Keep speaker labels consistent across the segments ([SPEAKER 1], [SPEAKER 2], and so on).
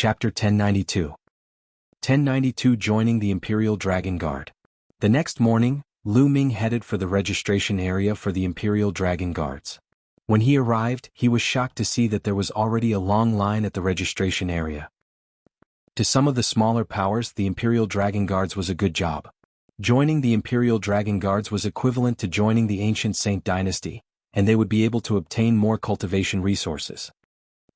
[SPEAKER 1] Chapter 1092. 1092 Joining the Imperial Dragon Guard. The next morning, Lu Ming headed for the registration area for the Imperial Dragon Guards. When he arrived, he was shocked to see that there was already a long line at the registration area. To some of the smaller powers, the Imperial Dragon Guards was a good job. Joining the Imperial Dragon Guards was equivalent to joining the ancient Saint Dynasty, and they would be able to obtain more cultivation resources.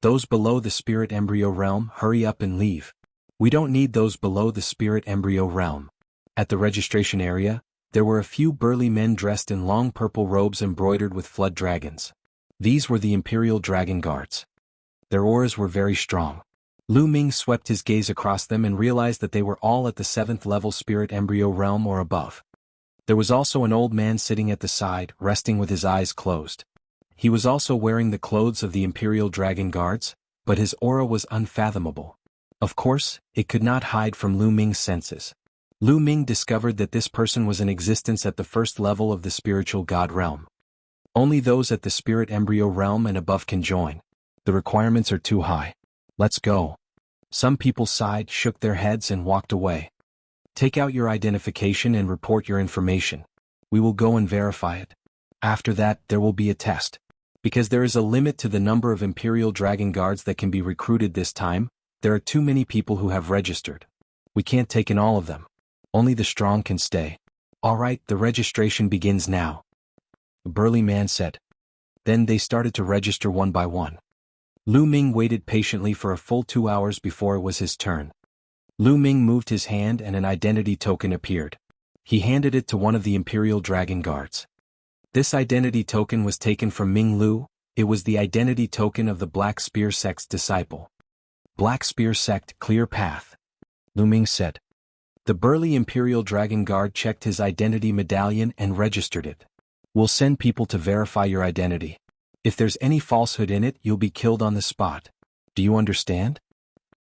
[SPEAKER 1] Those below the Spirit Embryo Realm, hurry up and leave. We don't need those below the Spirit Embryo Realm. At the registration area, there were a few burly men dressed in long purple robes embroidered with flood dragons. These were the Imperial Dragon Guards. Their auras were very strong. Lu Ming swept his gaze across them and realized that they were all at the 7th level Spirit Embryo Realm or above. There was also an old man sitting at the side, resting with his eyes closed. He was also wearing the clothes of the Imperial Dragon Guards, but his aura was unfathomable. Of course, it could not hide from Lu Ming's senses. Lu Ming discovered that this person was in existence at the 1st level of the Spiritual God Realm. Only those at the Spirit Embryo Realm and above can join. The requirements are too high. Let's go. Some people sighed, shook their heads and walked away. Take out your identification and report your information. We will go and verify it. After that, there will be a test. Because there is a limit to the number of Imperial Dragon Guards that can be recruited this time, there are too many people who have registered. We can't take in all of them. Only the strong can stay. All right, the registration begins now. The burly man said. Then they started to register one by one. Lu Ming waited patiently for a full 2 hours before it was his turn. Lu Ming moved his hand and an identity token appeared. He handed it to one of the Imperial Dragon Guards. This identity token was taken from Ming Lu. It was the identity token of the Black Spear Sect's disciple. Black Spear Sect, clear path. Lu Ming said. The burly Imperial Dragon Guard checked his identity medallion and registered it. We'll send people to verify your identity. If there's any falsehood in it, you'll be killed on the spot. Do you understand?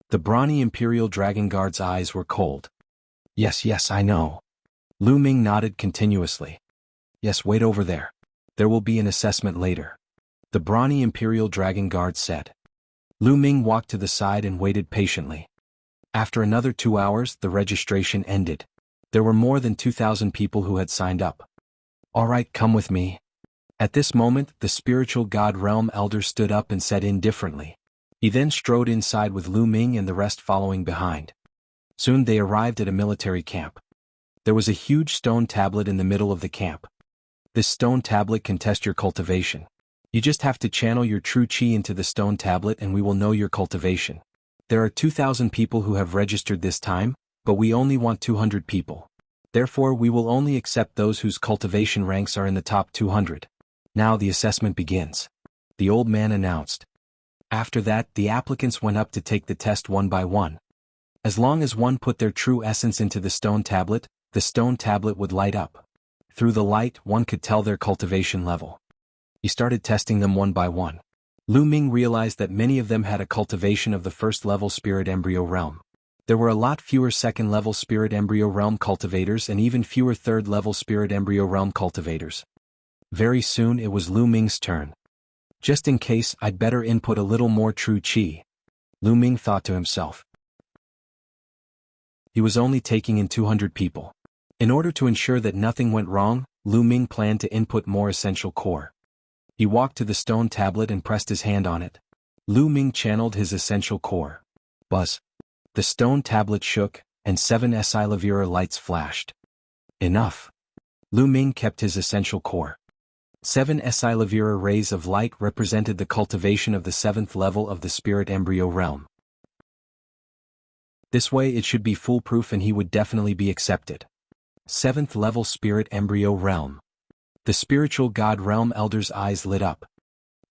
[SPEAKER 1] The brawny Imperial Dragon Guard's eyes were cold. Yes, I know. Lu Ming nodded continuously. Yes, wait over there. There will be an assessment later. The brawny Imperial Dragon Guard said. Lu Ming walked to the side and waited patiently. After another 2 hours, the registration ended. There were more than 2,000 people who had signed up. All right, come with me. At this moment, the Spiritual God Realm Elder stood up and said indifferently. He then strode inside with Lu Ming and the rest following behind. Soon they arrived at a military camp. There was a huge stone tablet in the middle of the camp. This stone tablet can test your cultivation. You just have to channel your true chi into the stone tablet and we will know your cultivation. There are 2,000 people who have registered this time, but we only want 200 people. Therefore we will only accept those whose cultivation ranks are in the top 200. Now the assessment begins. The old man announced. After that, the applicants went up to take the test one by one. As long as one put their true essence into the stone tablet would light up. Through the light, one could tell their cultivation level. He started testing them one by one. Lu Ming realized that many of them had a cultivation of the 1st level Spirit Embryo Realm. There were a lot fewer 2nd level Spirit Embryo Realm cultivators and even fewer 3rd level Spirit Embryo Realm cultivators. Very soon it was Lu Ming's turn. Just in case, I'd better input a little more true chi. Lu Ming thought to himself. He was only taking in 200 people. In order to ensure that nothing went wrong, Lu Ming planned to input more essential core. He walked to the stone tablet and pressed his hand on it. Lu Ming channeled his essential core. Buzz. The stone tablet shook, and 7 Silavira lights flashed. Enough. Lu Ming kept his essential core. 7 Silavira rays of light represented the cultivation of the 7th level of the Spirit Embryo Realm. This way it should be foolproof and he would definitely be accepted. 7th level Spirit Embryo Realm. The Spiritual God Realm Elder's eyes lit up.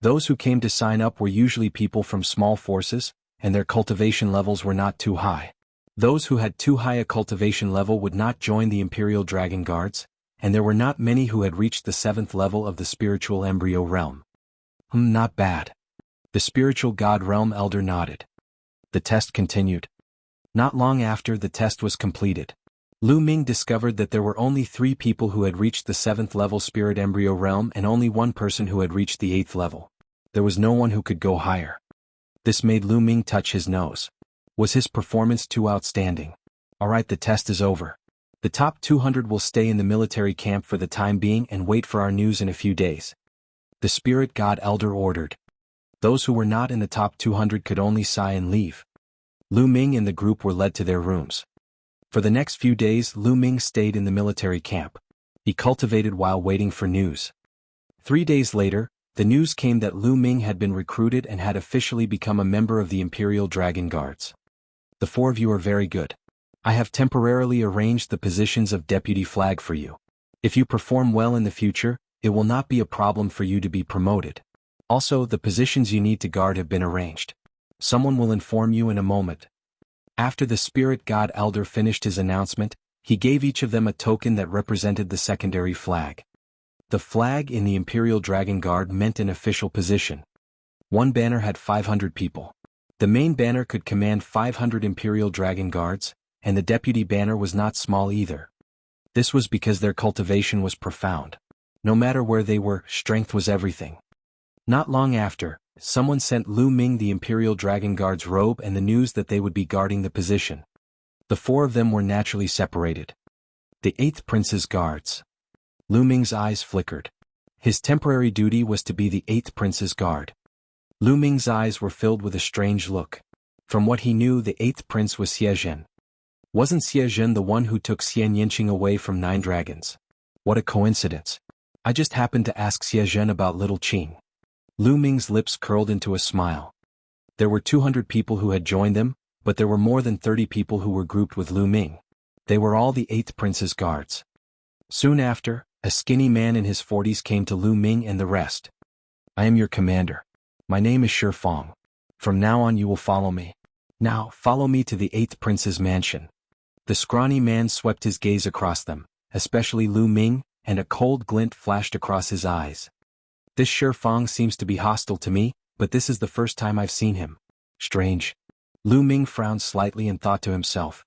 [SPEAKER 1] Those who came to sign up were usually people from small forces, and their cultivation levels were not too high. Those who had too high a cultivation level would not join the Imperial Dragon Guards, and there were not many who had reached the 7th level of the Spiritual Embryo Realm. Not bad. The Spiritual God Realm Elder nodded. The test continued. Not long after the test was completed, Lu Ming discovered that there were only 3 people who had reached the 7th level Spirit Embryo Realm and only 1 person who had reached the 8th level. There was no one who could go higher. This made Lu Ming touch his nose. Was his performance too outstanding? Alright, the test is over. The top 200 will stay in the military camp for the time being and wait for our news in a few days. The spirit god elder ordered. Those who were not in the top 200 could only sigh and leave. Lu Ming and the group were led to their rooms. For the next few days, Lu Ming stayed in the military camp. He cultivated while waiting for news. 3 days later, the news came that Lu Ming had been recruited and had officially become a member of the Imperial Dragon Guards. The 4 of you are very good. I have temporarily arranged the positions of deputy flag for you. If you perform well in the future, it will not be a problem for you to be promoted. Also, the positions you need to guard have been arranged. Someone will inform you in a moment. After the spirit god elder finished his announcement, he gave each of them a token that represented the secondary flag. The flag in the Imperial Dragon Guard meant an official position. One banner had 500 people. The main banner could command 500 Imperial Dragon Guards, and the deputy banner was not small either. This was because their cultivation was profound. No matter where they were, strength was everything. Not long after, someone sent Lu Ming the Imperial Dragon Guard's robe and the news that they would be guarding the position. The 4 of them were naturally separated. The 8th Prince's guards. Lu Ming's eyes flickered. His temporary duty was to be the 8th Prince's guard. Lu Ming's eyes were filled with a strange look. From what he knew, the 8th Prince was Xie Zhen. Wasn't Xie Zhen the one who took Xian Yinqing away from 9 dragons? What a coincidence. I just happened to ask Xie Zhen about little Qing. Lu Ming's lips curled into a smile. There were 200 people who had joined them, but there were more than 30 people who were grouped with Lu Ming. They were all the 8th Prince's guards. Soon after, a skinny man in his 40s came to Lu Ming and the rest. I am your commander. My name is Shi Fang. From now on you will follow me. Now, follow me to the 8th Prince's mansion. The scrawny man swept his gaze across them, especially Lu Ming, and a cold glint flashed across his eyes. This Shi Fang seems to be hostile to me, but this is the first time I've seen him. Strange. Lu Ming frowned slightly and thought to himself.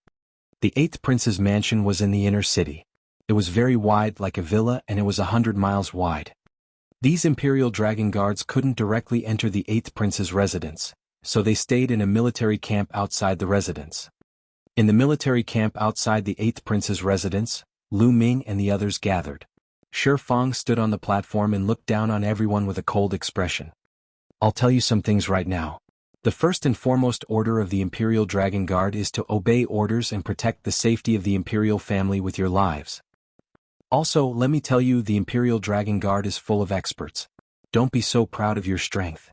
[SPEAKER 1] The 8th Prince's mansion was in the inner city. It was very wide like a villa and it was 100 miles wide. These Imperial Dragon Guards couldn't directly enter the 8th Prince's residence, so they stayed in a military camp outside the residence. In the military camp outside the 8th Prince's residence, Lu Ming and the others gathered. Shi Fang stood on the platform and looked down on everyone with a cold expression. I'll tell you some things right now. The first and foremost order of the Imperial Dragon Guard is to obey orders and protect the safety of the Imperial family with your lives. Also, let me tell you, the Imperial Dragon Guard is full of experts. Don't be so proud of your strength.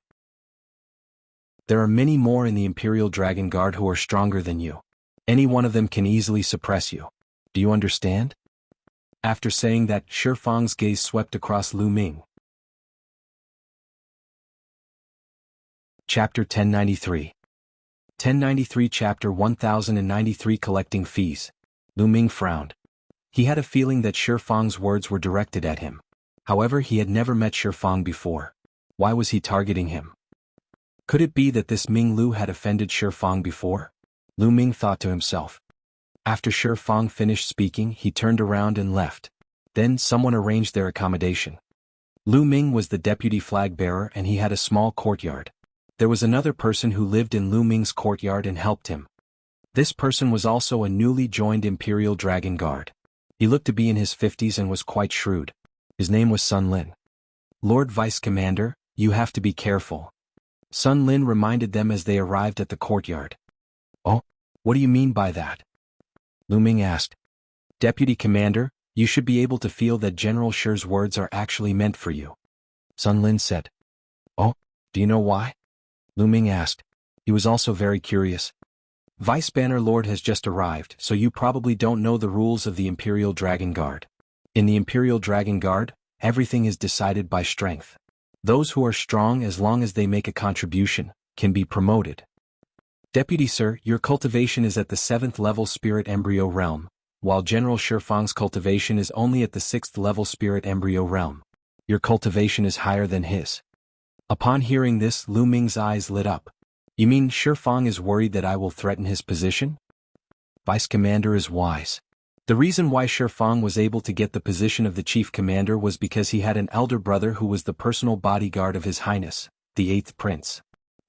[SPEAKER 1] There are many more in the Imperial Dragon Guard who are stronger than you. Any one of them can easily suppress you. Do you understand? After saying that, Shi Fang's gaze swept across Lu Ming. Chapter 1093. 1093 Chapter 1093 Collecting Fees. Lu Ming frowned. He had a feeling that Shi Fang's words were directed at him. However, he had never met Shi Fang before. Why was he targeting him? Could it be that this Ming Lu had offended Shi Fang before? Lu Ming thought to himself. After Shi Fang finished speaking, he turned around and left. Then someone arranged their accommodation. Lu Ming was the deputy flag bearer and he had a small courtyard. There was another person who lived in Lu Ming's courtyard and helped him. This person was also a newly joined Imperial Dragon Guard. He looked to be in his 50s and was quite shrewd. His name was Sun Lin. Lord Vice Commander, you have to be careful. Sun Lin reminded them as they arrived at the courtyard. Oh, what do you mean by that? Lu Ming asked. Deputy Commander, you should be able to feel that General Shi's words are actually meant for you. Sun Lin said. Oh, do you know why? Lu Ming asked. He was also very curious. Vice Banner Lord has just arrived, so you probably don't know the rules of the Imperial Dragon Guard. In the Imperial Dragon Guard, everything is decided by strength. Those who are strong, as long as they make a contribution, can be promoted. Deputy Sir, your cultivation is at the 7th level Spirit Embryo Realm, while General Shi Fang's cultivation is only at the 6th level Spirit Embryo Realm. Your cultivation is higher than his. Upon hearing this, Lu Ming's eyes lit up. You mean Shi Fang is worried that I will threaten his position? Vice Commander is wise. The reason why Shi Fang was able to get the position of the Chief Commander was because he had an elder brother who was the personal bodyguard of His Highness, the 8th Prince.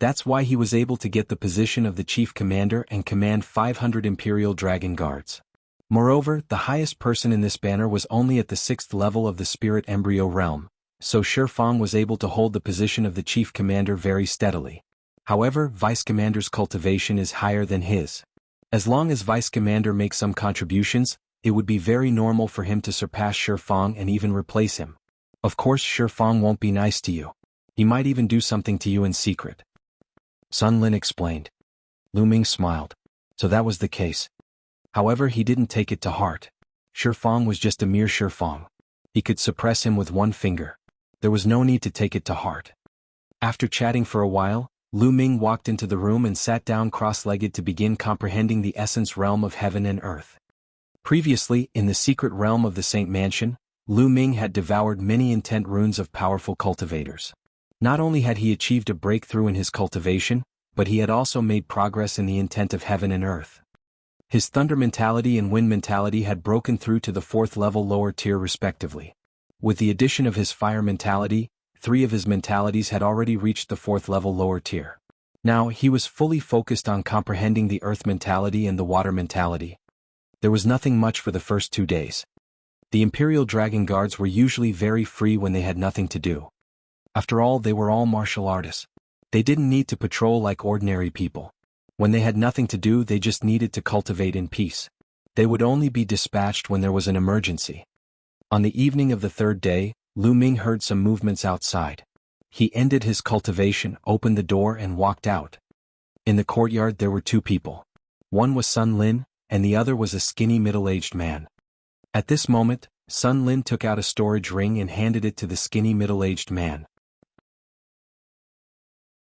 [SPEAKER 1] That's why he was able to get the position of the chief commander and command 500 Imperial Dragon Guards. Moreover, the highest person in this banner was only at the 6th level of the Spirit Embryo Realm, so Shifang was able to hold the position of the chief commander very steadily. However, Vice Commander's cultivation is higher than his. As long as Vice Commander makes some contributions, it would be very normal for him to surpass Shifang and even replace him. Of course, Shifang won't be nice to you. He might even do something to you in secret. Sun Lin explained. Lu Ming smiled. So that was the case. However, he didn't take it to heart. Shifang was just a mere Shifang. He could suppress him with one finger. There was no need to take it to heart. After chatting for a while, Lu Ming walked into the room and sat down cross-legged to begin comprehending the essence realm of heaven and earth. Previously, in the secret realm of the Saint Mansion, Lu Ming had devoured many intent runes of powerful cultivators. Not only had he achieved a breakthrough in his cultivation, but he had also made progress in the intent of heaven and earth. His thunder mentality and wind mentality had broken through to the 4th level lower tier respectively. With the addition of his fire mentality, 3 of his mentalities had already reached the 4th level lower tier. Now, he was fully focused on comprehending the earth mentality and the water mentality. There was nothing much for the first 2 days. The Imperial Dragon Guards were usually very free when they had nothing to do. After all, they were all martial artists. They didn't need to patrol like ordinary people. When they had nothing to do, they just needed to cultivate in peace. They would only be dispatched when there was an emergency. On the evening of the 3rd day, Lu Ming heard some movements outside. He ended his cultivation, opened the door and walked out. In the courtyard there were 2 people. One was Sun Lin, and the other was a skinny middle-aged man. At this moment, Sun Lin took out a storage ring and handed it to the skinny middle-aged man.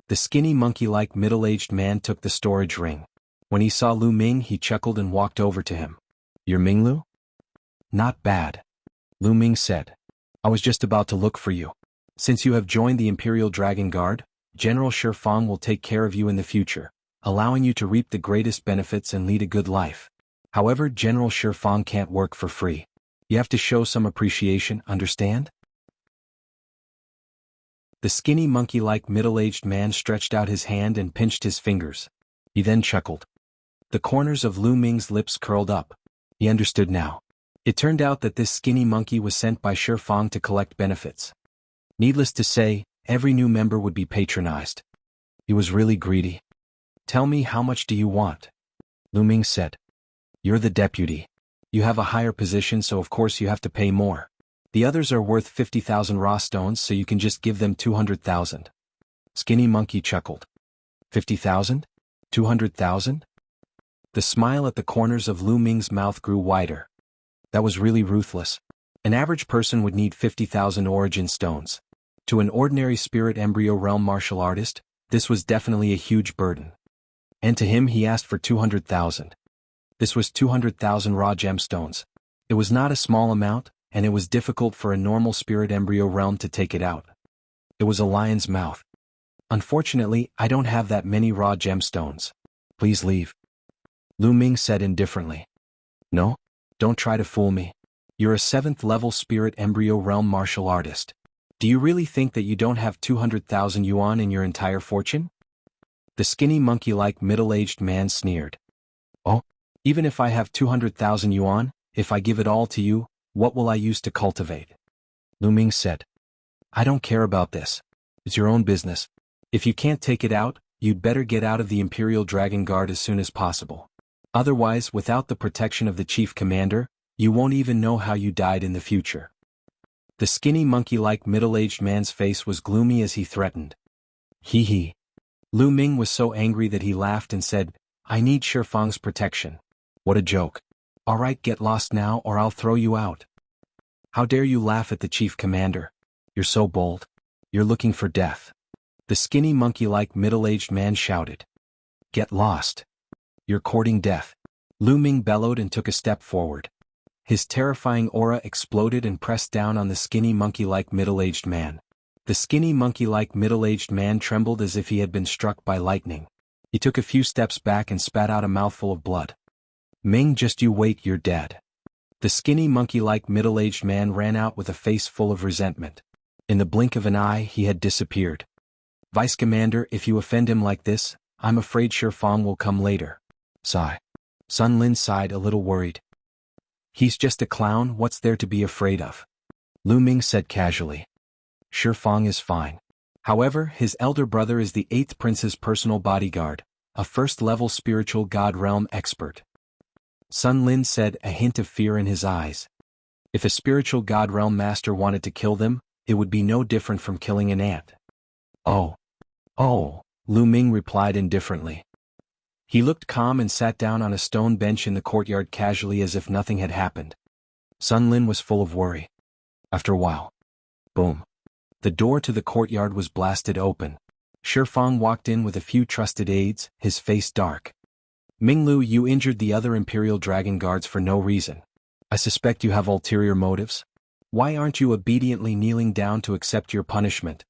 [SPEAKER 1] The skinny monkey-like middle-aged man took the storage ring. When he saw Lu Ming, he chuckled and walked over to him. "You're Minglu?" "Not bad," Lu Ming said. "I was just about to look for you. Since you have joined the Imperial Dragon Guard, General Shifang will take care of you in the future, allowing you to reap the greatest benefits and lead a good life. However, General Shifang can't work for free. You have to show some appreciation, understand?" The skinny monkey-like middle-aged man stretched out his hand and pinched his fingers. He then chuckled. The corners of Lu Ming's lips curled up. He understood now. It turned out that this skinny monkey was sent by Shifang to collect benefits. Needless to say, every new member would be patronized. He was really greedy. "Tell me, how much do you want?" Lu Ming said. "You're the deputy. You have a higher position, so of course you have to pay more. The others are worth 50,000 raw stones, so you can just give them 200,000. Skinny monkey chuckled. 50,000? 200,000? The smile at the corners of Lu Ming's mouth grew wider. That was really ruthless. An average person would need 50,000 origin stones. To an ordinary spirit embryo realm martial artist, this was definitely a huge burden. And to him he asked for 200,000. This was 200,000 raw gemstones. It was not a small amount, and it was difficult for a normal spirit embryo realm to take it out. It was a lion's mouth. "Unfortunately, I don't have that many raw gemstones. Please leave," Lu Ming said indifferently. "No? Don't try to fool me. You're a 7th level spirit embryo realm martial artist. Do you really think that you don't have 200,000 yuan in your entire fortune?" The skinny monkey-like middle-aged man sneered. "Oh, even if I have 200,000 yuan, if I give it all to you, what will I use to cultivate?" Lu Ming said. "I don't care about this. It's your own business. If you can't take it out, you'd better get out of the Imperial Dragon Guard as soon as possible. Otherwise, without the protection of the chief commander, you won't even know how you died in the future." The skinny monkey-like middle-aged man's face was gloomy as he threatened. Hee hee. Lu Ming was so angry that he laughed and said, "I need Shifang's protection. What a joke. Alright, get lost now or I'll throw you out." "How dare you laugh at the chief commander? You're so bold. You're looking for death." The skinny monkey-like middle-aged man shouted. "Get lost. You're courting death." Lu Ming bellowed and took a step forward. His terrifying aura exploded and pressed down on the skinny monkey-like middle-aged man. The skinny monkey-like middle-aged man trembled as if he had been struck by lightning. He took a few steps back and spat out a mouthful of blood. "Ming, just you wait, you're dead." The skinny monkey-like middle-aged man ran out with a face full of resentment. In the blink of an eye, he had disappeared. Vice Commander, if you offend him like this, I'm afraid Shifang will come later. Sigh. Sun Lin sighed a little worried. He's just a clown, what's there to be afraid of? Lu Ming said casually. Shifang is fine. However, his elder brother is the 8th prince's personal bodyguard, a first-level spiritual god realm expert. Sun Lin said, a hint of fear in his eyes. If a spiritual god realm master wanted to kill them, it would be no different from killing an ant. Oh. Lu Ming replied indifferently. He looked calm and sat down on a stone bench in the courtyard casually as if nothing had happened. Sun Lin was full of worry. After a while. Boom. The door to the courtyard was blasted open. Shifang walked in with a few trusted aides, his face dark. Minglu, you injured the other Imperial Dragon Guards for no reason. I suspect you have ulterior motives. Why aren't you obediently kneeling down to accept your punishment?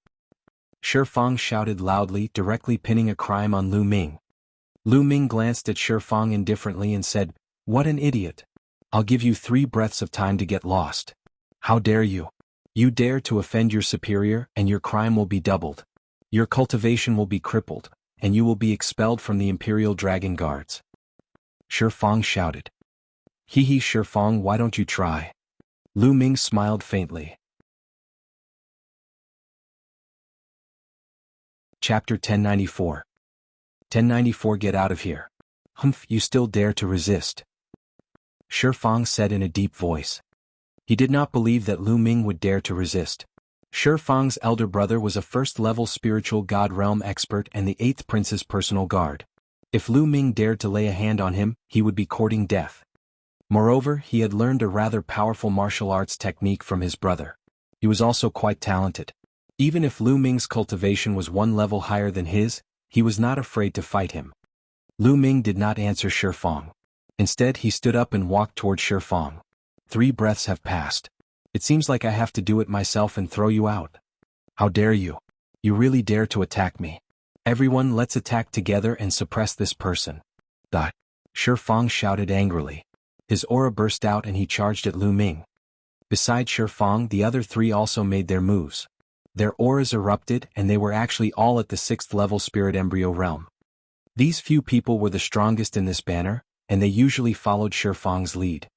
[SPEAKER 1] Shifang shouted loudly, directly pinning a crime on Lu Ming. Lu Ming glanced at Shifang indifferently and said, what an idiot. I'll give you 3 breaths of time to get lost. How dare you? You dare to offend your superior, and your crime will be doubled. Your cultivation will be crippled, and you will be expelled from the Imperial Dragon Guards. Shifang shouted. Hee Shifang, why don't you try? Lu Ming smiled faintly. Chapter 1094. 1094 Get out of here. Humph, you still dare to resist. Shifang said in a deep voice. He did not believe that Lu Ming would dare to resist. Shifang's elder brother was a first-level spiritual god realm expert and the 8th prince's personal guard. If Lu Ming dared to lay a hand on him, he would be courting death. Moreover, he had learned a rather powerful martial arts technique from his brother. He was also quite talented. Even if Lu Ming's cultivation was 1 level higher than his, he was not afraid to fight him. Lu Ming did not answer Shifang. Instead, he stood up and walked toward Shifang. 3 breaths have passed. It seems like I have to do it myself and throw you out. How dare you? You really dare to attack me. Everyone, let's attack together and suppress this person. Shifang shouted angrily. His aura burst out and he charged at Lu Ming. Beside Shifang, the other 3 also made their moves. Their auras erupted and they were actually all at the 6th level spirit embryo realm. These few people were the strongest in this banner, and they usually followed Shifang's lead.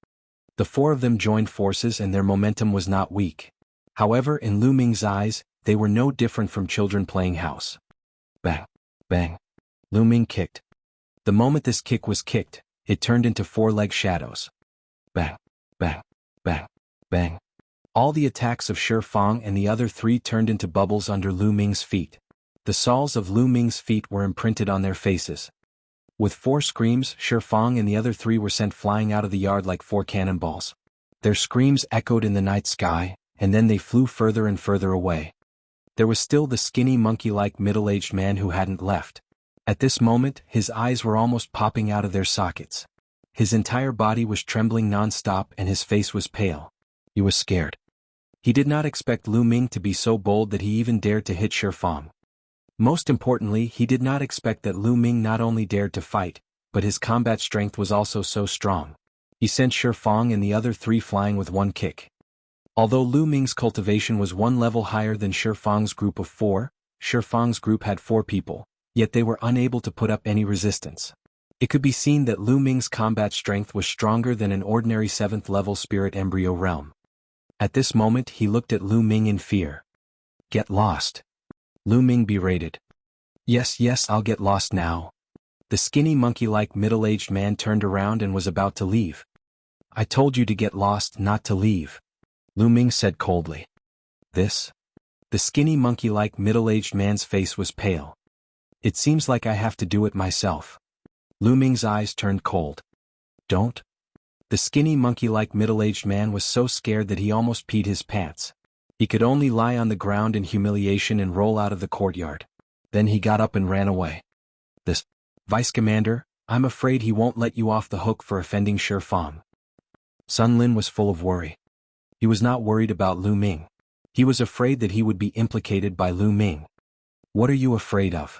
[SPEAKER 1] The 4 of them joined forces and their momentum was not weak. However, in Lu Ming's eyes, they were no different from children playing house. Bang, bang. Lu Ming kicked. The moment this kick was kicked, it turned into 4-leg shadows. Bang, bang, bang, bang. All the attacks of Shifang and the other 3 turned into bubbles under Lu Ming's feet. The soles of Lu Ming's feet were imprinted on their faces. With 4 screams, Shifang and the other 3 were sent flying out of the yard like 4 cannonballs. Their screams echoed in the night sky, and then they flew further and further away. There was still the skinny monkey-like middle-aged man who hadn't left. At this moment, his eyes were almost popping out of their sockets. His entire body was trembling non-stop and his face was pale. He was scared. He did not expect Lu Ming to be so bold that he even dared to hit Shifang. Most importantly, he did not expect that Lu Ming not only dared to fight, but his combat strength was also so strong. He sent Shifang and the other 3 flying with 1 kick. Although Lu Ming's cultivation was 1 level higher than Shifang's group of 4, Shifang's group had 4 people, yet they were unable to put up any resistance. It could be seen that Lu Ming's combat strength was stronger than an ordinary 7th level spirit embryo realm. At this moment he looked at Lu Ming in fear. Get lost. Lu Ming berated. Yes, I'll get lost now. The skinny monkey-like middle-aged man turned around and was about to leave. I told you to get lost, not to leave. Lu Ming said coldly. This? The skinny monkey-like middle-aged man's face was pale. It seems like I have to do it myself. Lu Ming's eyes turned cold. Don't? The skinny monkey-like middle-aged man was so scared that he almost peed his pants. He could only lie on the ground in humiliation and roll out of the courtyard. Then he got up and ran away. This, Vice Commander, I'm afraid he won't let you off the hook for offending Shifang. Sun Lin was full of worry. He was not worried about Lu Ming. He was afraid that he would be implicated by Lu Ming. What are you afraid of?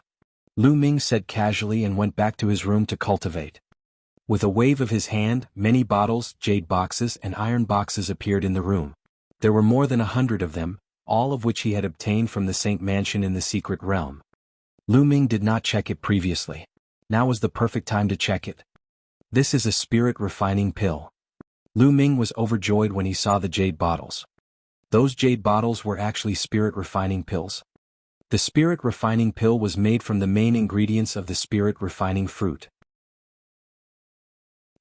[SPEAKER 1] Lu Ming said casually and went back to his room to cultivate. With a wave of his hand, many bottles, jade boxes, and iron boxes appeared in the room. There were more than 100 of them, all of which he had obtained from the Saint Mansion in the secret realm. Lu Ming did not check it previously. Now was the perfect time to check it. This is a spirit refining pill. Lu Ming was overjoyed when he saw the jade bottles. Those jade bottles were actually spirit refining pills. The spirit refining pill was made from the main ingredients of the spirit refining fruit.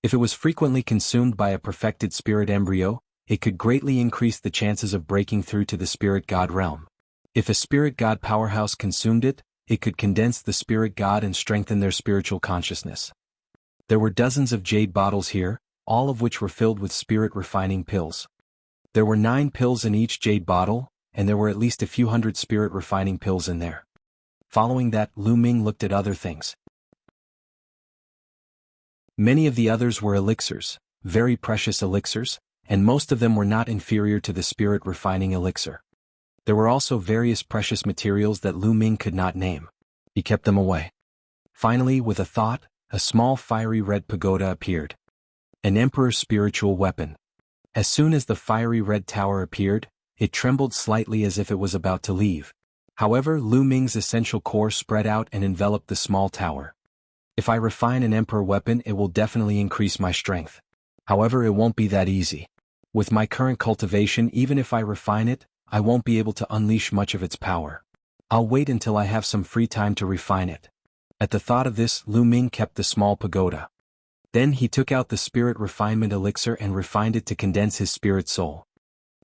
[SPEAKER 1] If it was frequently consumed by a perfected spirit embryo, it could greatly increase the chances of breaking through to the spirit god realm. If a spirit god powerhouse consumed it, it could condense the spirit god and strengthen their spiritual consciousness. There were dozens of jade bottles here, all of which were filled with spirit refining pills. There were 9 pills in each jade bottle, and there were at least a few hundred spirit refining pills in there. Following that, Lu Ming looked at other things. Many of the others were elixirs, very precious elixirs, and most of them were not inferior to the spirit refining elixir. There were also various precious materials that Lu Ming could not name. He kept them away. Finally, with a thought, a small fiery red pagoda appeared. An emperor's spiritual weapon. As soon as the fiery red tower appeared, it trembled slightly as if it was about to leave. However, Lu Ming's essential core spread out and enveloped the small tower. If I refine an emperor weapon, it will definitely increase my strength. However, it won't be that easy. With my current cultivation, even if I refine it, I won't be able to unleash much of its power. I'll wait until I have some free time to refine it. At the thought of this, Lu Ming kept the small pagoda. Then he took out the spirit refinement elixir and refined it to condense his spirit soul.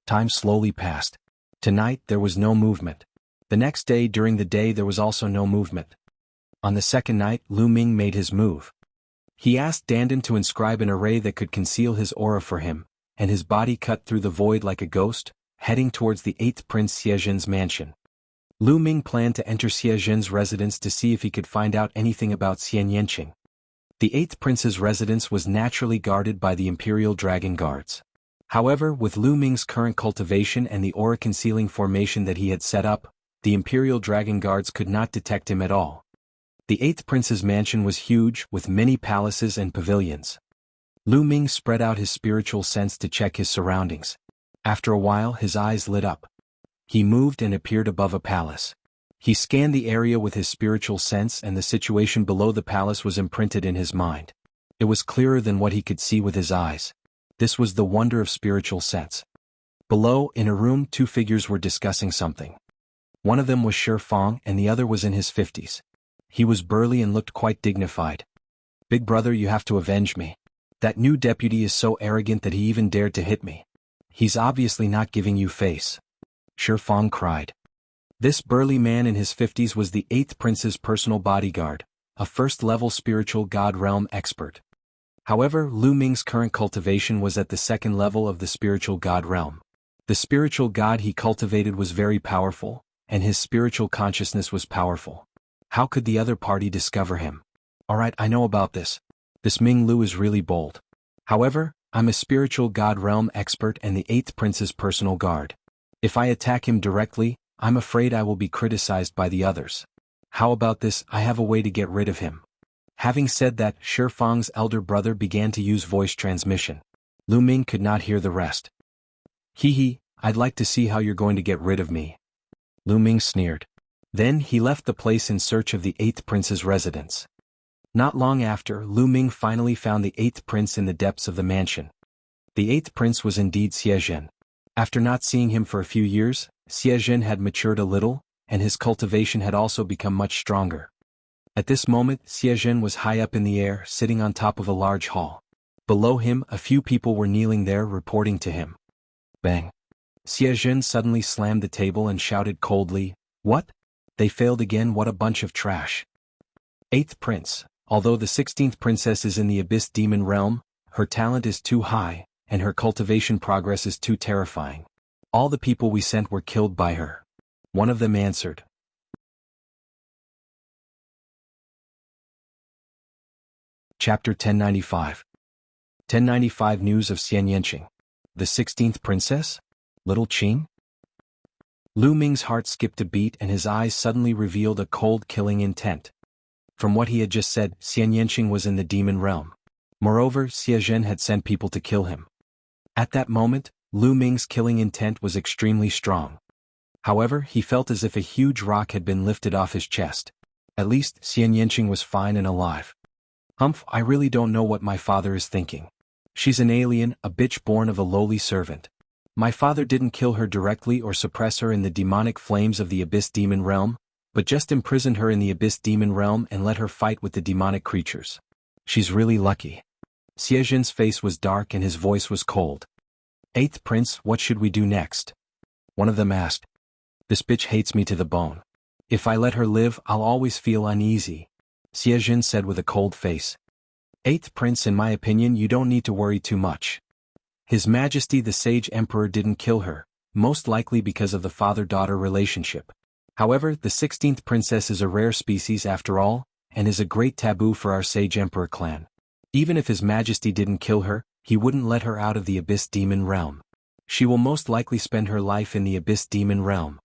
[SPEAKER 1] Time slowly passed. Tonight there was no movement. The next day during the day there was also no movement. On the second night, Lu Ming made his move. He asked Dandan to inscribe an array that could conceal his aura for him, and his body cut through the void like a ghost, heading towards the 8th Prince Xiezhen's mansion. Lu Ming planned to enter Xiezhen's residence to see if he could find out anything about Xian Yanqing. The 8th Prince's residence was naturally guarded by the Imperial Dragon Guards. However, with Lu Ming's current cultivation and the aura-concealing formation that he had set up, the Imperial Dragon Guards could not detect him at all. The 8th Prince's mansion was huge, with many palaces and pavilions. Lu Ming spread out his spiritual sense to check his surroundings. After a while, his eyes lit up. He moved and appeared above a palace. He scanned the area with his spiritual sense, and the situation below the palace was imprinted in his mind. It was clearer than what he could see with his eyes. This was the wonder of spiritual sense. Below, in a room, 2 figures were discussing something. One of them was Shi Fang and the other was in his 50s. He was burly and looked quite dignified. "Big brother, you have to avenge me. That new deputy is so arrogant that he even dared to hit me. He's obviously not giving you face." Shi Fang cried. This burly man in his 50s was the 8th Prince's personal bodyguard, a first-level spiritual god realm expert. However, Lu Ming's current cultivation was at the 2nd level of the spiritual god realm. The spiritual god he cultivated was very powerful, and his spiritual consciousness was powerful. How could the other party discover him? Alright, I know about this. This Ming Lu is really bold. However, I'm a spiritual god realm expert and the 8th Prince's personal guard. If I attack him directly, I'm afraid I will be criticized by the others. How about this? I have a way to get rid of him. Having said that, Shi Fang's elder brother began to use voice transmission. Lu Ming could not hear the rest. "Hee, I'd like to see how you're going to get rid of me." Lu Ming sneered. Then he left the place in search of the 8th Prince's residence. Not long after, Lu Ming finally found the 8th Prince in the depths of the mansion. The 8th Prince was indeed Xiezhen. After not seeing him for a few years, Xiezhen had matured a little, and his cultivation had also become much stronger. At this moment, Xiezhen was high up in the air, sitting on top of a large hall. Below him, a few people were kneeling there reporting to him. Bang! Xiezhen suddenly slammed the table and shouted coldly, "What? They failed again, what a bunch of trash." 8th Prince, although the 16th Princess is in the Abyss Demon realm, her talent is too high, and her cultivation progress is too terrifying. All the people we sent were killed by her. One of them answered. Chapter 1095. 1095 News of Xian Yanqing. The 16th Princess? Little Qing? Lu Ming's heart skipped a beat and his eyes suddenly revealed a cold killing intent. From what he had just said, Xian Yanqing was in the demon realm. Moreover, Xiezhen had sent people to kill him. At that moment, Lu Ming's killing intent was extremely strong. However, he felt as if a huge rock had been lifted off his chest. At least, Xian Yanqing was fine and alive. Humph, I really don't know what my father is thinking. She's an alien, a bitch born of a lowly servant. My father didn't kill her directly or suppress her in the demonic flames of the Abyss Demon Realm, but just imprisoned her in the Abyss Demon Realm and let her fight with the demonic creatures. She's really lucky. Xiejin's face was dark and his voice was cold. Eighth Prince, what should we do next? One of them asked. This bitch hates me to the bone. If I let her live, I'll always feel uneasy, Xiejin said with a cold face. Eighth Prince, in my opinion, you don't need to worry too much. His Majesty the Sage Emperor didn't kill her, most likely because of the father-daughter relationship. However, the 16th princess is a rare species after all, and is a great taboo for our Sage Emperor clan. Even if His Majesty didn't kill her, he wouldn't let her out of the Abyss Demon Realm. She will most likely spend her life in the Abyss Demon Realm.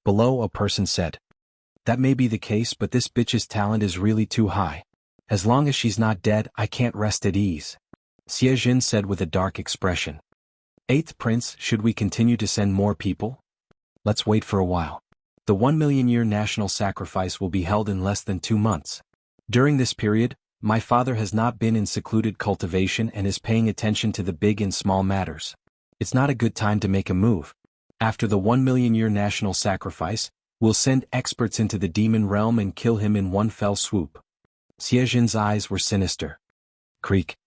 [SPEAKER 1] Below, a person said. That may be the case, but this bitch's talent is really too high. As long as she's not dead, I can't rest at ease, Xiejin said with a dark expression. Eighth Prince, should we continue to send more people? Let's wait for a while. The 1 million year national sacrifice will be held in less than 2 months. During this period, my father has not been in secluded cultivation and is paying attention to the big and small matters. It's not a good time to make a move. After the 1 million year national sacrifice, we'll send experts into the demon realm and kill him in one fell swoop. Xiejin's eyes were sinister. Creak.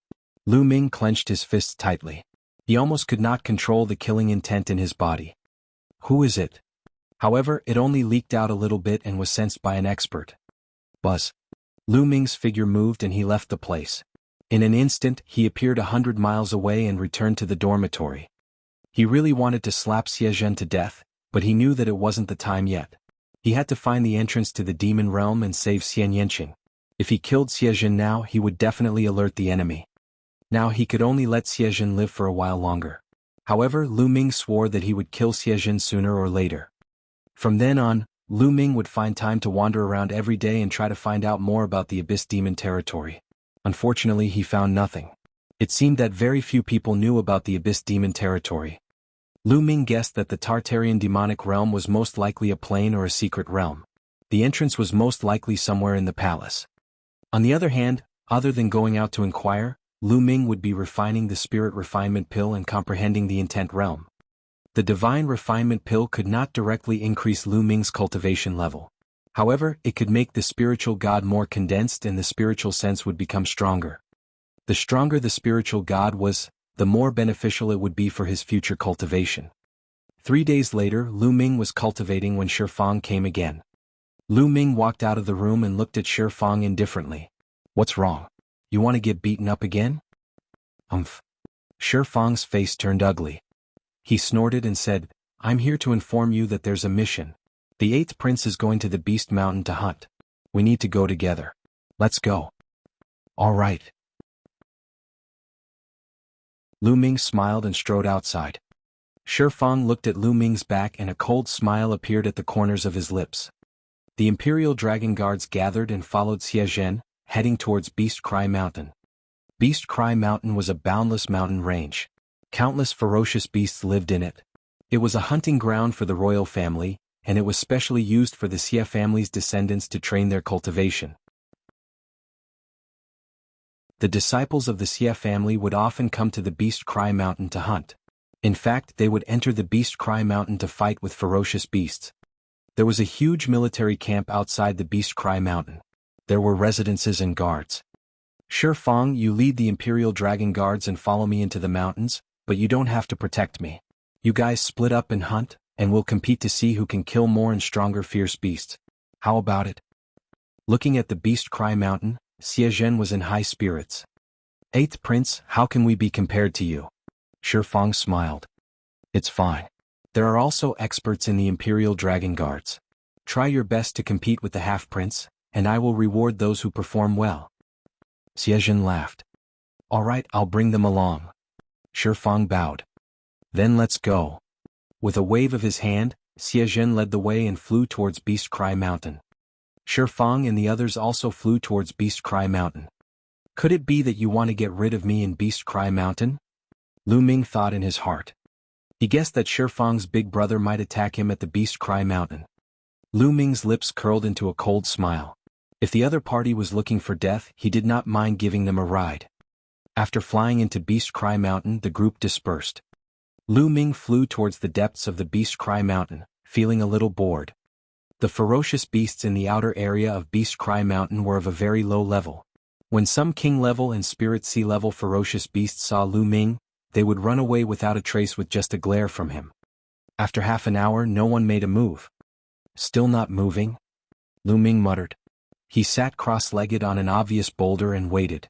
[SPEAKER 1] Lu Ming clenched his fists tightly. He almost could not control the killing intent in his body. Who is it? However, it only leaked out a little bit and was sensed by an expert. Buzz. Lu Ming's figure moved and he left the place. In an instant, he appeared 100 miles away and returned to the dormitory. He really wanted to slap Xiejin to death, but he knew that it wasn't the time yet. He had to find the entrance to the demon realm and save Xian Yanqing. If he killed Xiejin now, he would definitely alert the enemy. Now he could only let Xiejin live for a while longer. However, Lu Ming swore that he would kill Xiejin sooner or later. From then on, Lu Ming would find time to wander around every day and try to find out more about the Abyss Demon territory. Unfortunately, he found nothing. It seemed that very few people knew about the Abyss Demon territory. Lu Ming guessed that the Tartarian demonic realm was most likely a plane or a secret realm. The entrance was most likely somewhere in the palace. On the other hand, other than going out to inquire, Lu Ming would be refining the spirit refinement pill and comprehending the intent realm. The divine refinement pill could not directly increase Lu Ming's cultivation level. However, it could make the spiritual god more condensed and the spiritual sense would become stronger. The stronger the spiritual god was, the more beneficial it would be for his future cultivation. 3 days later, Lu Ming was cultivating when Shifang came again. Lu Ming walked out of the room and looked at Shifang indifferently. What's wrong? You want to get beaten up again? Shifang's face turned ugly. He snorted and said, I'm here to inform you that there's a mission. The 8th Prince is going to the Beast Mountain to hunt. We need to go together. Let's go. All right. Lu Ming smiled and strode outside. Shifang looked at Lu Ming's back and a cold smile appeared at the corners of his lips. The Imperial Dragon Guards gathered and followed Xiejin, heading towards Beast Cry Mountain. Beast Cry Mountain was a boundless mountain range. Countless ferocious beasts lived in it. It was a hunting ground for the royal family, and it was specially used for the Xie family's descendants to train their cultivation. The disciples of the Xie family would often come to the Beast Cry Mountain to hunt. In fact, they would enter the Beast Cry Mountain to fight with ferocious beasts. There was a huge military camp outside the Beast Cry Mountain. There were residences and guards. Shifang, you lead the Imperial Dragon Guards and follow me into the mountains, but you don't have to protect me. You guys split up and hunt, and we'll compete to see who can kill more and stronger fierce beasts. How about it? Looking at the Beast Cry Mountain, Xiejin was in high spirits. 8th Prince, how can we be compared to you? Shifang smiled. It's fine. There are also experts in the Imperial Dragon Guards. Try your best to compete with the Half-Prince, and I will reward those who perform well. Xiejin laughed. All right, I'll bring them along. Shifang bowed. Then let's go. With a wave of his hand, Xiejin led the way and flew towards Beast Cry Mountain. Shifang and the others also flew towards Beast Cry Mountain. Could it be that you want to get rid of me in Beast Cry Mountain? Lu Ming thought in his heart. He guessed that Shifang's big brother might attack him at the Beast Cry Mountain. Lu Ming's lips curled into a cold smile. If the other party was looking for death, he did not mind giving them a ride. After flying into Beast Cry Mountain, the group dispersed. Lu Ming flew towards the depths of the Beast Cry Mountain, feeling a little bored. The ferocious beasts in the outer area of Beast Cry Mountain were of a very low level. When some king-level and spirit sea-level ferocious beasts saw Lu Ming, they would run away without a trace with just a glare from him. After half an hour, no one made a move. Still not moving? Lu Ming muttered. He sat cross-legged on an obvious boulder and waited.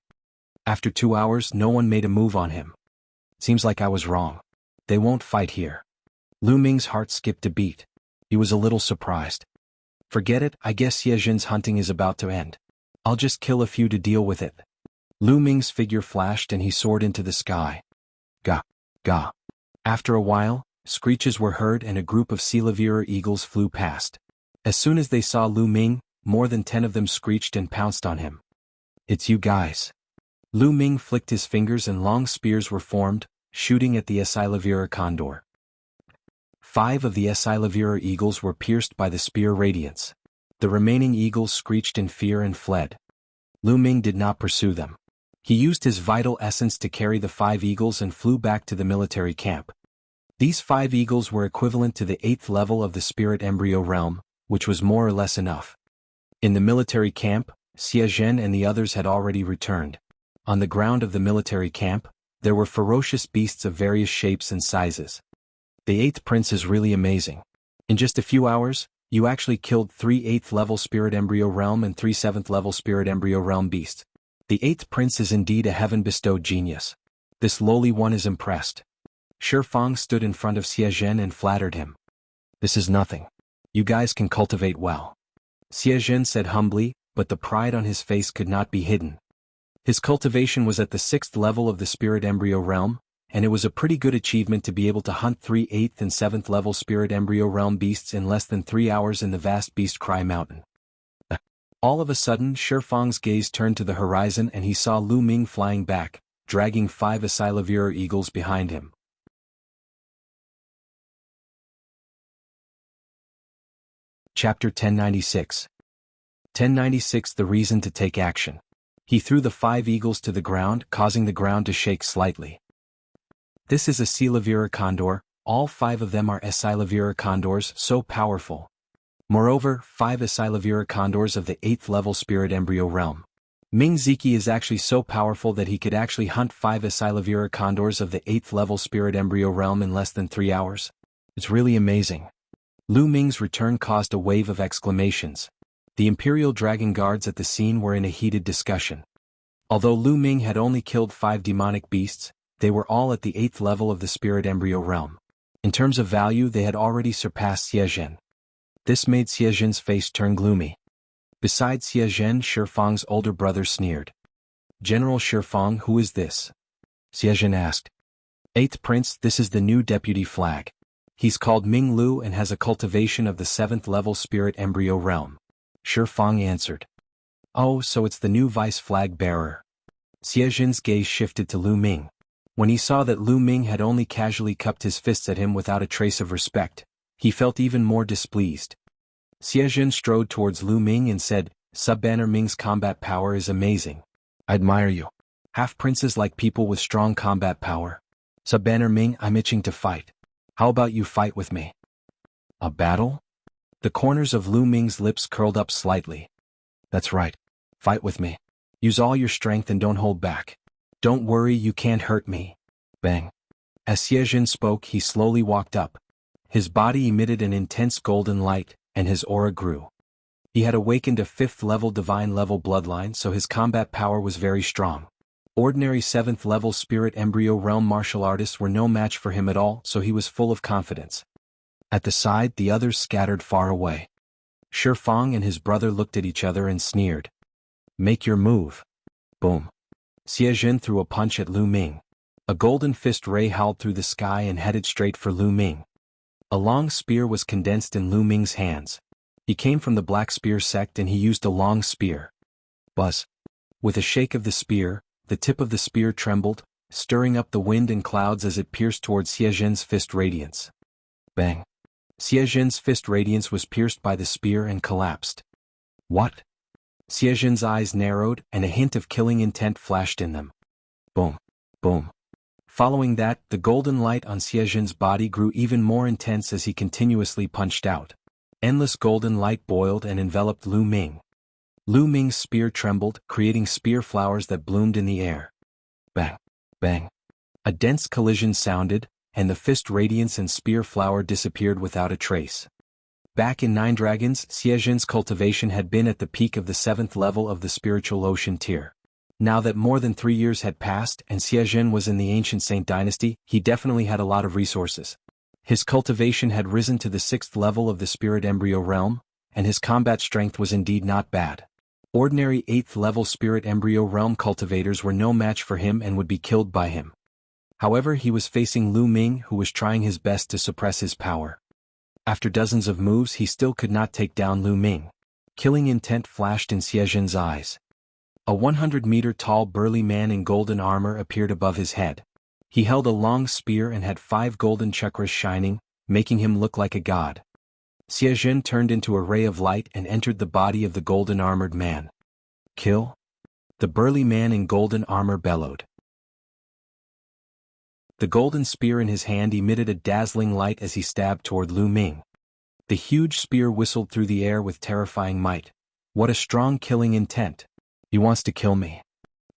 [SPEAKER 1] After 2 hours, no one made a move on him. Seems like I was wrong. They won't fight here. Lu Ming's heart skipped a beat. He was a little surprised. Forget it, I guess Xie hunting is about to end. I'll just kill a few to deal with it. Lu Ming's figure flashed and he soared into the sky. Ga, ga. After a while, screeches were heard and a group of Sealavier eagles flew past. As soon as they saw Lu Ming, more than 10 of them screeched and pounced on him. It's you guys. Lu Ming flicked his fingers and long spears were formed, shooting at the Sealavier condor. 5 of the Sealavier eagles were pierced by the spear radiance. The remaining eagles screeched in fear and fled. Lu Ming did not pursue them. He used his vital essence to carry the 5 eagles and flew back to the military camp. These 5 eagles were equivalent to the 8th level of the spirit embryo realm, which was more or less enough. In the military camp, Xie and the others had already returned. On the ground of the military camp, there were ferocious beasts of various shapes and sizes. The 8th prince is really amazing. In just a few hours, you actually killed 3 8th level spirit embryo realm and 3 7th level spirit embryo realm beasts. The 8th prince is indeed a heaven-bestowed genius. This lowly one is impressed. Shi Fang stood in front of Xie and flattered him. This is nothing. You guys can cultivate well. Xie said humbly, but the pride on his face could not be hidden. His cultivation was at the 6th level of the spirit embryo realm, and it was a pretty good achievement to be able to hunt 3 8th and 7th level spirit embryo realm beasts in less than 3 hours in the vast Beast Cry Mountain. All of a sudden, Shi Fang's gaze turned to the horizon and he saw Lu Ming flying back, dragging 5 Sealavier eagles behind him. Chapter 1096. 1096 The reason to take action. He threw the 5 eagles to the ground, causing the ground to shake slightly. This is a Sealavier condor, all 5 of them are Sealavier condors, so powerful. Moreover, 5 Sealavier condors of the 8th level spirit embryo realm. Ming Ziki is actually so powerful that he could actually hunt 5 Sealavier condors of the 8th level spirit embryo realm in less than 3 hours. It's really amazing. Lu Ming's return caused a wave of exclamations. The Imperial Dragon Guards at the scene were in a heated discussion. Although Lu Ming had only killed 5 demonic beasts, they were all at the 8th level of the spirit embryo realm. In terms of value, they had already surpassed Xie. This made Xie's face turn gloomy. Besides Xie, Shi Fang's older brother sneered. General Shi Fang, who is this? Xie asked. 8th Prince, this is the new deputy flag. He's called Ming Lu and has a cultivation of the 7th level spirit embryo realm. Shi Fang answered. Oh, so it's the new vice flag bearer. Xie's gaze shifted to Lu Ming. When he saw that Lu Ming had only casually cupped his fists at him without a trace of respect, he felt even more displeased. Xie strode towards Lu Ming and said, Sub-Banner Ming's combat power is amazing. I admire you. Half-princes like people with strong combat power. Sub-Banner Ming, I'm itching to fight. How about you fight with me? A battle? The corners of Lu Ming's lips curled up slightly. That's right. Fight with me. Use all your strength and don't hold back. Don't worry, you can't hurt me. Bang. As Xie spoke, he slowly walked up. His body emitted an intense golden light, and his aura grew. He had awakened a 5th level divine level bloodline, so his combat power was very strong. Ordinary 7th level spirit embryo realm martial artists were no match for him at all, so he was full of confidence. At the side, the others scattered far away. Shi Fang and his brother looked at each other and sneered. Make your move. Boom. Xie threw a punch at Lu Ming. A golden fist ray howled through the sky and headed straight for Lu Ming. A long spear was condensed in Lu Ming's hands. He came from the Black Spear sect and he used a long spear. Buzz. With a shake of the spear, the tip of the spear trembled, stirring up the wind and clouds as it pierced towards Xie's fist radiance. Bang. Xie's fist radiance was pierced by the spear and collapsed. What? Xie Zhen's eyes narrowed and a hint of killing intent flashed in them. Boom. Boom. Following that, the golden light on Xie Zhen's body grew even more intense as he continuously punched out. Endless golden light boiled and enveloped Lu Ming. Lu Ming's spear trembled, creating spear flowers that bloomed in the air. Bang. Bang. A dense collision sounded, and the fist radiance and spear flower disappeared without a trace. Back in Nine Dragons, Xie Zhen's cultivation had been at the peak of the 7th level of the spiritual ocean tier. Now that more than 3 years had passed and Xie Zhen was in the ancient Saint dynasty, he definitely had a lot of resources. His cultivation had risen to the 6th level of the spirit embryo realm, and his combat strength was indeed not bad. Ordinary 8th level spirit embryo realm cultivators were no match for him and would be killed by him. However, he was facing Lu Ming, who was trying his best to suppress his power. After dozens of moves, he still could not take down Lu Ming. Killing intent flashed in Xie Zhen's eyes. A 100-meter-tall burly man in golden armor appeared above his head. He held a long spear and had 5 golden chakras shining, making him look like a god. Xie Zhen turned into a ray of light and entered the body of the golden-armored man. Kill? The burly man in golden armor bellowed. The golden spear in his hand emitted a dazzling light as he stabbed toward Lu Ming. The huge spear whistled through the air with terrifying might. What a strong killing intent. He wants to kill me.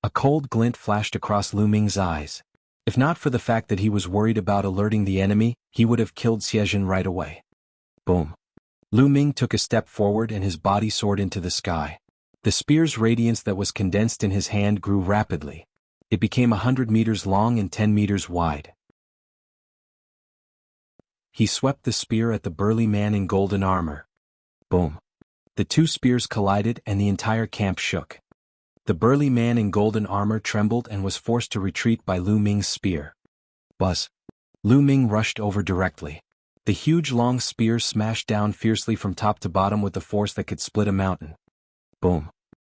[SPEAKER 1] A cold glint flashed across Lu Ming's eyes. If not for the fact that he was worried about alerting the enemy, he would have killed Xie Zhen right away. Boom. Lu Ming took a step forward and his body soared into the sky. The spear's radiance that was condensed in his hand grew rapidly. It became 100 meters long and 10 meters wide. He swept the spear at the burly man in golden armor. Boom. The 2 spears collided and the entire camp shook. The burly man in golden armor trembled and was forced to retreat by Lu Ming's spear. Buzz. Lu Ming rushed over directly. The huge long spear smashed down fiercely from top to bottom with a force that could split a mountain. Boom.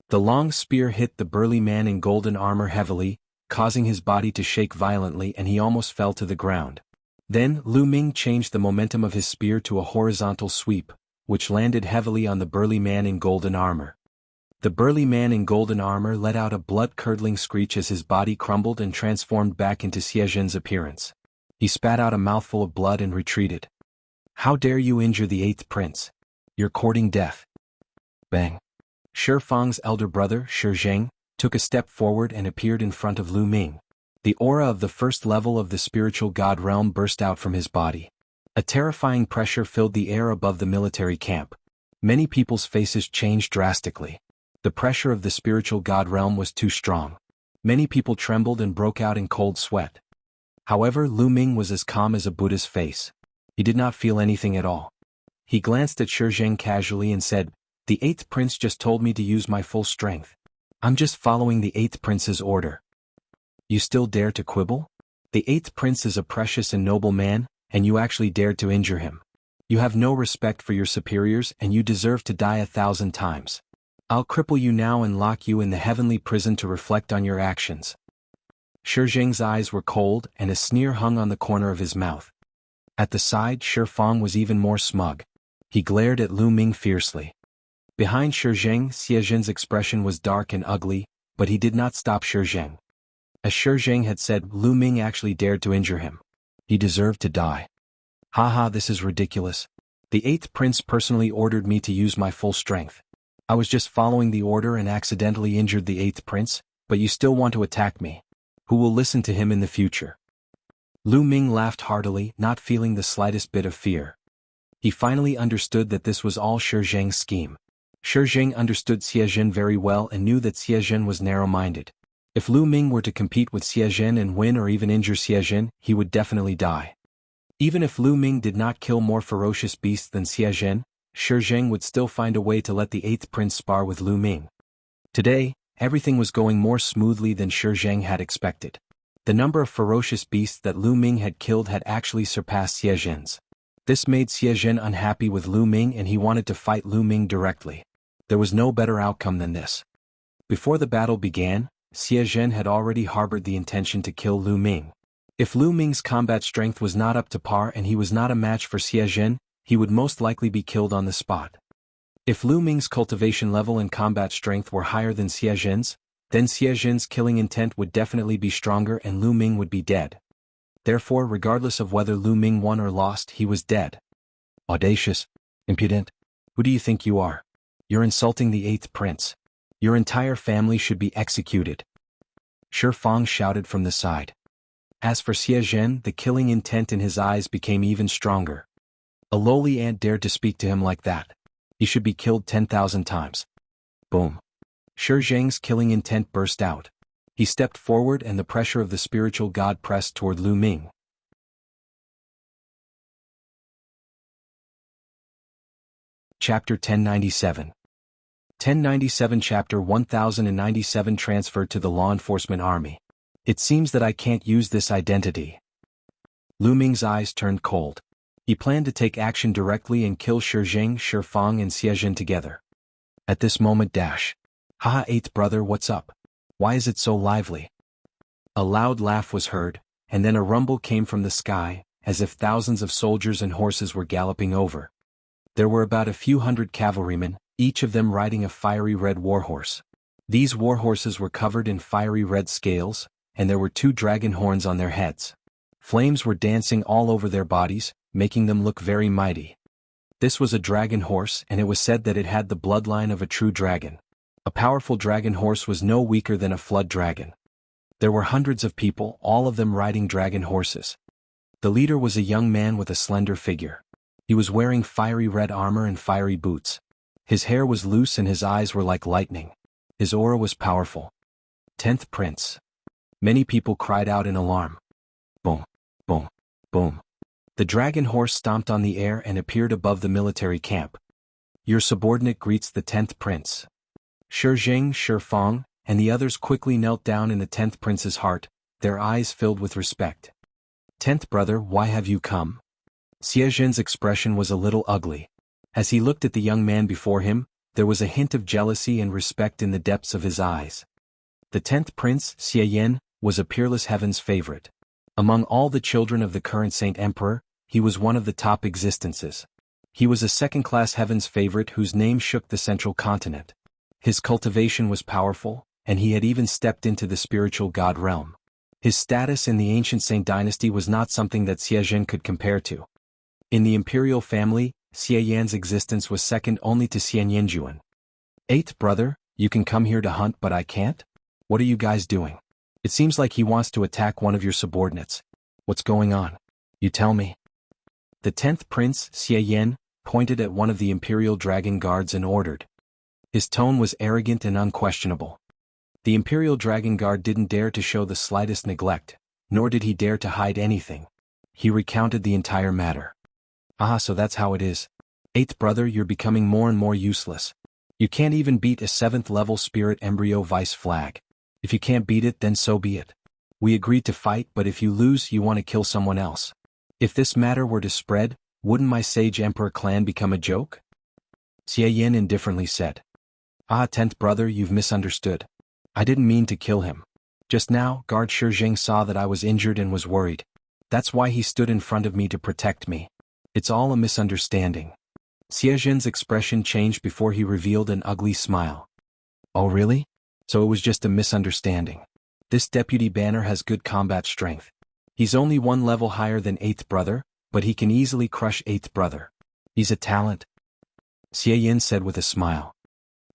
[SPEAKER 1] The long spear hit the burly man in golden armor heavily, causing his body to shake violently, and he almost fell to the ground. Then, Lu Ming changed the momentum of his spear to a horizontal sweep, which landed heavily on the burly man in golden armor. The burly man in golden armor let out a blood-curdling screech as his body crumbled and transformed back into Xie Zhen's appearance. He spat out a mouthful of blood and retreated. How dare you injure the 8th prince? You're courting death. Bang. Shi Fang's elder brother, Shi Zheng, took a step forward and appeared in front of Lu Ming. The aura of the 1st level of the spiritual god realm burst out from his body. A terrifying pressure filled the air above the military camp. Many people's faces changed drastically. The pressure of the spiritual god realm was too strong. Many people trembled and broke out in cold sweat. However, Lu Ming was as calm as a Buddha's face. He did not feel anything at all. He glanced at Shi Zheng casually and said, "The 8th prince just told me to use my full strength. I'm just following the 8th prince's order." You still dare to quibble? The 8th prince is a precious and noble man, and you actually dared to injure him. You have no respect for your superiors and you deserve to die 1,000 times. I'll cripple you now and lock you in the heavenly prison to reflect on your actions. Shi Zheng's eyes were cold and a sneer hung on the corner of his mouth. At the side, Shi Fang was even more smug. He glared at Lu Ming fiercely. Behind Shi Zheng, Xie Zhen's expression was dark and ugly, but he did not stop Shi Zheng. As Shi Zheng had said, Lu Ming actually dared to injure him. He deserved to die. Haha, this is ridiculous. The 8th prince personally ordered me to use my full strength. I was just following the order and accidentally injured the 8th prince, but you still want to attack me. Who will listen to him in the future? Lu Ming laughed heartily, not feeling the slightest bit of fear. He finally understood that this was all Shi Zheng's scheme. Shi Zheng understood Xie Zhen very well and knew that Xie Zhen was narrow-minded. If Lu Ming were to compete with Xie Zhen and win or even injure Xie Zhen, he would definitely die. Even if Lu Ming did not kill more ferocious beasts than Xie Zhen, Shi Zheng would still find a way to let the 8th prince spar with Lu Ming. Today, everything was going more smoothly than Shi Zheng had expected. The number of ferocious beasts that Lu Ming had killed had actually surpassed Xie Zhen's. This made Xie Zhen unhappy with Lu Ming and he wanted to fight Lu Ming directly. There was no better outcome than this. Before the battle began, Xie Zhen had already harbored the intention to kill Lu Ming. If Lu Ming's combat strength was not up to par and he was not a match for Xie Zhen, he would most likely be killed on the spot. If Lu Ming's cultivation level and combat strength were higher than Xie Zhen's, then Xie Zhen's killing intent would definitely be stronger and Lu Ming would be dead. Therefore, regardless of whether Lu Ming won or lost, he was dead. Audacious, impudent, who do you think you are? You're insulting the 8th prince. Your entire family should be executed. Shi Fang shouted from the side. As for Xie Zhen, the killing intent in his eyes became even stronger. A lowly ant dared to speak to him like that. He should be killed 10,000 times. Boom. Shi Zheng's killing intent burst out. He stepped forward and the pressure of the spiritual god pressed toward Lu Ming. Chapter 1097. 1097 Chapter 1097 Transferred to the Law Enforcement Army. It seems that I can't use this identity. Lu Ming's eyes turned cold. He planned to take action directly and kill Shi Zheng, Shi Fang and Xie Zhen together. At this moment Haha 8th brother, what's up? Why is it so lively? A loud laugh was heard, and then a rumble came from the sky, as if thousands of soldiers and horses were galloping over. There were about a few hundred cavalrymen, each of them riding a fiery red warhorse. These warhorses were covered in fiery red scales, and there were 2 dragon horns on their heads. Flames were dancing all over their bodies, making them look very mighty. This was a dragon horse, and it was said that it had the bloodline of a true dragon. A powerful dragon horse was no weaker than a flood dragon. There were hundreds of people, all of them riding dragon horses. The leader was a young man with a slender figure. He was wearing fiery red armor and fiery boots. His hair was loose and his eyes were like lightning. His aura was powerful. 10th Prince. Many people cried out in alarm. Boom, boom, boom. The dragon horse stomped on the air and appeared above the military camp. Your subordinate greets the 10th Prince. Shi Zheng, Shi Fang, and the others quickly knelt down in the 10th Prince's heart, their eyes filled with respect. 10th brother, why have you come? Xie Zhen's expression was a little ugly. As he looked at the young man before him, there was a hint of jealousy and respect in the depths of his eyes. The 10th Prince, Xie Yan, was a peerless heaven's favorite. Among all the children of the current Saint Emperor, he was one of the top existences. He was a second-class heaven's favorite whose name shook the central continent. His cultivation was powerful, and he had even stepped into the spiritual god realm. His status in the ancient Saint dynasty was not something that Xie Zhen could compare to. In the imperial family, Xie Yan's existence was second only to Xian Yanjuan. 8th brother, you can come here to hunt but I can't? What are you guys doing? It seems like he wants to attack one of your subordinates. What's going on? You tell me. The 10th Prince, Xie Yan, pointed at one of the imperial dragon guards and ordered. His tone was arrogant and unquestionable. The imperial dragon guard didn't dare to show the slightest neglect, nor did he dare to hide anything. He recounted the entire matter. Ah, so that's how it is. 8th brother, you're becoming more and more useless. You can't even beat a 7th level spirit embryo vice flag. If you can't beat it, then so be it. We agreed to fight, but if you lose, you want to kill someone else. If this matter were to spread, wouldn't my sage emperor clan become a joke? Xie Yan indifferently said. Ah, 10th brother, you've misunderstood. I didn't mean to kill him. Just now, guard Shi Zheng saw that I was injured and was worried. That's why he stood in front of me to protect me. It's all a misunderstanding. Xie Zhen's expression changed before he revealed an ugly smile. Oh really? So it was just a misunderstanding. This deputy banner has good combat strength. He's only 1 level higher than 8th brother, but he can easily crush 8th brother. He's a talent. Xie Yan said with a smile.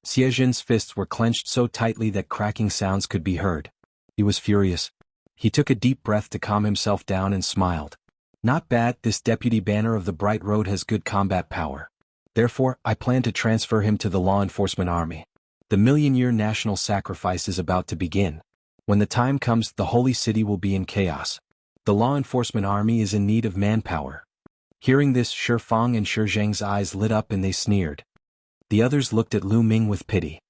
[SPEAKER 1] Xie Zhen's fists were clenched so tightly that cracking sounds could be heard. He was furious. He took a deep breath to calm himself down and smiled. Not bad, this deputy banner of the Bright Road has good combat power. Therefore, I plan to transfer him to the law enforcement army. The million-year national sacrifice is about to begin. When the time comes, the holy city will be in chaos. The law enforcement army is in need of manpower. Hearing this, Shi Fang and Shi Zheng's eyes lit up and they sneered. The others looked at Lu Ming with pity.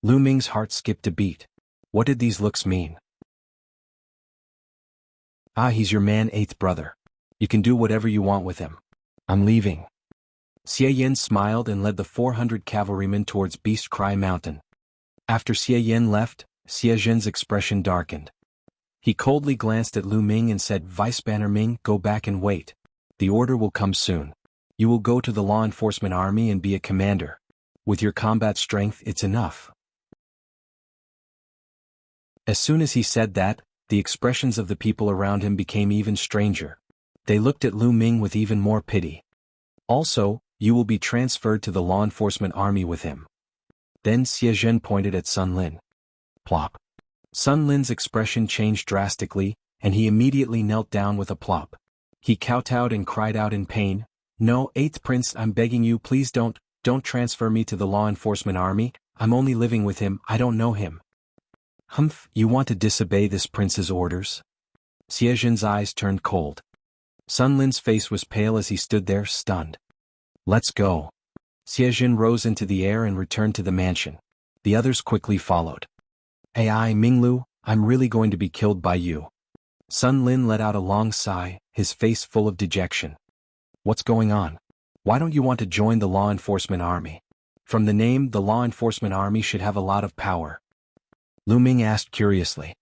[SPEAKER 1] Lu Ming's heart skipped a beat. What did these looks mean? Ah, he's your man, 8th brother. You can do whatever you want with him. I'm leaving. Xie Yan smiled and led the 400 cavalrymen towards Beast Cry Mountain. After Xie Yan left, Xie Zhen's expression darkened. He coldly glanced at Lu Ming and said, Vice Banner Ming, go back and wait. The order will come soon. You will go to the law enforcement army and be a commander. With your combat strength it's enough." As soon as he said that, the expressions of the people around him became even stranger. They looked at Lu Ming with even more pity. "Also, you will be transferred to the law enforcement army with him." Then Xie Zhen pointed at Sun Lin. Plop. Sun Lin's expression changed drastically, and he immediately knelt down with a plop. He kowtowed and cried out in pain, "No, 8th Prince, I'm begging you, please don't transfer me to the law enforcement army. I'm only living with him, I don't know him." "Humph, you want to disobey this prince's orders?" Xie Zhen's eyes turned cold. Sun Lin's face was pale as he stood there, stunned. "Let's go." Xie Zhen rose into the air and returned to the mansion. The others quickly followed. "Ai Minglu, I'm really going to be killed by you." Sun Lin let out a long sigh, his face full of dejection. "What's going on? Why don't you want to join the law enforcement army? From the name, the law enforcement army should have a lot of power." Lu Ming asked curiously.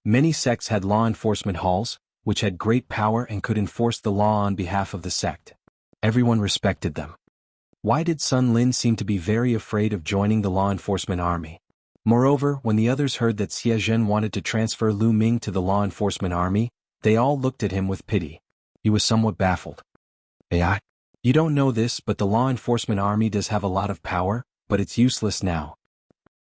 [SPEAKER 1] Many sects had law enforcement halls, which had great power and could enforce the law on behalf of the sect. Everyone respected them. Why did Sun Lin seem to be very afraid of joining the law enforcement army? Moreover, when the others heard that Xie Zhen wanted to transfer Lu Ming to the law enforcement army, they all looked at him with pity. He was somewhat baffled. "Ai, you don't know this, but the law enforcement army does have a lot of power, but it's useless now."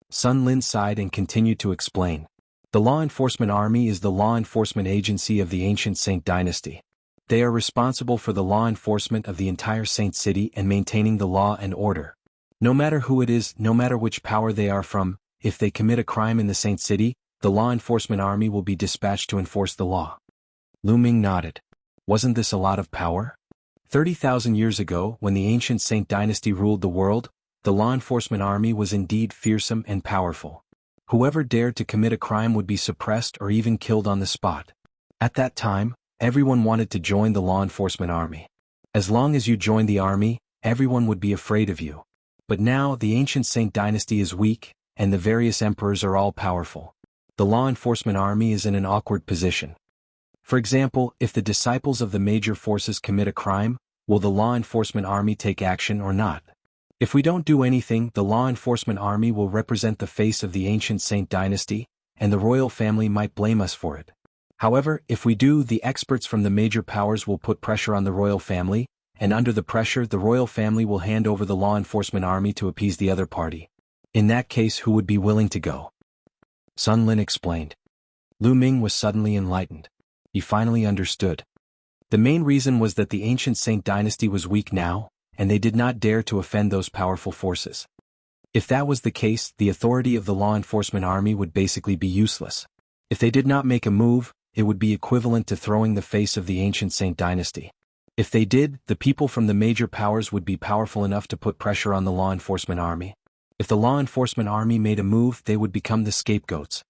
[SPEAKER 1] Sun Lin sighed and continued to explain. "The law enforcement army is the law enforcement agency of the ancient Saint dynasty. They are responsible for the law enforcement of the entire Saint city and maintaining the law and order. No matter who it is, no matter which power they are from, if they commit a crime in the Saint city, the law enforcement army will be dispatched to enforce the law." Lu Ming nodded. Wasn't this a lot of power? 30,000 years ago, when the ancient Saint dynasty ruled the world, the law enforcement army was indeed fearsome and powerful. Whoever dared to commit a crime would be suppressed or even killed on the spot. At that time, everyone wanted to join the law enforcement army. As long as you joined the army, everyone would be afraid of you. But now the ancient Saint dynasty is weak, and the various emperors are all powerful. The law enforcement army is in an awkward position. For example, if the disciples of the major forces commit a crime, will the law enforcement army take action or not? If we don't do anything, the law enforcement army will represent the face of the ancient Saint dynasty, and the royal family might blame us for it. However, if we do, the experts from the major powers will put pressure on the royal family, and under the pressure the royal family will hand over the law enforcement army to appease the other party. In that case, who would be willing to go? Sun Lin explained. Lu Ming was suddenly enlightened. He finally understood. The main reason was that the ancient Saint dynasty was weak now, and they did not dare to offend those powerful forces. If that was the case, the authority of the law enforcement army would basically be useless. If they did not make a move, it would be equivalent to throwing the face of the ancient Saint dynasty. If they did, the people from the major powers would be powerful enough to put pressure on the law enforcement army. If the law enforcement army made a move, they would become the scapegoats.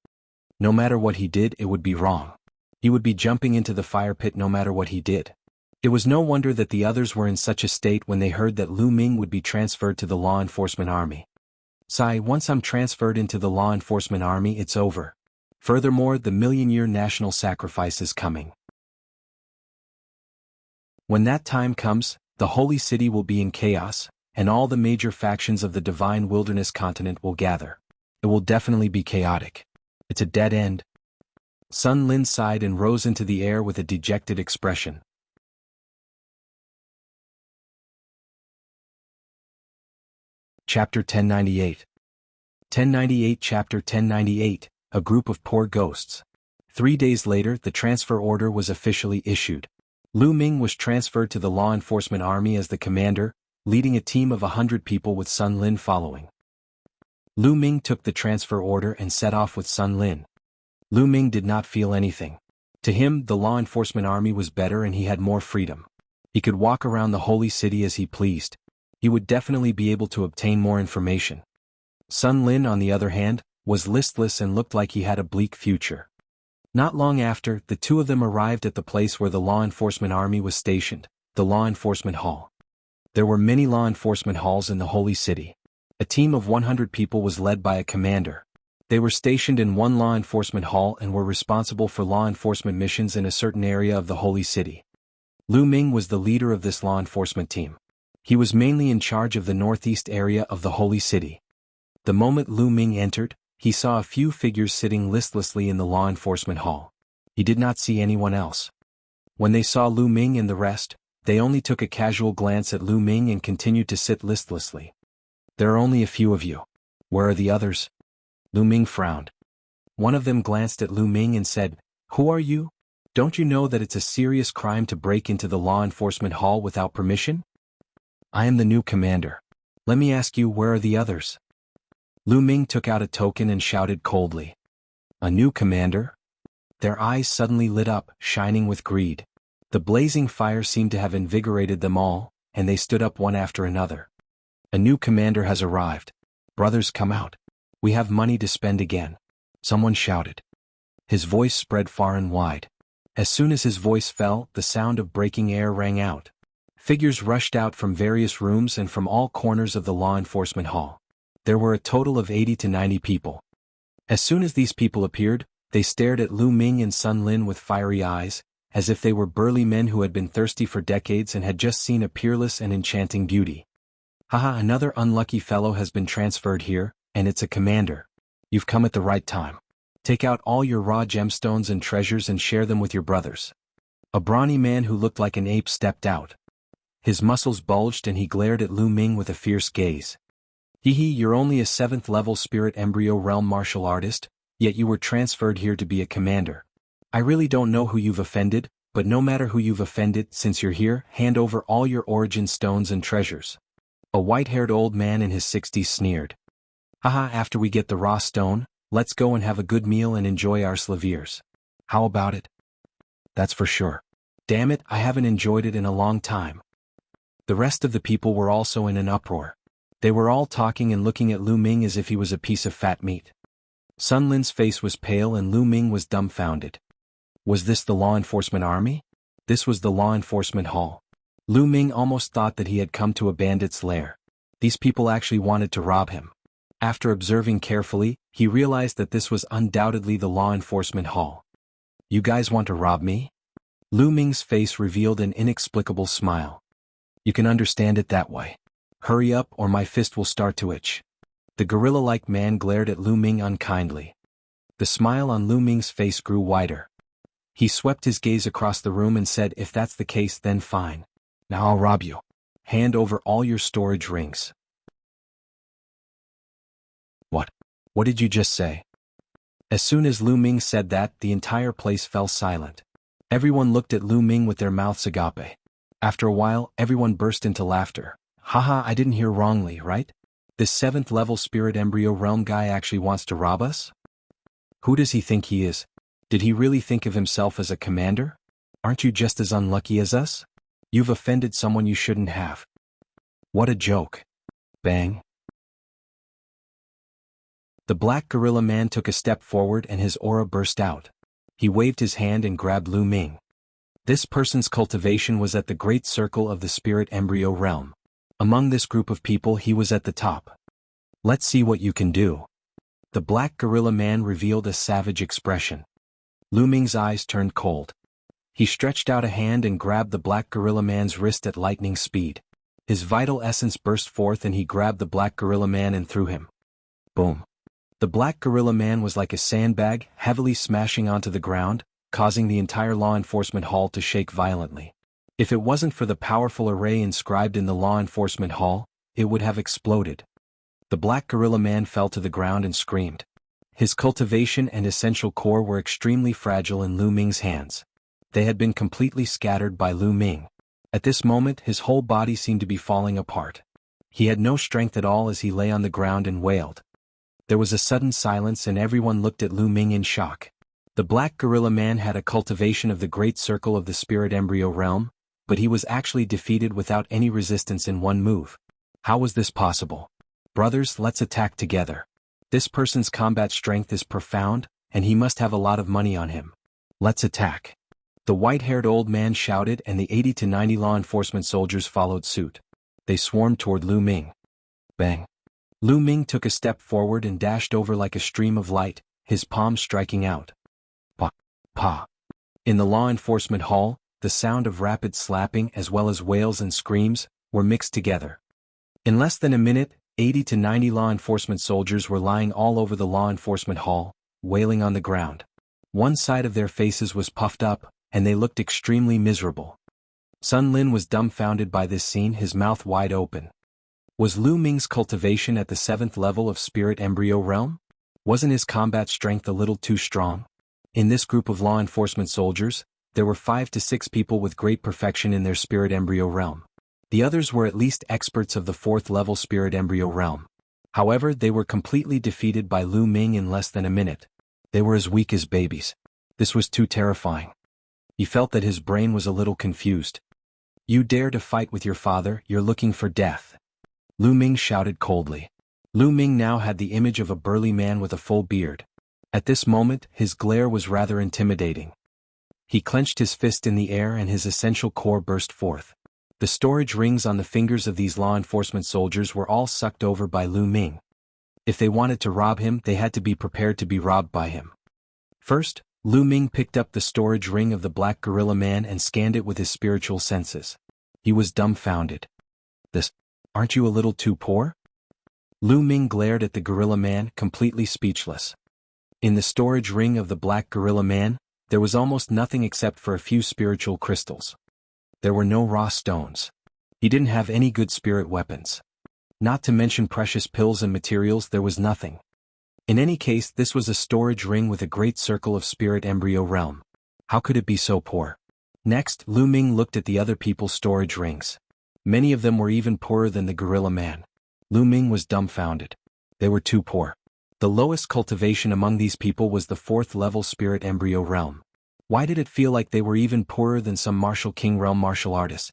[SPEAKER 1] No matter what he did, it would be wrong. He would be jumping into the fire pit no matter what he did. It was no wonder that the others were in such a state when they heard that Lu Ming would be transferred to the law enforcement army. Once I'm transferred into the law enforcement army, it's over. Furthermore, the million-year national sacrifice is coming. When that time comes, the holy city will be in chaos, and all the major factions of the divine wilderness continent will gather. It will definitely be chaotic. It's a dead end. Sun Lin sighed and rose into the air with a dejected expression. Chapter 1098. 1098 Chapter 1098, A Group of Poor Ghosts. 3 days later, the transfer order was officially issued. Lu Ming was transferred to the law enforcement army as the commander, leading a team of 100 people with Sun Lin following. Lu Ming took the transfer order and set off with Sun Lin. Lu Ming did not feel anything. To him, the law enforcement army was better and he had more freedom. He could walk around the holy city as he pleased. He would definitely be able to obtain more information. Sun Lin, on the other hand, was listless and looked like he had a bleak future. Not long after, the two of them arrived at the place where the law enforcement army was stationed, the law enforcement hall. There were many law enforcement halls in the holy city. A team of 100 people was led by a commander. They were stationed in one law enforcement hall and were responsible for law enforcement missions in a certain area of the holy city. Lu Ming was the leader of this law enforcement team. He was mainly in charge of the northeast area of the holy city. The moment Lu Ming entered, he saw a few figures sitting listlessly in the law enforcement hall. He did not see anyone else. When they saw Lu Ming and the rest, they only took a casual glance at Lu Ming and continued to sit listlessly. There are only a few of you. Where are the others? Lu Ming frowned. One of them glanced at Lu Ming and said, "Who are you? Don't you know that it's a serious crime to break into the law enforcement hall without permission?" "I am the new commander. Let me ask you, where are the others?" Lu Ming took out a token and shouted coldly. "A new commander?" Their eyes suddenly lit up, shining with greed. The blazing fire seemed to have invigorated them all, and they stood up one after another. "A new commander has arrived. Brothers, come out. We have money to spend again," someone shouted. His voice spread far and wide. As soon as his voice fell, the sound of breaking air rang out. Figures rushed out from various rooms and from all corners of the law enforcement hall. There were a total of 80 to 90 people. As soon as these people appeared, they stared at Lu Ming and Sun Lin with fiery eyes, as if they were burly men who had been thirsty for decades and had just seen a peerless and enchanting beauty. "Haha, another unlucky fellow has been transferred here, and it's a commander. You've come at the right time. Take out all your raw gemstones and treasures and share them with your brothers." A brawny man who looked like an ape stepped out. His muscles bulged and he glared at Lu Ming with a fierce gaze. "Hee, you're only a 7th level spirit embryo realm martial artist, yet you were transferred here to be a commander. I really don't know who you've offended, but no matter who you've offended, since you're here, hand over all your origin stones and treasures." A white-haired old man in his 60s sneered. "Haha, after we get the raw stone, let's go and have a good meal and enjoy our slaviers. How about it?" "That's for sure. Damn it, I haven't enjoyed it in a long time." The rest of the people were also in an uproar. They were all talking and looking at Lu Ming as if he was a piece of fat meat. Sun Lin's face was pale and Lu Ming was dumbfounded. Was this the law enforcement army? This was the law enforcement hall. Lu Ming almost thought that he had come to a bandit's lair. These people actually wanted to rob him. After observing carefully, he realized that this was undoubtedly the law enforcement hall. "You guys want to rob me?" Lu Ming's face revealed an inexplicable smile. "You can understand it that way. Hurry up or my fist will start to itch." The gorilla-like man glared at Lu Ming unkindly. The smile on Lu Ming's face grew wider. He swept his gaze across the room and said, "If that's the case, then fine. Now I'll rob you. Hand over all your storage rings." What did you just say?" As soon as Lu Ming said that, the entire place fell silent. Everyone looked at Lu Ming with their mouths agape. After a while, everyone burst into laughter. "Haha, I didn't hear wrongly, right? This 7th level spirit embryo realm guy actually wants to rob us? Who does he think he is? Did he really think of himself as a commander? Aren't you just as unlucky as us? You've offended someone you shouldn't have." What a joke. Bang. The black gorilla man took a step forward and his aura burst out. He waved his hand and grabbed Lu Ming. This person's cultivation was at the great circle of the spirit embryo realm. Among this group of people he was at the top. "Let's see what you can do." The black gorilla man revealed a savage expression. Lu Ming's eyes turned cold. He stretched out a hand and grabbed the black gorilla man's wrist at lightning speed. His vital essence burst forth and he grabbed the black gorilla man and threw him. Boom. The black gorilla man was like a sandbag, heavily smashing onto the ground, causing the entire law enforcement hall to shake violently. If it wasn't for the powerful array inscribed in the law enforcement hall, it would have exploded. The black gorilla man fell to the ground and screamed. His cultivation and essential core were extremely fragile in Lu Ming's hands. They had been completely scattered by Lu Ming. At this moment, his whole body seemed to be falling apart. He had no strength at all as he lay on the ground and wailed. There was a sudden silence and everyone looked at Lu Ming in shock. The black gorilla man had a cultivation of the great circle of the spirit embryo realm, but he was actually defeated without any resistance in one move. How was this possible? Brothers, let's attack together. This person's combat strength is profound, and he must have a lot of money on him. Let's attack. The white-haired old man shouted and the 80 to 90 law enforcement soldiers followed suit. They swarmed toward Lu Ming. Bang. Lu Ming took a step forward and dashed over like a stream of light, his palms striking out. Pa. Pa. In the law enforcement hall, the sound of rapid slapping as well as wails and screams, were mixed together. In less than a minute, 80 to 90 law enforcement soldiers were lying all over the law enforcement hall, wailing on the ground. One side of their faces was puffed up, and they looked extremely miserable. Sun Lin was dumbfounded by this scene, his mouth wide open. Was Lu Ming's cultivation at the 7th level of spirit embryo realm? Wasn't his combat strength a little too strong? In this group of law enforcement soldiers, there were 5 to 6 people with great perfection in their spirit embryo realm. The others were at least experts of the 4th level spirit embryo realm. However, they were completely defeated by Lu Ming in less than a minute. They were as weak as babies. This was too terrifying. He felt that his brain was a little confused. You dare to fight with your father, you're looking for death. Lu Ming shouted coldly. Lu Ming now had the image of a burly man with a full beard. At this moment, his glare was rather intimidating. He clenched his fist in the air and his essential core burst forth. The storage rings on the fingers of these law enforcement soldiers were all sucked over by Lu Ming. If they wanted to rob him, they had to be prepared to be robbed by him. First, Lu Ming picked up the storage ring of the Black Gorilla Man and scanned it with his spiritual senses. He was dumbfounded. Aren't you a little too poor? Lu Ming glared at the Gorilla Man, completely speechless. In the storage ring of the Black Gorilla Man, there was almost nothing except for a few spiritual crystals. There were no raw stones. He didn't have any good spirit weapons. Not to mention precious pills and materials, there was nothing. In any case, this was a storage ring with a great circle of spirit embryo realm. How could it be so poor? Next, Lu Ming looked at the other people's storage rings. Many of them were even poorer than the Gorilla Man. Lu Ming was dumbfounded. They were too poor. The lowest cultivation among these people was the 4th level spirit embryo realm. Why did it feel like they were even poorer than some martial king realm martial artists?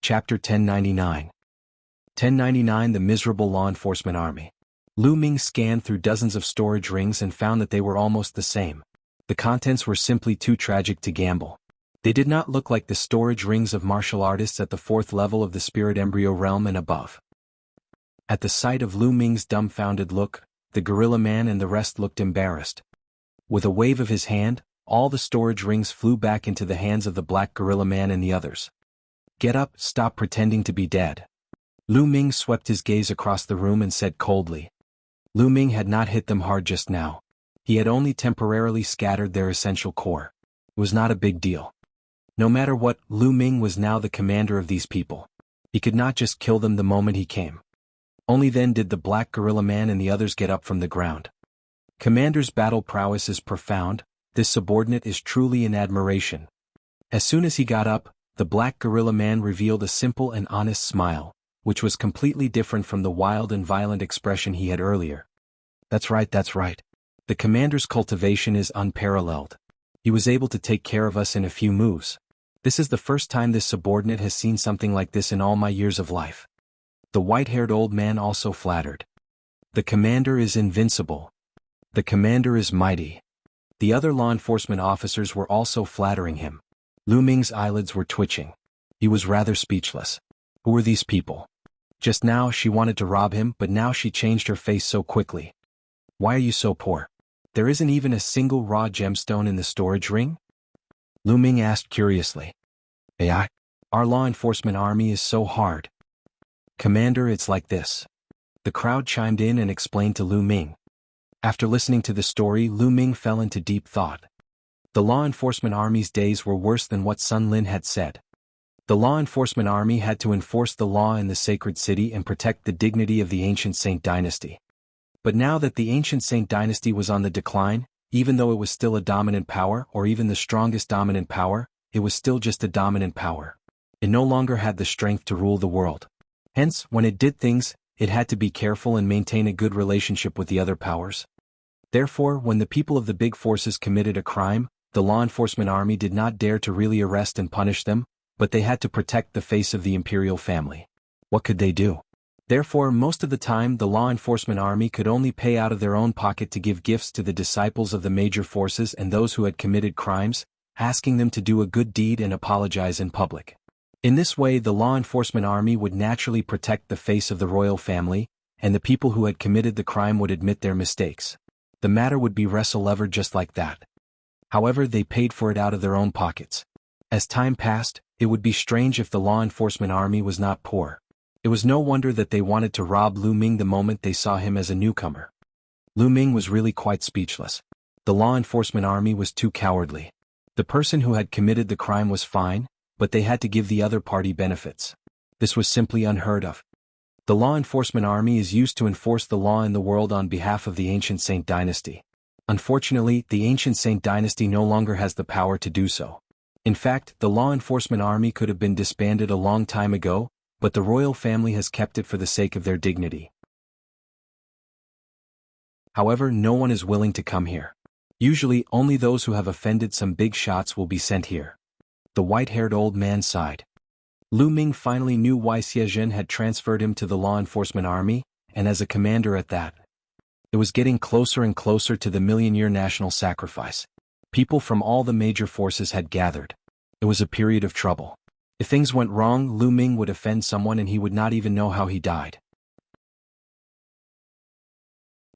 [SPEAKER 1] Chapter 1099. 1099 The Miserable Law Enforcement Army. Lu Ming scanned through dozens of storage rings and found that they were almost the same. The contents were simply too tragic to gamble. They did not look like the storage rings of martial artists at the 4th level of the spirit embryo realm and above. At the sight of Lu Ming's dumbfounded look, the Gorilla Man and the rest looked embarrassed. With a wave of his hand, all the storage rings flew back into the hands of the Black Gorilla Man and the others. Get up, stop pretending to be dead. Lu Ming swept his gaze across the room and said coldly. Lu Ming had not hit them hard just now. He had only temporarily scattered their essential core. It was not a big deal. No matter what, Lu Ming was now the commander of these people. He could not just kill them the moment he came. Only then did the Black Gorilla Man and the others get up from the ground. Commander's battle prowess is profound, this subordinate is truly in admiration. As soon as he got up, the Black Gorilla Man revealed a simple and honest smile, which was completely different from the wild and violent expression he had earlier. That's right. The commander's cultivation is unparalleled. He was able to take care of us in a few moves. This is the first time this subordinate has seen something like this in all my years of life. The white-haired old man also flattered. The commander is invincible. The commander is mighty. The other law enforcement officers were also flattering him. Lu Ming's eyelids were twitching. He was rather speechless. Who were these people? Just now she wanted to rob him, but now she changed her face so quickly. Why are you so poor? There isn't even a single raw gemstone in the storage ring? Lu Ming asked curiously. Our law enforcement army is so hard. Commander, it's like this. The crowd chimed in and explained to Lu Ming. After listening to the story, Lu Ming fell into deep thought. The law enforcement army's days were worse than what Sun Lin had said. The law enforcement army had to enforce the law in the sacred city and protect the dignity of the ancient Saint dynasty. But now that the ancient Saint dynasty was on the decline, even though it was still a dominant power or even the strongest dominant power, it was still just a dominant power. It no longer had the strength to rule the world. Hence, when it did things, it had to be careful and maintain a good relationship with the other powers. Therefore, when the people of the big forces committed a crime, the law enforcement army did not dare to really arrest and punish them, but they had to protect the face of the imperial family. What could they do? Therefore, most of the time the law enforcement army could only pay out of their own pocket to give gifts to the disciples of the major forces and those who had committed crimes, asking them to do a good deed and apologize in public. In this way, the law enforcement army would naturally protect the face of the royal family, and the people who had committed the crime would admit their mistakes. The matter would be wrestle-levered just like that. However, they paid for it out of their own pockets. As time passed, it would be strange if the law enforcement army was not poor. It was no wonder that they wanted to rob Lu Ming the moment they saw him as a newcomer. Lu Ming was really quite speechless. The law enforcement army was too cowardly. The person who had committed the crime was fine, but they had to give the other party benefits. This was simply unheard of. The law enforcement army is used to enforce the law in the world on behalf of the ancient Saint dynasty. Unfortunately, the ancient Saint dynasty no longer has the power to do so. In fact, the law enforcement army could have been disbanded a long time ago, but the royal family has kept it for the sake of their dignity. However, no one is willing to come here. Usually, only those who have offended some big shots will be sent here. The white-haired old man sighed. Lu Ming finally knew why Xie Zhen had transferred him to the law enforcement army, and as a commander at that. It was getting closer and closer to the million-year national sacrifice. People from all the major forces had gathered. It was a period of trouble. If things went wrong, Lu Ming would offend someone and he would not even know how he died.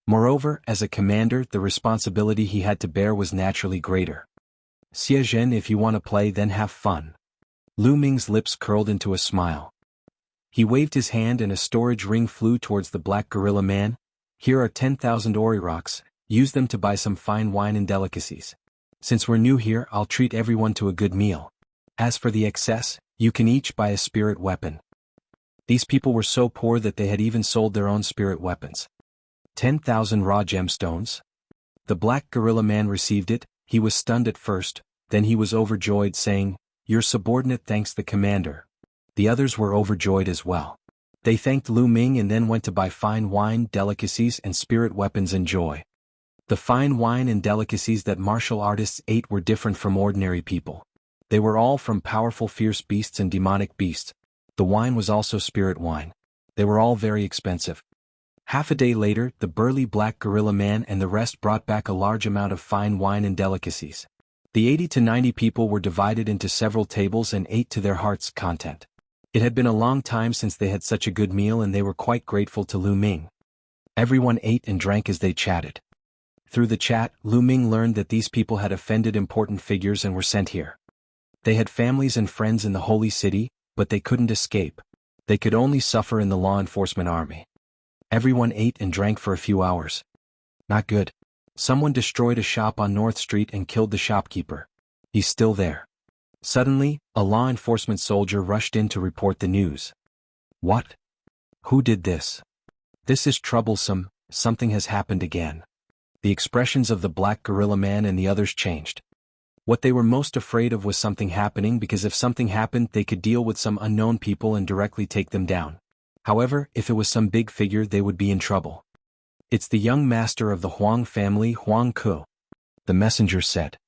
[SPEAKER 1] Moreover, as a commander, the responsibility he had to bear was naturally greater. Xie Zhen, if you want to play, then have fun. Lu Ming's lips curled into a smile. He waved his hand and a storage ring flew towards the black gorilla man. Here are 10,000 ori rocks, use them to buy some fine wine and delicacies. Since we're new here, I'll treat everyone to a good meal. As for the excess, you can each buy a spirit weapon. These people were so poor that they had even sold their own spirit weapons. 10,000 raw gemstones? The black gorilla man received it. He was stunned at first, then he was overjoyed, saying, "Your subordinate thanks the commander." The others were overjoyed as well. They thanked Lu Ming and then went to buy fine wine, delicacies and spirit weapons and joy. The fine wine and delicacies that martial artists ate were different from ordinary people. They were all from powerful fierce beasts and demonic beasts. The wine was also spirit wine. They were all very expensive. Half a day later, the burly black gorilla man and the rest brought back a large amount of fine wine and delicacies. The 80 to 90 people were divided into several tables and ate to their heart's content. It had been a long time since they had such a good meal and they were quite grateful to Lu Ming. Everyone ate and drank as they chatted. Through the chat, Lu Ming learned that these people had offended important figures and were sent here. They had families and friends in the holy city, but they couldn't escape. They could only suffer in the law enforcement army. Everyone ate and drank for a few hours. Not good. Someone destroyed a shop on North Street and killed the shopkeeper. He's still there. Suddenly, a law enforcement soldier rushed in to report the news. What? Who did this? This is troublesome, something has happened again. The expressions of the black gorilla man and the others changed. What they were most afraid of was something happening, because if something happened they could deal with some unknown people and directly take them down. However, if it was some big figure they would be in trouble. It's the young master of the Huang family, Huang Ku. The messenger said.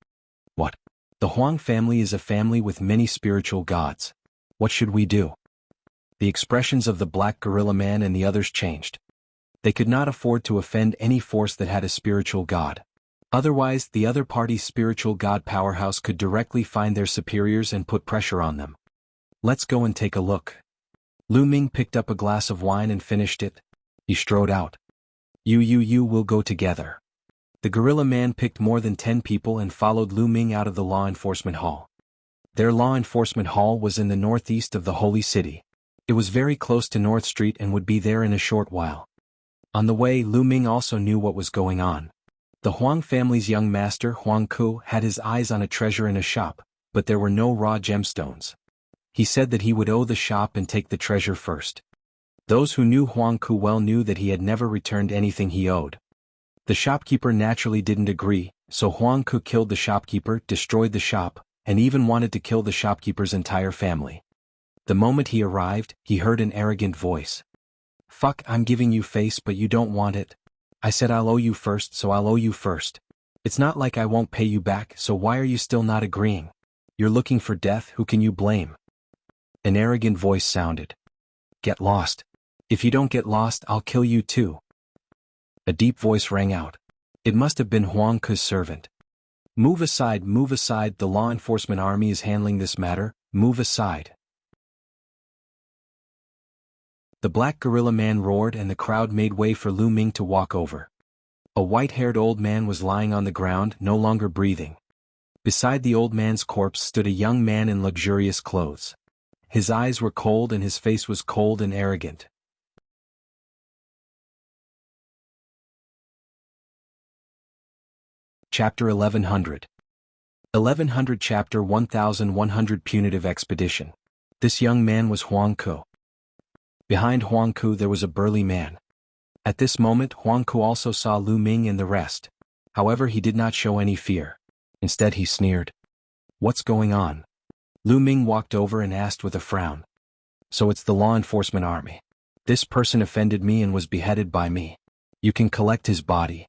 [SPEAKER 1] What? The Huang family is a family with many spiritual gods. What should we do? The expressions of the black gorilla man and the others changed. They could not afford to offend any force that had a spiritual god. Otherwise, the other party's spiritual god powerhouse could directly find their superiors and put pressure on them. Let's go and take a look. Lu Ming picked up a glass of wine and finished it. He strode out. You will go together. The gorilla man picked more than 10 people and followed Lu Ming out of the law enforcement hall. Their law enforcement hall was in the northeast of the holy city. It was very close to North Street and would be there in a short while. On the way, Lu Ming also knew what was going on. The Huang family's young master, Huang Ku, had his eyes on a treasure in a shop, but there were no raw gemstones. He said that he would owe the shop and take the treasure first. Those who knew Huang Ku well knew that he had never returned anything he owed. The shopkeeper naturally didn't agree, so Huang Ku killed the shopkeeper, destroyed the shop, and even wanted to kill the shopkeeper's entire family. The moment he arrived, he heard an arrogant voice. Fuck, I'm giving you face but you don't want it. I said I'll owe you first, so I'll owe you first. It's not like I won't pay you back, so why are you still not agreeing? You're looking for death, who can you blame? An arrogant voice sounded. Get lost. If you don't get lost, I'll kill you too. A deep voice rang out. It must have been Huang Ku's servant. Move aside, the law enforcement army is handling this matter, move aside. The black gorilla man roared and the crowd made way for Lu Ming to walk over. A white-haired old man was lying on the ground, no longer breathing. Beside the old man's corpse stood a young man in luxurious clothes. His eyes were cold and his face was cold and arrogant. Chapter 1100. 1100 Chapter 1100 Punitive Expedition. This young man was Huang Ku. Behind Huang Ku there was a burly man. At this moment Huang Ku also saw Lu Ming and the rest. However, he did not show any fear. Instead he sneered. "What's going on?" Lu Ming walked over and asked with a frown. "So it's the law enforcement army. This person offended me and was beheaded by me. You can collect his body."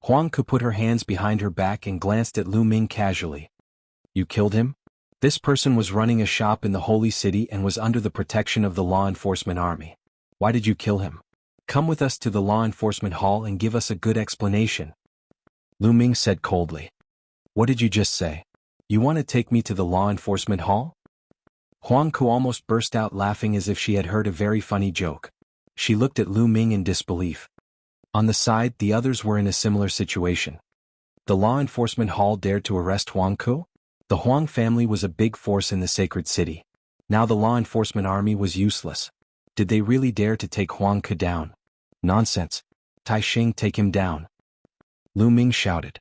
[SPEAKER 1] Huang Ku put her hands behind her back and glanced at Lu Ming casually. "You killed him?" This person was running a shop in the holy city and was under the protection of the law enforcement army. "Why did you kill him? Come with us to the law enforcement hall and give us a good explanation." Lu Ming said coldly. "What did you just say? You want to take me to the law enforcement hall?" Huang Ku almost burst out laughing as if she had heard a very funny joke. She looked at Lu Ming in disbelief. On the side, the others were in a similar situation. The law enforcement hall dared to arrest Huang Ku? The Huang family was a big force in the sacred city. Now the law enforcement army was useless. Did they really dare to take Huang Ku down? Nonsense. Tai Xing, take him down. Lu Ming shouted.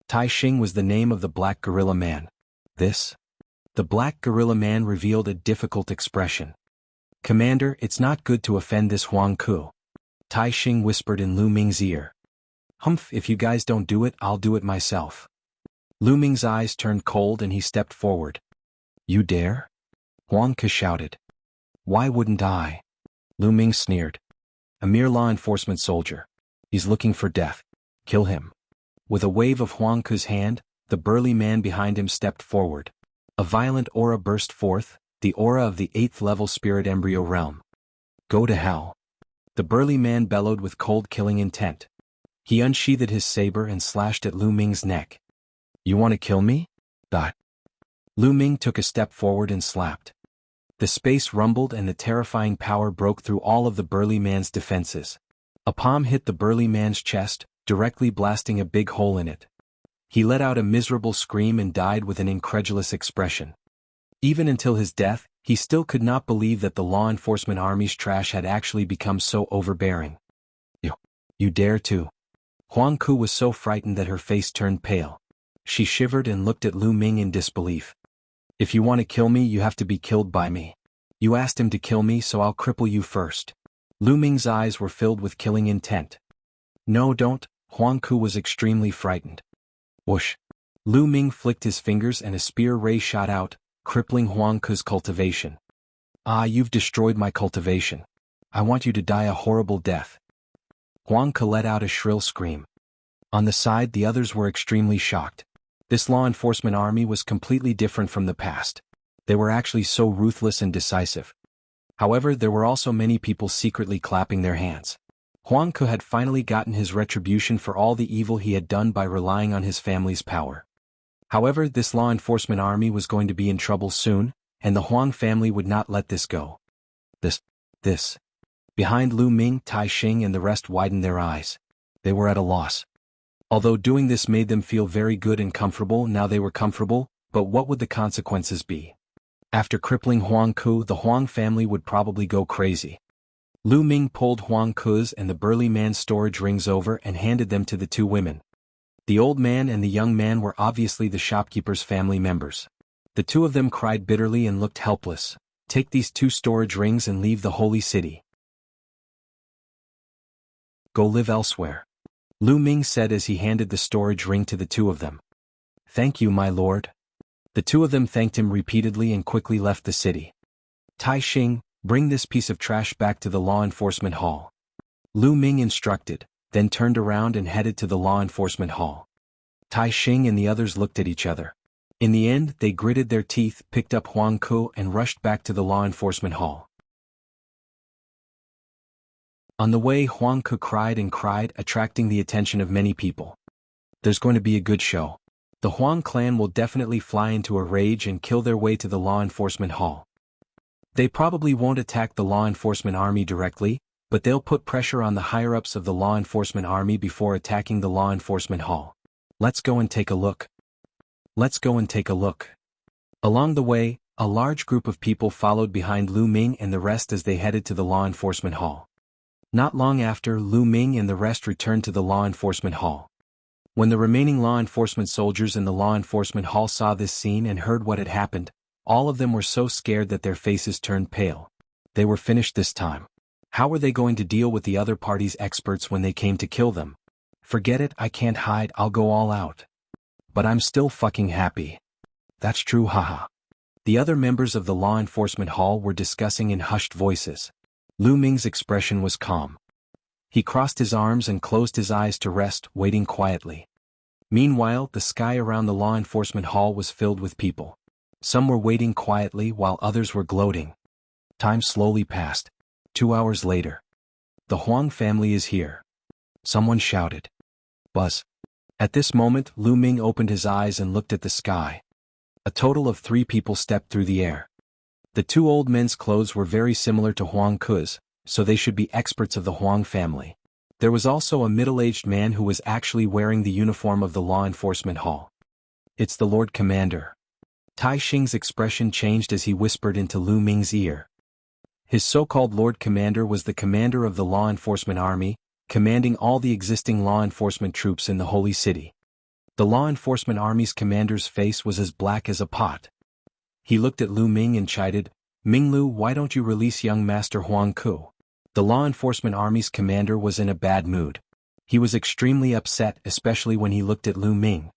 [SPEAKER 1] Tai Xing was the name of the black gorilla man. This? The black gorilla man revealed a difficult expression. "Commander, it's not good to offend this Huang Ku." Tai Xing whispered in Lu Ming's ear. "Humph, if you guys don't do it, I'll do it myself." Lu Ming's eyes turned cold and he stepped forward. "You dare?" Huang Ku shouted. "Why wouldn't I?" Lu Ming sneered. "A mere law enforcement soldier. He's looking for death. Kill him." With a wave of Huang Ku's hand, the burly man behind him stepped forward. A violent aura burst forth, the aura of the 8th level spirit embryo realm. "Go to hell." The burly man bellowed with cold killing intent. He unsheathed his saber and slashed at Lu Ming's neck. "You want to kill me?" "Dot." Lu Ming took a step forward and slapped. The space rumbled and the terrifying power broke through all of the burly man's defenses. A palm hit the burly man's chest, directly blasting a big hole in it. He let out a miserable scream and died with an incredulous expression. Even until his death, he still could not believe that the law enforcement army's trash had actually become so overbearing. You dare to?" Huang Ku was so frightened that her face turned pale. She shivered and looked at Lu Ming in disbelief. "If you want to kill me, you have to be killed by me. You asked him to kill me, so I'll cripple you first." Lu Ming's eyes were filled with killing intent. "No, don't." Huang Ku was extremely frightened. Whoosh. Lu Ming flicked his fingers and a spear ray shot out, crippling Huang Ku's cultivation. "Ah, you've destroyed my cultivation. I want you to die a horrible death." Huang Ku let out a shrill scream. On the side, the others were extremely shocked. This law enforcement army was completely different from the past. They were actually so ruthless and decisive. However, there were also many people secretly clapping their hands. Huang Ku had finally gotten his retribution for all the evil he had done by relying on his family's power. However, this law enforcement army was going to be in trouble soon, and the Huang family would not let this go. This. Behind Lu Ming, Tai Xing and the rest widened their eyes. They were at a loss. Although doing this made them feel very good and comfortable, now they were comfortable, but what would the consequences be? After crippling Huang Ku, the Huang family would probably go crazy. Lu Ming pulled Huang Ku's and the burly man's storage rings over and handed them to the two women. The old man and the young man were obviously the shopkeeper's family members. The two of them cried bitterly and looked helpless. "Take these 2 storage rings and leave the holy city. Go live elsewhere," Lu Ming said as he handed the storage ring to the two of them. "Thank you, my lord." The two of them thanked him repeatedly and quickly left the city. "Tai Xing, bring this piece of trash back to the law enforcement hall." Lu Ming instructed, then turned around and headed to the law enforcement hall. Tai Xing and the others looked at each other. In the end, they gritted their teeth, picked up Huang Ku and rushed back to the law enforcement hall. On the way, Huang Ku cried and cried, attracting the attention of many people. There's going to be a good show. The Huang clan will definitely fly into a rage and kill their way to the law enforcement hall. They probably won't attack the law enforcement army directly, but they'll put pressure on the higher-ups of the law enforcement army before attacking the law enforcement hall. Let's go and take a look. Let's go and take a look. Along the way, a large group of people followed behind Lu Ming and the rest as they headed to the law enforcement hall. Not long after, Lu Ming and the rest returned to the law enforcement hall. When the remaining law enforcement soldiers in the law enforcement hall saw this scene and heard what had happened, all of them were so scared that their faces turned pale. They were finished this time. How were they going to deal with the other party's experts when they came to kill them? Forget it, I can't hide, I'll go all out. But I'm still fucking happy. That's true, haha. The other members of the law enforcement hall were discussing in hushed voices. Lu Ming's expression was calm. He crossed his arms and closed his eyes to rest, waiting quietly. Meanwhile, the sky around the law enforcement hall was filled with people. Some were waiting quietly while others were gloating. Time slowly passed. 2 hours later. The Huang family is here. Someone shouted. Buzz. At this moment, Lu Ming opened his eyes and looked at the sky. A total of 3 people stepped through the air. The 2 old men's clothes were very similar to Huang Ku's, so they should be experts of the Huang family. There was also a middle-aged man who was actually wearing the uniform of the law enforcement hall. It's the Lord Commander. Tai Xing's expression changed as he whispered into Lu Ming's ear. His so-called Lord Commander was the commander of the law enforcement army, commanding all the existing law enforcement troops in the Holy City. The law enforcement army's commander's face was as black as a pot. He looked at Lu Ming and chided, Minglu, why don't you release young Master Huang Ku? The law enforcement army's commander was in a bad mood. He was extremely upset, especially when he looked at Lu Ming.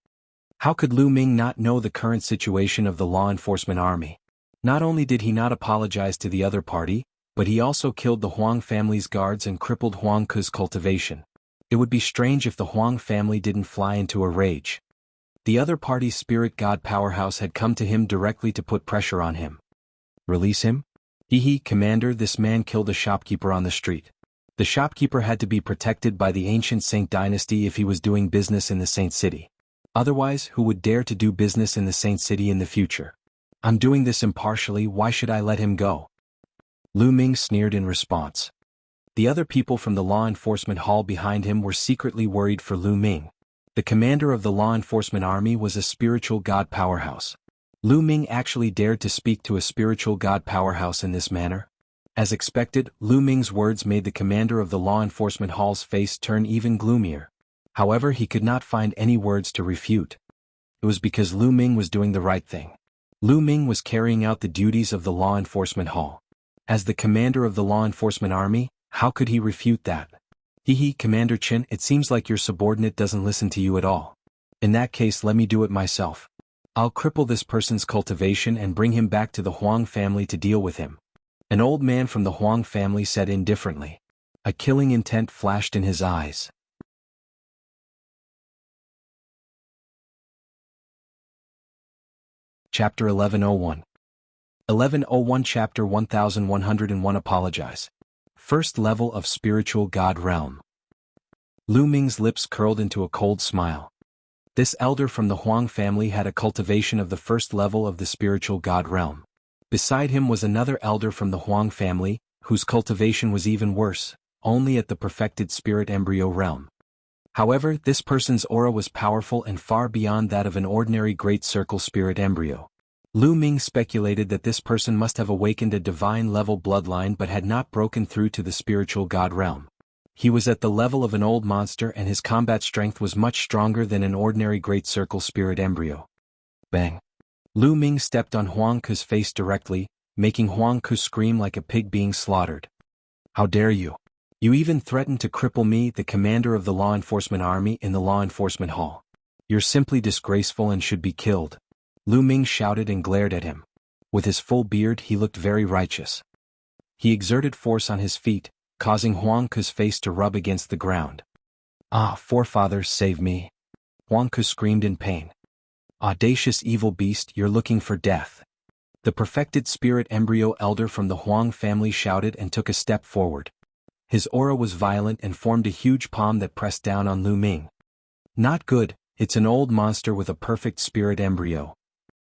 [SPEAKER 1] How could Lu Ming not know the current situation of the law enforcement army? Not only did he not apologize to the other party, but he also killed the Huang family's guards and crippled Huang Ku's cultivation. It would be strange if the Huang family didn't fly into a rage. The other party's spirit god powerhouse had come to him directly to put pressure on him. Release him? Commander, this man killed a shopkeeper on the street. The shopkeeper had to be protected by the ancient Saint dynasty if he was doing business in the Saint City. Otherwise, who would dare to do business in the Saint City in the future? I'm doing this impartially, why should I let him go? Lu Ming sneered in response. The other people from the law enforcement hall behind him were secretly worried for Lu Ming. The commander of the law enforcement army was a spiritual god powerhouse. Lu Ming actually dared to speak to a spiritual god powerhouse in this manner. As expected, Lu Ming's words made the commander of the law enforcement hall's face turn even gloomier. However, he could not find any words to refute. It was because Lu Ming was doing the right thing. Lu Ming was carrying out the duties of the law enforcement hall. As the commander of the law enforcement army, how could he refute that? Commander Chen, it seems like your subordinate doesn't listen to you at all. In that case, let me do it myself. I'll cripple this person's cultivation and bring him back to the Huang family to deal with him. An old man from the Huang family said indifferently. A killing intent flashed in his eyes. Chapter 1101. 1101 Chapter 1101 Apologize. First level of spiritual god realm. Lu Ming's lips curled into a cold smile. This elder from the Huang family had a cultivation of the first level of the spiritual god realm. Beside him was another elder from the Huang family, whose cultivation was even worse, only at the perfected spirit embryo realm. However, this person's aura was powerful and far beyond that of an ordinary great circle spirit embryo. Lu Ming speculated that this person must have awakened a divine-level bloodline but had not broken through to the spiritual god realm. He was at the level of an old monster and his combat strength was much stronger than an ordinary great circle spirit embryo. Bang! Lu Ming stepped on Huang Ku's face directly, making Huang Ku scream like a pig being slaughtered. How dare you! You even threatened to cripple me, the commander of the law enforcement army, in the law enforcement hall. You're simply disgraceful and should be killed. Lu Ming shouted and glared at him. With his full beard he looked very righteous. He exerted force on his feet, causing Huang Ku's face to rub against the ground. Ah, forefathers, save me! Huang Ku screamed in pain. Audacious evil beast, you're looking for death. The perfected spirit embryo elder from the Huang family shouted and took a step forward. His aura was violent and formed a huge palm that pressed down on Lu Ming. Not good, it's an old monster with a perfect spirit embryo.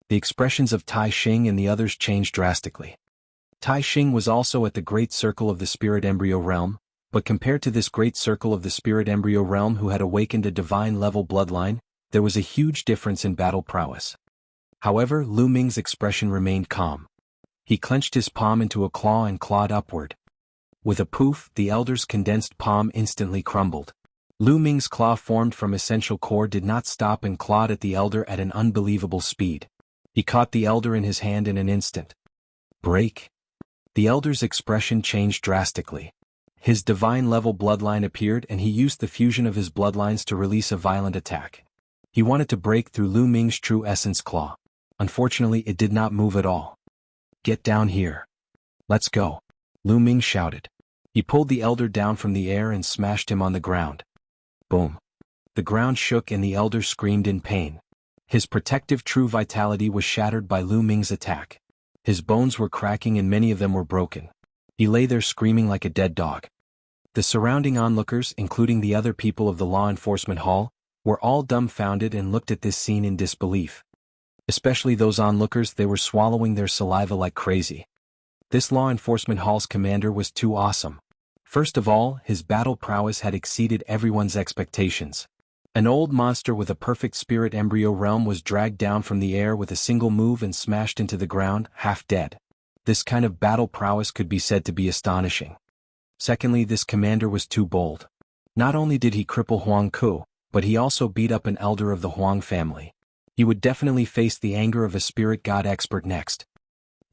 [SPEAKER 1] The expressions of Tai Xing and the others changed drastically. Tai Xing was also at the great circle of the spirit embryo realm, but compared to this great circle of the spirit embryo realm who had awakened a divine-level bloodline, there was a huge difference in battle prowess. However, Lu Ming's expression remained calm. He clenched his palm into a claw and clawed upward. With a poof, the elder's condensed palm instantly crumbled. Lu Ming's claw formed from essential core did not stop and clawed at the elder at an unbelievable speed. He caught the elder in his hand in an instant. Break. The elder's expression changed drastically. His divine-level bloodline appeared and he used the fusion of his bloodlines to release a violent attack. He wanted to break through Lu Ming's true essence claw. Unfortunately, it did not move at all. Get down here. Let's go. Lu Ming shouted. He pulled the elder down from the air and smashed him on the ground. Boom. The ground shook and the elder screamed in pain. His protective true vitality was shattered by Lu Ming's attack. His bones were cracking and many of them were broken. He lay there screaming like a dead dog. The surrounding onlookers, including the other people of the law enforcement hall, were all dumbfounded and looked at this scene in disbelief. Especially those onlookers, they were swallowing their saliva like crazy. This law enforcement hall's commander was too awesome. First of all, his battle prowess had exceeded everyone's expectations. An old monster with a perfect spirit embryo realm was dragged down from the air with a single move and smashed into the ground, half dead. This kind of battle prowess could be said to be astonishing. Secondly, this commander was too bold. Not only did he cripple Huang Ku, but he also beat up an elder of the Huang family. He would definitely face the anger of a spirit god expert next.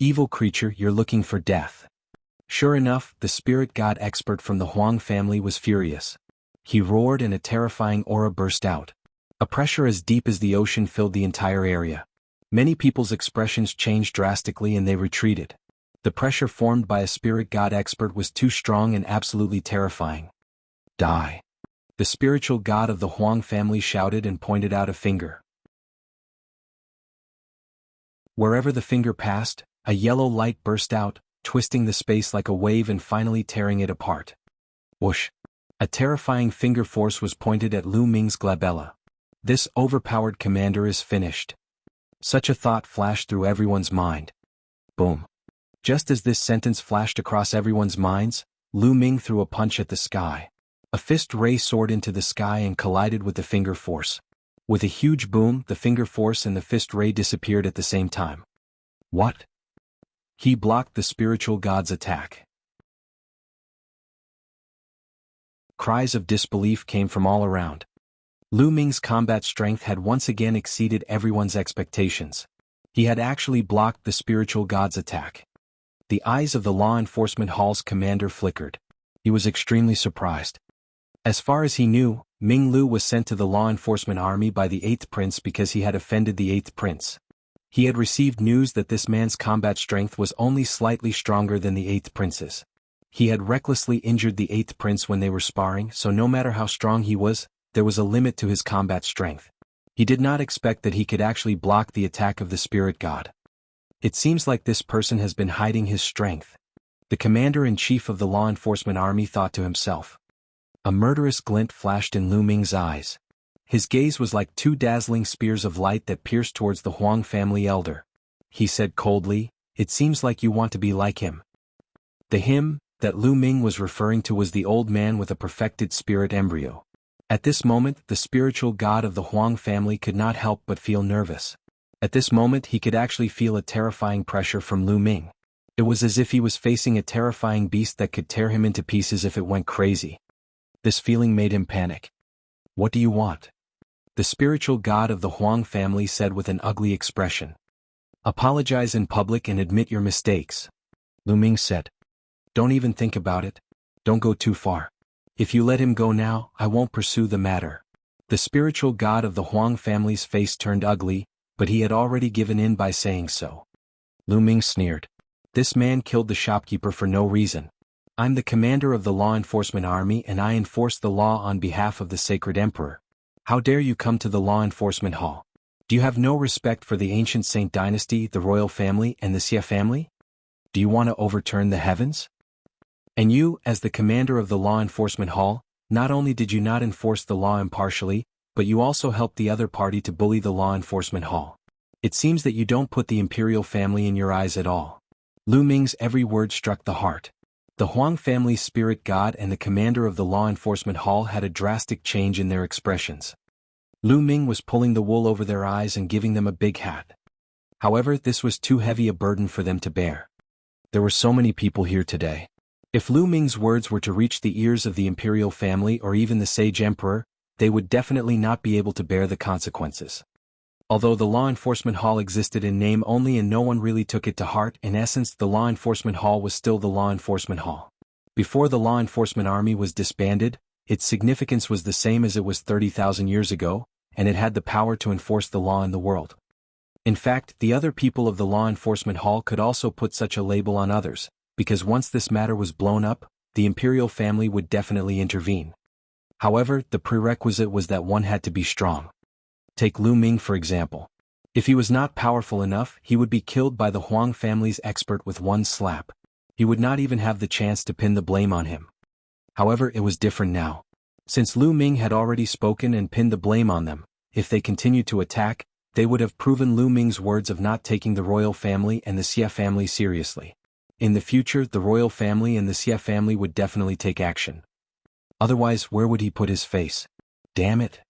[SPEAKER 1] Evil creature, you're looking for death. Sure enough, the spirit god expert from the Huang family was furious. He roared and a terrifying aura burst out. A pressure as deep as the ocean filled the entire area. Many people's expressions changed drastically and they retreated. The pressure formed by a spirit god expert was too strong and absolutely terrifying. Die. The spiritual god of the Huang family shouted and pointed out a finger. Wherever the finger passed, a yellow light burst out, twisting the space like a wave and finally tearing it apart. Whoosh! A terrifying finger force was pointed at Lu Ming's glabella. This overpowered commander is finished. Such a thought flashed through everyone's mind. Boom. Just as this sentence flashed across everyone's minds, Lu Ming threw a punch at the sky. A fist ray soared into the sky and collided with the finger force. With a huge boom, the finger force and the fist ray disappeared at the same time. What? He blocked the spiritual god's attack. Cries of disbelief came from all around. Lu Ming's combat strength had once again exceeded everyone's expectations. He had actually blocked the spiritual god's attack. The eyes of the law enforcement hall's commander flickered. He was extremely surprised. As far as he knew, Ming Lu was sent to the law enforcement army by the 8th prince because he had offended the 8th prince. He had received news that this man's combat strength was only slightly stronger than the 8th prince's. He had recklessly injured the 8th prince when they were sparring, so no matter how strong he was, there was a limit to his combat strength. He did not expect that he could actually block the attack of the spirit god. It seems like this person has been hiding his strength. The commander-in-chief of the law enforcement army thought to himself. A murderous glint flashed in Lu Ming's eyes. His gaze was like two dazzling spears of light that pierced towards the Huang family elder. He said coldly, "It seems like you want to be like him." The him that Lu Ming was referring to was the old man with a perfected spirit embryo. At this moment, the spiritual god of the Huang family could not help but feel nervous. At this moment, he could actually feel a terrifying pressure from Lu Ming. It was as if he was facing a terrifying beast that could tear him into pieces if it went crazy. This feeling made him panic. "What do you want?" The spiritual god of the Huang family said with an ugly expression. "Apologize in public and admit your mistakes," Lu Ming said. "Don't even think about it. Don't go too far. If you let him go now, I won't pursue the matter." The spiritual god of the Huang family's face turned ugly, but he had already given in by saying so. Lu Ming sneered. "This man killed the shopkeeper for no reason. I'm the commander of the law enforcement army and I enforce the law on behalf of the sacred emperor. How dare you come to the law enforcement hall? Do you have no respect for the ancient Saint dynasty, the royal family, and the Xia family? Do you want to overturn the heavens? And you, as the commander of the law enforcement hall, not only did you not enforce the law impartially, but you also helped the other party to bully the law enforcement hall. It seems that you don't put the imperial family in your eyes at all." Lu Ming's every word struck the heart. The Huang family's spirit god and the commander of the law enforcement hall had a drastic change in their expressions. Lu Ming was pulling the wool over their eyes and giving them a big hat. However, this was too heavy a burden for them to bear. There were so many people here today. If Lu Ming's words were to reach the ears of the imperial family or even the sage emperor, they would definitely not be able to bear the consequences. Although the law enforcement hall existed in name only and no one really took it to heart, in essence the law enforcement hall was still the law enforcement hall. Before the law enforcement army was disbanded, its significance was the same as it was 30,000 years ago, and it had the power to enforce the law in the world. In fact, the other people of the law enforcement hall could also put such a label on others, because once this matter was blown up, the imperial family would definitely intervene. However, the prerequisite was that one had to be strong. Take Lu Ming for example. If he was not powerful enough, he would be killed by the Huang family's expert with one slap. He would not even have the chance to pin the blame on him. However, it was different now. Since Lu Ming had already spoken and pinned the blame on them, if they continued to attack, they would have proven Lu Ming's words of not taking the royal family and the Xie family seriously. In the future, the royal family and the Xie family would definitely take action. Otherwise, where would he put his face? Damn it.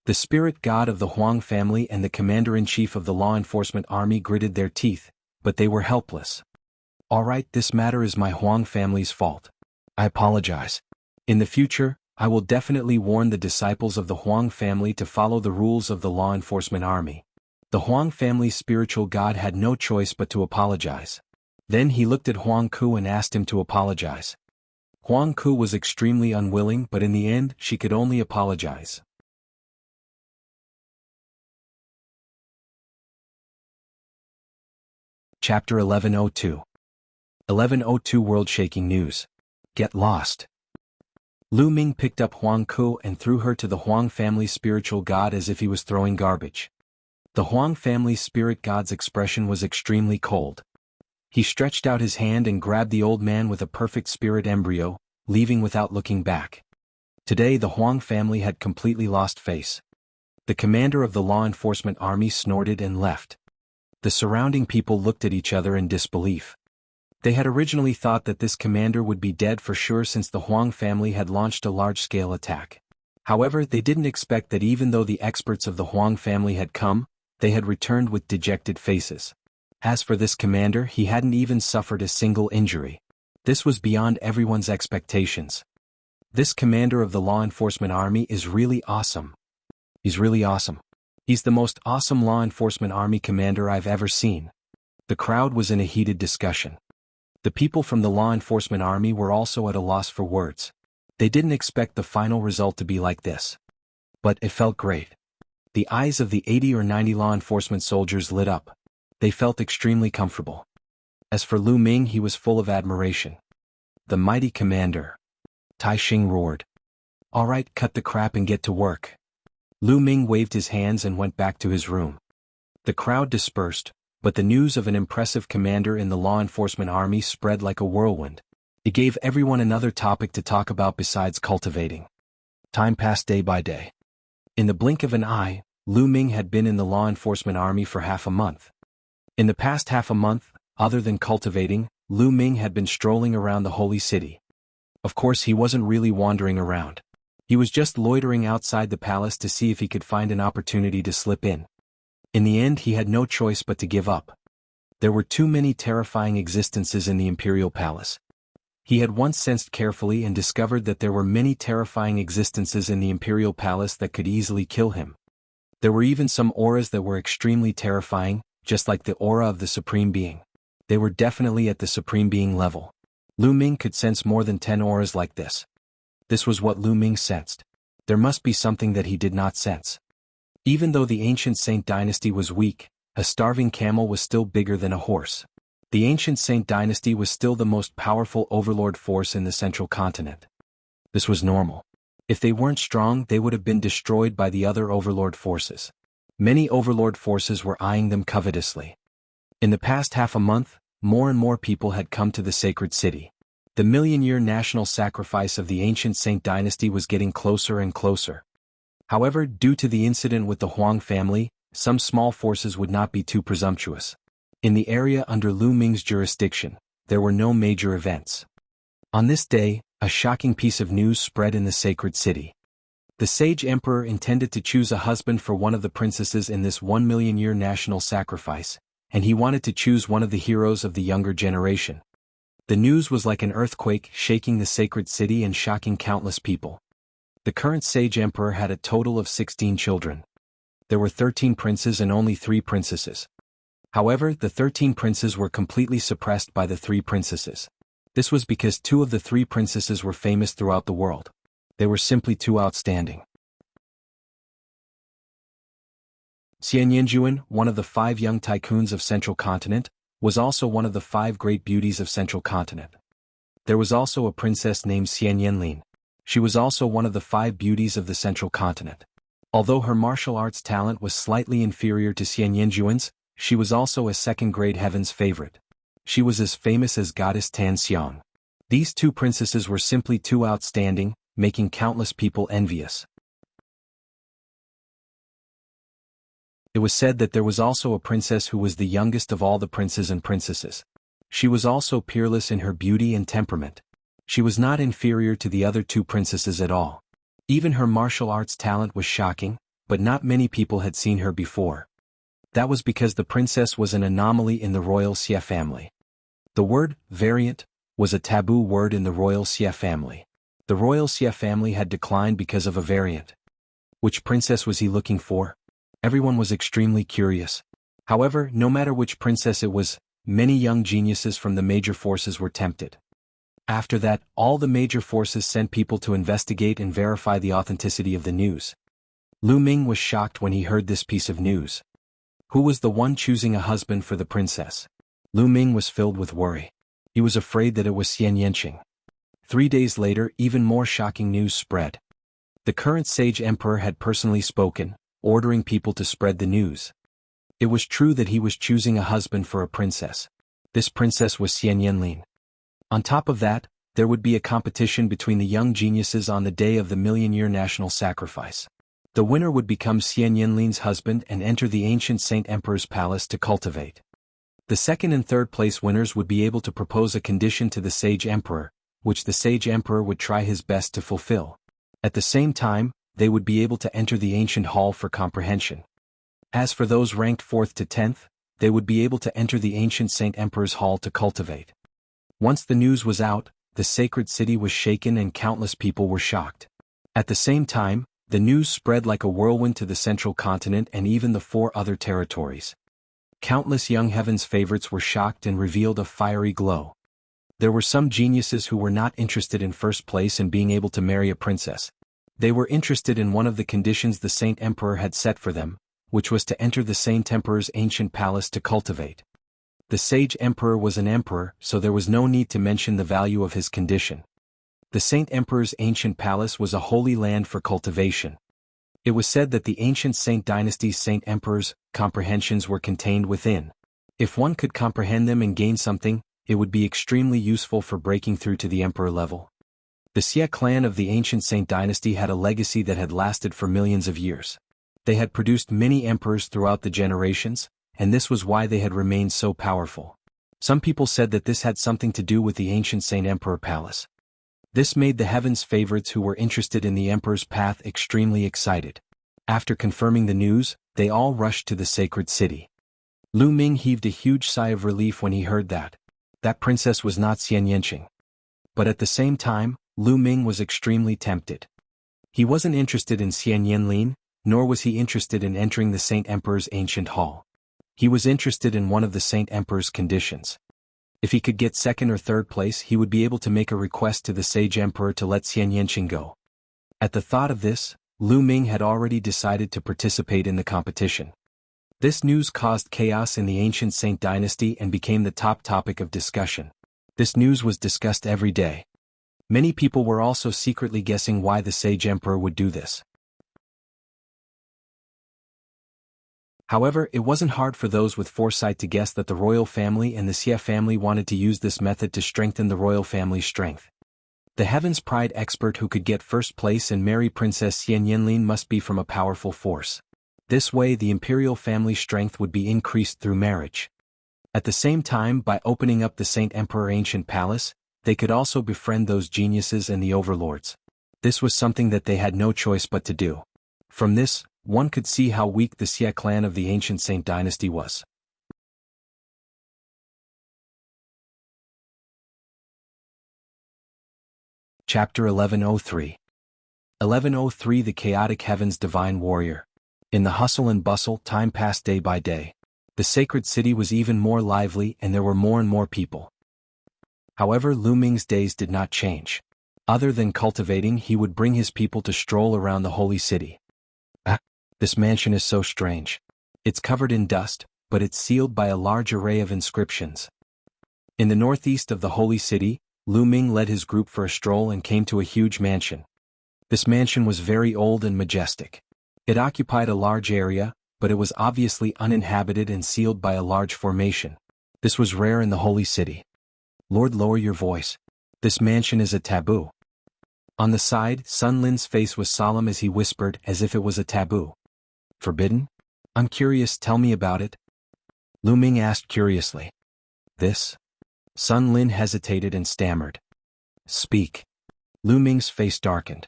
[SPEAKER 1] The spirit god of the Huang family and the commander-in-chief of the law enforcement army gritted their teeth, but they were helpless. Alright, this matter is my Huang family's fault. I apologize. In the future, I will definitely warn the disciples of the Huang family to follow the rules of the law enforcement army. The Huang family's spiritual god had no choice but to apologize. Then he looked at Huang Ku and asked him to apologize. Huang Ku was extremely unwilling, but in the end, she could only apologize. Chapter 1102. 1102 World-shaking news. Get lost. Lu Ming picked up Huang Ku and threw her to the Huang family's spiritual god as if he was throwing garbage. The Huang family's spirit god's expression was extremely cold. He stretched out his hand and grabbed the old man with a perfect spirit embryo, leaving without looking back. Today the Huang family had completely lost face. The commander of the law enforcement army snorted and left. The surrounding people looked at each other in disbelief. They had originally thought that this commander would be dead for sure since the Huang family had launched a large-scale attack. However, they didn't expect that even though the experts of the Huang family had come, they had returned with dejected faces. As for this commander, he hadn't even suffered a single injury. This was beyond everyone's expectations. This commander of the law enforcement army is really awesome. He's really awesome. He's the most awesome law enforcement army commander I've ever seen. The crowd was in a heated discussion. The people from the law enforcement army were also at a loss for words. They didn't expect the final result to be like this. But it felt great. The eyes of the 80 or 90 law enforcement soldiers lit up. They felt extremely comfortable. As for Lu Ming, he was full of admiration. The mighty commander. Tai Xing roared. Alright, cut the crap and get to work. Lu Ming waved his hands and went back to his room. The crowd dispersed, but the news of an impressive commander in the law enforcement army spread like a whirlwind. It gave everyone another topic to talk about besides cultivating. Time passed day by day. In the blink of an eye, Lu Ming had been in the law enforcement army for half a month. In the past half a month, other than cultivating, Lu Ming had been strolling around the holy city. Of course, he wasn't really wandering around. He was just loitering outside the palace to see if he could find an opportunity to slip in. In the end, he had no choice but to give up. There were too many terrifying existences in the imperial palace. He had once sensed carefully and discovered that there were many terrifying existences in the imperial palace that could easily kill him. There were even some auras that were extremely terrifying, just like the aura of the Supreme Being. They were definitely at the Supreme Being level. Lu Ming could sense more than 10 auras like this. This was what Lu Ming sensed. There must be something that he did not sense. Even though the ancient Saint dynasty was weak, a starving camel was still bigger than a horse. The ancient Saint dynasty was still the most powerful overlord force in the central continent. This was normal. If they weren't strong, they would have been destroyed by the other overlord forces. Many overlord forces were eyeing them covetously. In the past half a month, more and more people had come to the sacred city. The million-year national sacrifice of the ancient Saint dynasty was getting closer and closer. However, due to the incident with the Huang family, some small forces would not be too presumptuous. In the area under Lu Ming's jurisdiction, there were no major events. On this day, a shocking piece of news spread in the sacred city. The sage emperor intended to choose a husband for one of the princesses in this 1 million-year national sacrifice, and he wanted to choose one of the heroes of the younger generation. The news was like an earthquake, shaking the sacred city and shocking countless people. The current sage emperor had a total of 16 children. There were 13 princes and only 3 princesses. However, the 13 princes were completely suppressed by the 3 princesses. This was because 2 of the 3 princesses were famous throughout the world. They were simply too outstanding. Xianyanjuan, one of the 5 young tycoons of Central Continent, was also one of the 5 great beauties of Central Continent. There was also a princess named Xianyanlin. She was also one of the 5 beauties of the Central Continent. Although her martial arts talent was slightly inferior to Xianyanjuan's, she was also a second-grade heaven's favorite. She was as famous as goddess Tan Xiang. These 2 princesses were simply too outstanding, making countless people envious. It was said that there was also a princess who was the youngest of all the princes and princesses. She was also peerless in her beauty and temperament. She was not inferior to the other 2 princesses at all. Even her martial arts talent was shocking, but not many people had seen her before. That was because the princess was an anomaly in the royal Xie family. The word, variant, was a taboo word in the royal Xie family. The royal Xie family had declined because of a variant. Which princess was he looking for? Everyone was extremely curious. However, no matter which princess it was, many young geniuses from the major forces were tempted. After that, all the major forces sent people to investigate and verify the authenticity of the news. Lu Ming was shocked when he heard this piece of news. Who was the one choosing a husband for the princess? Lu Ming was filled with worry. He was afraid that it was Xian Yanqing. 3 days later, even more shocking news spread. The current sage emperor had personally spoken, ordering people to spread the news. It was true that he was choosing a husband for a princess. This princess was Xian Yanlin. On top of that, there would be a competition between the young geniuses on the day of the million-year national sacrifice. The winner would become Xian Yanlin's husband and enter the ancient Saint Emperor's palace to cultivate. The second and third place winners would be able to propose a condition to the sage emperor, which the sage emperor would try his best to fulfill. At the same time, they would be able to enter the ancient hall for comprehension. As for those ranked 4th to 10th, they would be able to enter the ancient Saint Emperor's hall to cultivate. Once the news was out, the sacred city was shaken and countless people were shocked. At the same time, the news spread like a whirlwind to the Central Continent and even the 4 other territories. Countless young heaven's favorites were shocked and revealed a fiery glow. There were some geniuses who were not interested in first place and being able to marry a princess. They were interested in one of the conditions the Saint Emperor had set for them, which was to enter the Saint Emperor's ancient palace to cultivate. The sage emperor was an emperor, so there was no need to mention the value of his condition. The Saint Emperor's ancient palace was a holy land for cultivation. It was said that the ancient Saint Dynasty's Saint Emperor's comprehensions were contained within. If one could comprehend them and gain something, it would be extremely useful for breaking through to the emperor level. The Xie clan of the ancient Saint Dynasty had a legacy that had lasted for millions of years. They had produced many emperors throughout the generations, and this was why they had remained so powerful. Some people said that this had something to do with the ancient Saint Emperor Palace. This made the heaven's favorites who were interested in the emperor's path extremely excited. After confirming the news, they all rushed to the sacred city. Lu Ming heaved a huge sigh of relief when he heard that princess was not Xian Yanqing. But at the same time, Lu Ming was extremely tempted. He wasn't interested in Xian Yanlin, nor was he interested in entering the Saint Emperor's ancient hall. He was interested in one of the Saint Emperor's conditions. If he could get 2nd or 3rd place, he would be able to make a request to the sage emperor to let Xian Yanqing go. At the thought of this, Lu Ming had already decided to participate in the competition. This news caused chaos in the ancient Saint Dynasty and became the top topic of discussion. This news was discussed every day. Many people were also secretly guessing why the sage emperor would do this. However, it wasn't hard for those with foresight to guess that the royal family and the Xie family wanted to use this method to strengthen the royal family's strength. The Heaven's Pride expert who could get first place and marry Princess Xian Yanlin must be from a powerful force. This way the imperial family's strength would be increased through marriage. At the same time, by opening up the Saint Emperor Ancient Palace, they could also befriend those geniuses and the overlords. This was something that they had no choice but to do. From this, one could see how weak the Xie clan of the ancient Saint dynasty was. Chapter 1103. 1103 The Chaotic Heavens Divine Warrior. In the hustle and bustle, time passed day by day. The sacred city was even more lively and there were more and more people. However, Lu Ming's days did not change. Other than cultivating, he would bring his people to stroll around the holy city. This mansion is so strange. It's covered in dust, but it's sealed by a large array of inscriptions. In the northeast of the holy city, Lu Ming led his group for a stroll and came to a huge mansion. This mansion was very old and majestic. It occupied a large area, but it was obviously uninhabited and sealed by a large formation. This was rare in the holy city. Lord, lower your voice. This mansion is a taboo. On the side, Sun Lin's face was solemn as he whispered, as if it was a taboo. Forbidden? I'm curious, tell me about it. Lu Ming asked curiously. This? Sun Lin hesitated and stammered. Speak. Lu Ming's face darkened.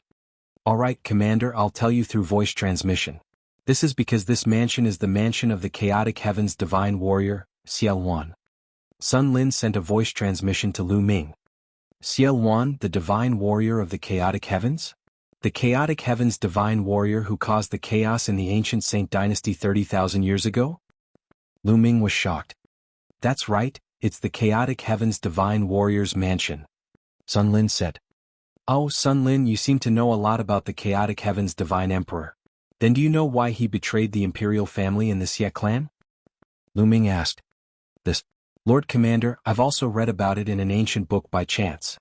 [SPEAKER 1] All right, Commander, I'll tell you through voice transmission. This is because this mansion is the mansion of the Chaotic Heavens Divine Warrior, Ciel Wan. Sun Lin sent a voice transmission to Lu Ming. Ciel Wan, the Divine Warrior of the Chaotic Heavens? The Chaotic Heavens Divine Warrior who caused the chaos in the ancient Saint dynasty 30,000 years ago? Lu Ming was shocked. That's right, it's the Chaotic Heavens Divine Warrior's mansion. Sun Lin said. Oh, Sun Lin, you seem to know a lot about the Chaotic Heavens Divine Emperor. Then do you know why he betrayed the imperial family and the Xie clan? Lu Ming asked. This, Lord Commander, I've also read about it in an ancient book by chance.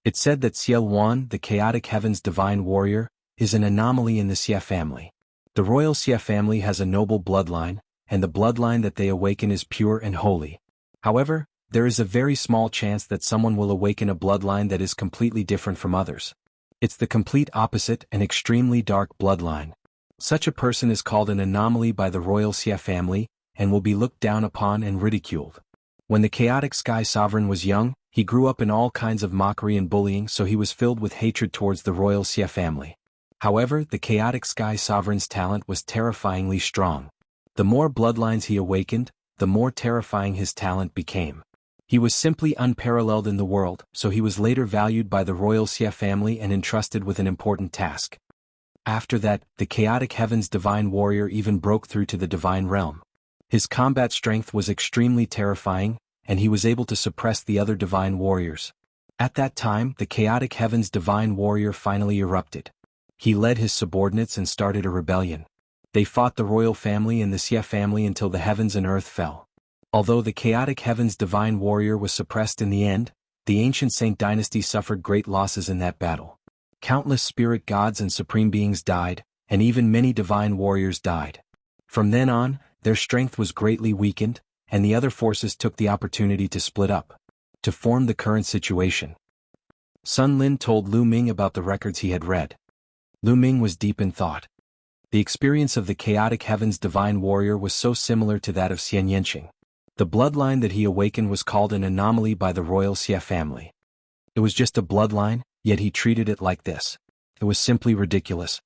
[SPEAKER 1] It said that Ciel Wan, the Chaotic Heavens Divine Warrior, is an anomaly in the Xie family. The royal Xie family has a noble bloodline, and the bloodline that they awaken is pure and holy. However, there is a very small chance that someone will awaken a bloodline that is completely different from others. It's the complete opposite, an extremely dark bloodline. Such a person is called an anomaly by the royal Xie family, and will be looked down upon and ridiculed. When the chaotic Sky Sovereign was young, he grew up in all kinds of mockery and bullying, so he was filled with hatred towards the royal Xie family. However, the chaotic Sky Sovereign's talent was terrifyingly strong. The more bloodlines he awakened, the more terrifying his talent became. He was simply unparalleled in the world, so he was later valued by the royal Xie family and entrusted with an important task. After that, the Chaotic Heavens Divine Warrior even broke through to the Divine Realm. His combat strength was extremely terrifying, and he was able to suppress the other Divine Warriors. At that time, the Chaotic Heavens Divine Warrior finally erupted. He led his subordinates and started a rebellion. They fought the royal family and the Xie family until the heavens and earth fell. Although the Chaotic Heavens Divine Warrior was suppressed in the end, the ancient Saint dynasty suffered great losses in that battle. Countless spirit gods and supreme beings died, and even many divine warriors died. From then on, their strength was greatly weakened, and the other forces took the opportunity to split up, to form the current situation. Sun Lin told Lu Ming about the records he had read. Lu Ming was deep in thought. The experience of the Chaotic Heavens Divine Warrior was so similar to that of Xian Yanqing. The bloodline that he awakened was called an anomaly by the royal Xie family. It was just a bloodline, yet he treated it like this. It was simply ridiculous.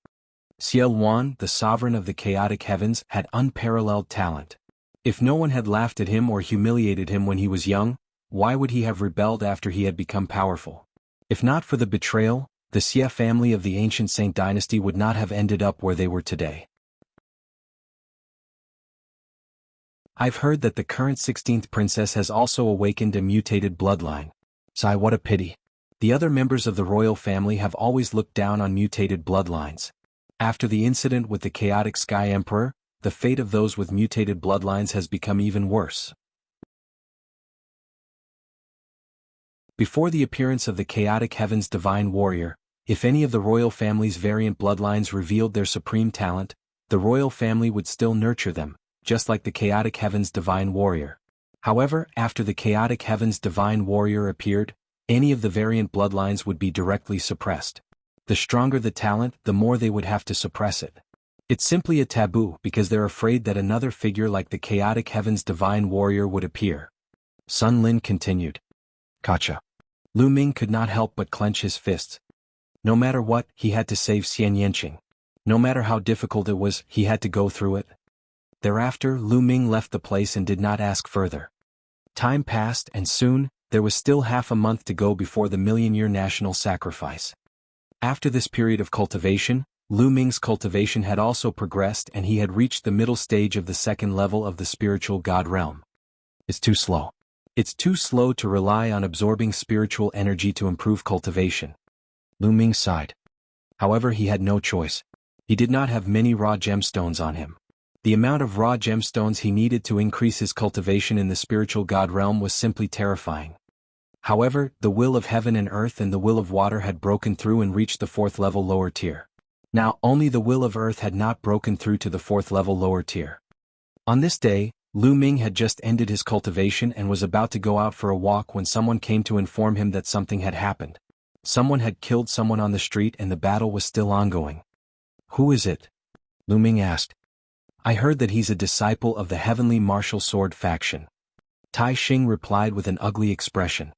[SPEAKER 1] Ciel Wan, the sovereign of the Chaotic Heavens, had unparalleled talent. If no one had laughed at him or humiliated him when he was young, why would he have rebelled after he had become powerful? If not for the betrayal, the Xie family of the ancient Saint dynasty would not have ended up where they were today. I've heard that the current 16th princess has also awakened a mutated bloodline. Sigh, what a pity. The other members of the royal family have always looked down on mutated bloodlines. After the incident with the chaotic Sky Emperor, the fate of those with mutated bloodlines has become even worse. Before the appearance of the Chaotic Heavens Divine Warrior, if any of the royal family's variant bloodlines revealed their supreme talent, the royal family would still nurture them, just like the Chaotic Heavens Divine Warrior. However, after the Chaotic Heavens Divine Warrior appeared, any of the variant bloodlines would be directly suppressed. The stronger the talent, the more they would have to suppress it. It's simply a taboo because they're afraid that another figure like the Chaotic Heavens Divine Warrior would appear. Sun Lin continued. Gotcha. Lu Ming could not help but clench his fists. No matter what, he had to save Xian Yanqing. No matter how difficult it was, he had to go through it. Thereafter, Lu Ming left the place and did not ask further. Time passed, and soon, there was still half a month to go before the million-year national sacrifice. After this period of cultivation, Lu Ming's cultivation had also progressed and he had reached the middle stage of the second level of the spiritual god realm. It's too slow. It's too slow to rely on absorbing spiritual energy to improve cultivation. Lu Ming sighed. However, he had no choice. He did not have many raw gemstones on him. The amount of raw gemstones he needed to increase his cultivation in the spiritual god realm was simply terrifying. However, the will of heaven and earth and the will of water had broken through and reached the fourth level lower tier. Now, only the will of earth had not broken through to the fourth level lower tier. On this day, Lu Ming had just ended his cultivation and was about to go out for a walk when someone came to inform him that something had happened. Someone had killed someone on the street and the battle was still ongoing. Who is it? Lu Ming asked. I heard that he's a disciple of the heavenly martial sword faction. Tai Xing replied with an ugly expression.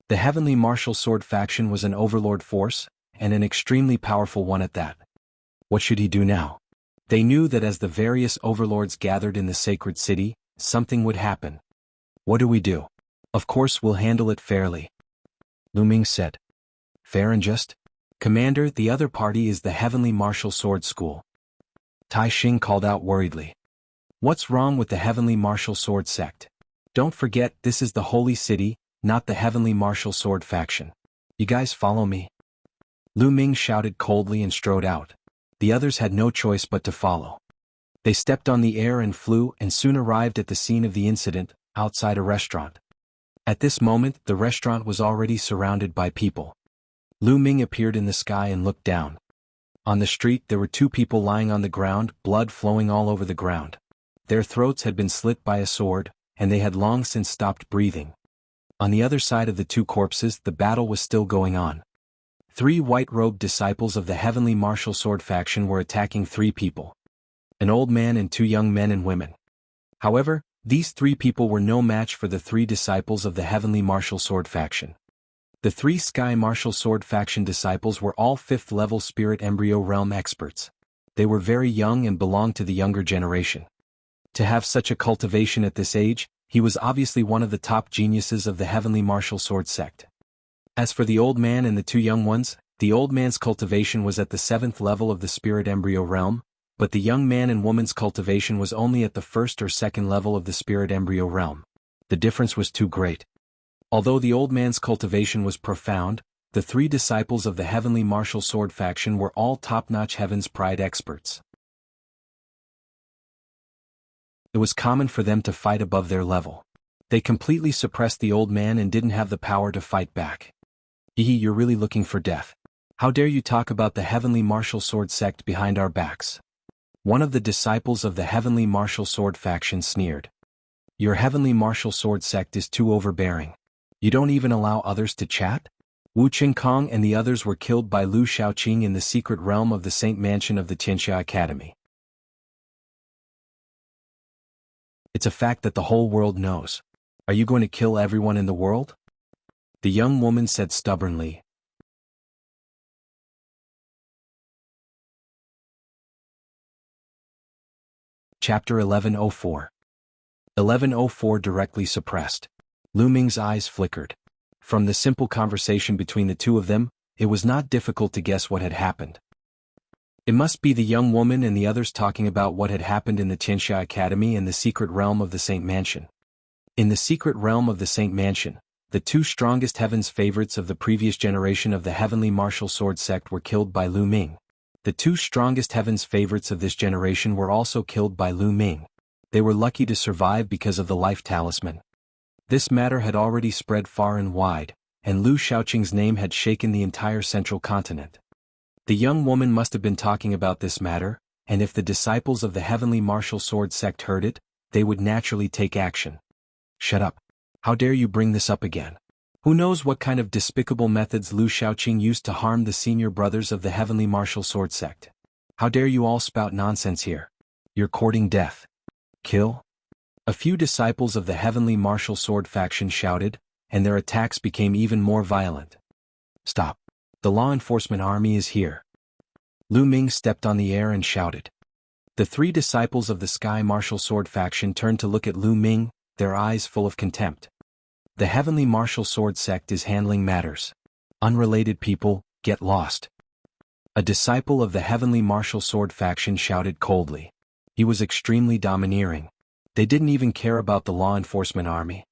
[SPEAKER 1] The heavenly martial sword faction was an overlord force, and an extremely powerful one at that. What should he do now? They knew that as the various overlords gathered in the sacred city, something would happen. What do we do? Of course we'll handle it fairly. Lu Ming said. Fair and just? Commander, the other party is the heavenly martial sword school. Tai Xing called out worriedly. What's wrong with the heavenly martial sword sect? Don't forget, this is the holy city, not the heavenly martial sword faction. You guys follow me? Lu Ming shouted coldly and strode out. The others had no choice but to follow. They stepped on the air and flew and soon arrived at the scene of the incident, outside a restaurant. At this moment, the restaurant was already surrounded by people. Lu Ming appeared in the sky and looked down. On the street there were two people lying on the ground, blood flowing all over the ground. Their throats had been slit by a sword, and they had long since stopped breathing. On the other side of the two corpses, the battle was still going on. 3 white-robed disciples of the heavenly martial sword faction were attacking 3 people. An old man and 2 young men and women. However, these 3 people were no match for the 3 disciples of the heavenly martial sword faction. The 3 Sky Martial Sword faction disciples were all 5th-level Spirit Embryo Realm experts. They were very young and belonged to the younger generation. To have such a cultivation at this age, he was obviously one of the top geniuses of the heavenly martial sword sect. As for the old man and the 2 young ones, the old man's cultivation was at the 7th level of the Spirit Embryo Realm, but the young man and woman's cultivation was only at the 1st or 2nd level of the Spirit Embryo Realm. The difference was too great. Although the old man's cultivation was profound, the 3 disciples of the heavenly martial sword faction were all top-notch Heaven's Pride experts. It was common for them to fight above their level. They completely suppressed the old man and didn't have the power to fight back. You're really looking for death. How dare you talk about the heavenly martial sword sect behind our backs? One of the disciples of the heavenly martial sword faction sneered. Your heavenly martial sword sect is too overbearing. You don't even allow others to chat? Wu Qingkong and the others were killed by Lu Shaoqing in the secret realm of the Saint Mansion of the Tianxia Academy. It's a fact that the whole world knows. Are you going to kill everyone in the world? The young woman said stubbornly. Chapter 1104. 1104 directly suppressed. Lu Ming's eyes flickered. From the simple conversation between the two of them, it was not difficult to guess what had happened. It must be the young woman and the others talking about what had happened in the Tianxia Academy and the secret realm of the Saint Mansion. In the secret realm of the Saint Mansion, the 2 strongest Heaven's favorites of the previous generation of the heavenly martial sword sect were killed by Lu Ming. The 2 strongest Heaven's favorites of this generation were also killed by Lu Ming. They were lucky to survive because of the life talisman. This matter had already spread far and wide, and Lu Shaoqing's name had shaken the entire central continent. The young woman must have been talking about this matter, and if the disciples of the heavenly martial sword sect heard it, they would naturally take action. Shut up. How dare you bring this up again? Who knows what kind of despicable methods Lu Shaoqing used to harm the senior brothers of the heavenly martial sword sect? How dare you all spout nonsense here? You're courting death. Kill? A few disciples of the heavenly martial sword faction shouted, and their attacks became even more violent. Stop. The law enforcement army is here. Lu Ming stepped on the air and shouted. The three disciples of the Sky Martial Sword faction turned to look at Lu Ming, their eyes full of contempt. The Heavenly Martial Sword sect is handling matters. Unrelated people, get lost. A disciple of the Heavenly Martial Sword faction shouted coldly. He was extremely domineering. They didn't even care about the law enforcement army.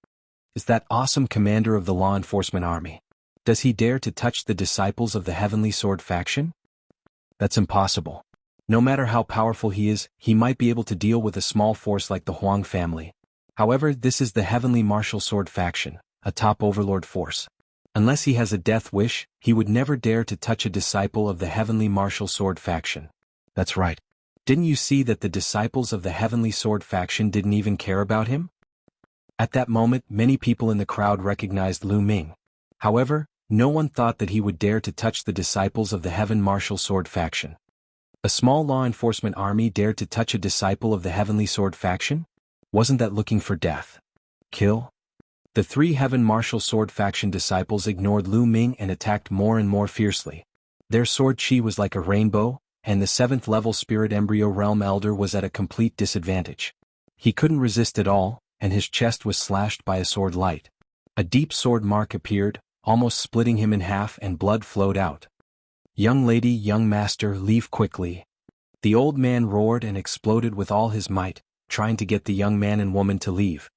[SPEAKER 1] Is that awesome commander of the law enforcement army? Does he dare to touch the disciples of the Heavenly Sword faction? That's impossible. No matter how powerful he is, he might be able to deal with a small force like the Huang family. However, this is the Heavenly Martial Sword faction, a top overlord force. Unless he has a death wish, he would never dare to touch a disciple of the Heavenly Martial Sword faction. That's right. Didn't you see that the disciples of the Heavenly Sword faction didn't even care about him? At that moment, many people in the crowd recognized Lu Ming. However, no one thought that he would dare to touch the disciples of the Heaven Martial Sword faction. A small law enforcement army dared to touch a disciple of the Heavenly Sword faction? Wasn't that looking for death? Kill? The three Heaven Martial Sword faction disciples ignored Lu Ming and attacked more and more fiercely. Their sword chi was like a rainbow, and the 7th level Spirit Embryo Realm Elder was at a complete disadvantage. He couldn't resist at all, and his chest was slashed by a sword light. A deep sword mark appeared, almost splitting him in half, and blood flowed out. Young lady, young master, leave quickly. The old man roared and exploded with all his might, trying to get the young man and woman to leave.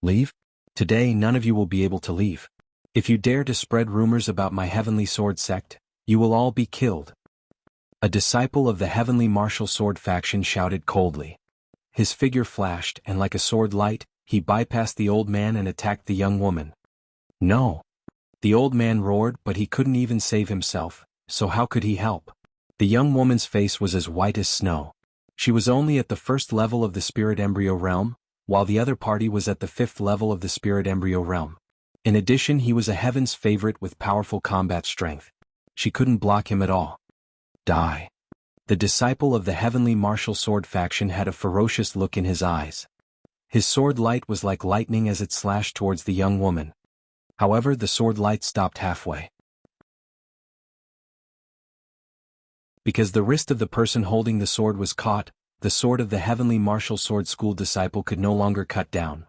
[SPEAKER 1] Leave? Today none of you will be able to leave. If you dare to spread rumors about my Heavenly Sword sect, you will all be killed. A disciple of the Heavenly Martial Sword faction shouted coldly. His figure flashed, and like a sword light, he bypassed the old man and attacked the young woman. No. The old man roared, but he couldn't even save himself, so how could he help? The young woman's face was as white as snow. She was only at the 1st level of the Spirit Embryo Realm, while the other party was at the 5th level of the Spirit Embryo Realm. In addition, he was a Heaven's favorite with powerful combat strength. She couldn't block him at all. Die. The disciple of the Heavenly Martial Sword faction had a ferocious look in his eyes. His sword light was like lightning as it slashed towards the young woman. However, the sword light stopped halfway. Because the wrist of the person holding the sword was caught, the sword of the Heavenly Martial Sword School disciple could no longer cut down.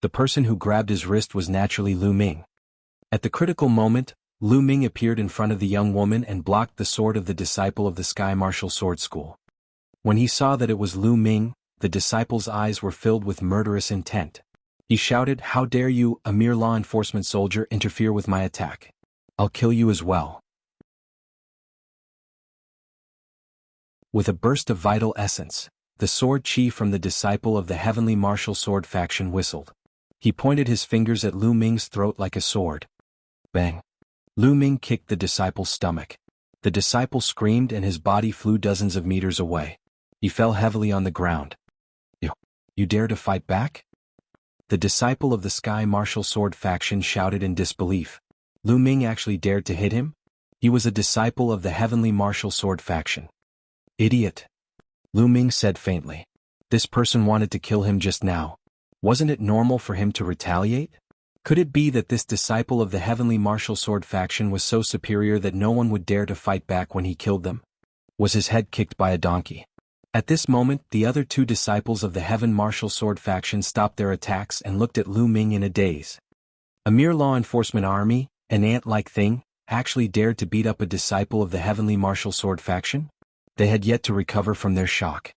[SPEAKER 1] The person who grabbed his wrist was naturally Lu Ming. At the critical moment, Lu Ming appeared in front of the young woman and blocked the sword of the disciple of the Sky Martial Sword School. When he saw that it was Lu Ming, the disciple's eyes were filled with murderous intent. He shouted, "How dare you, a mere law enforcement soldier, interfere with my attack? I'll kill you as well." With a burst of vital essence, the sword chi from the disciple of the Heavenly Martial Sword faction whistled. He pointed his fingers at Lu Ming's throat like a sword. Bang! Lu Ming kicked the disciple's stomach. The disciple screamed and his body flew dozens of meters away. He fell heavily on the ground. You dare to fight back? The disciple of the Sky Martial Sword faction shouted in disbelief. Lu Ming actually dared to hit him? He was a disciple of the Heavenly Martial Sword faction. Idiot! Lu Ming said faintly. This person wanted to kill him just now. Wasn't it normal for him to retaliate? Could it be that this disciple of the Heavenly Martial Sword faction was so superior that no one would dare to fight back when he killed them? Was his head kicked by a donkey? At this moment, the other two disciples of the Heaven Martial Sword faction stopped their attacks and looked at Lu Ming in a daze. A mere law enforcement army, an ant-like thing, actually dared to beat up a disciple of the Heavenly Martial Sword faction? They had yet to recover from their shock.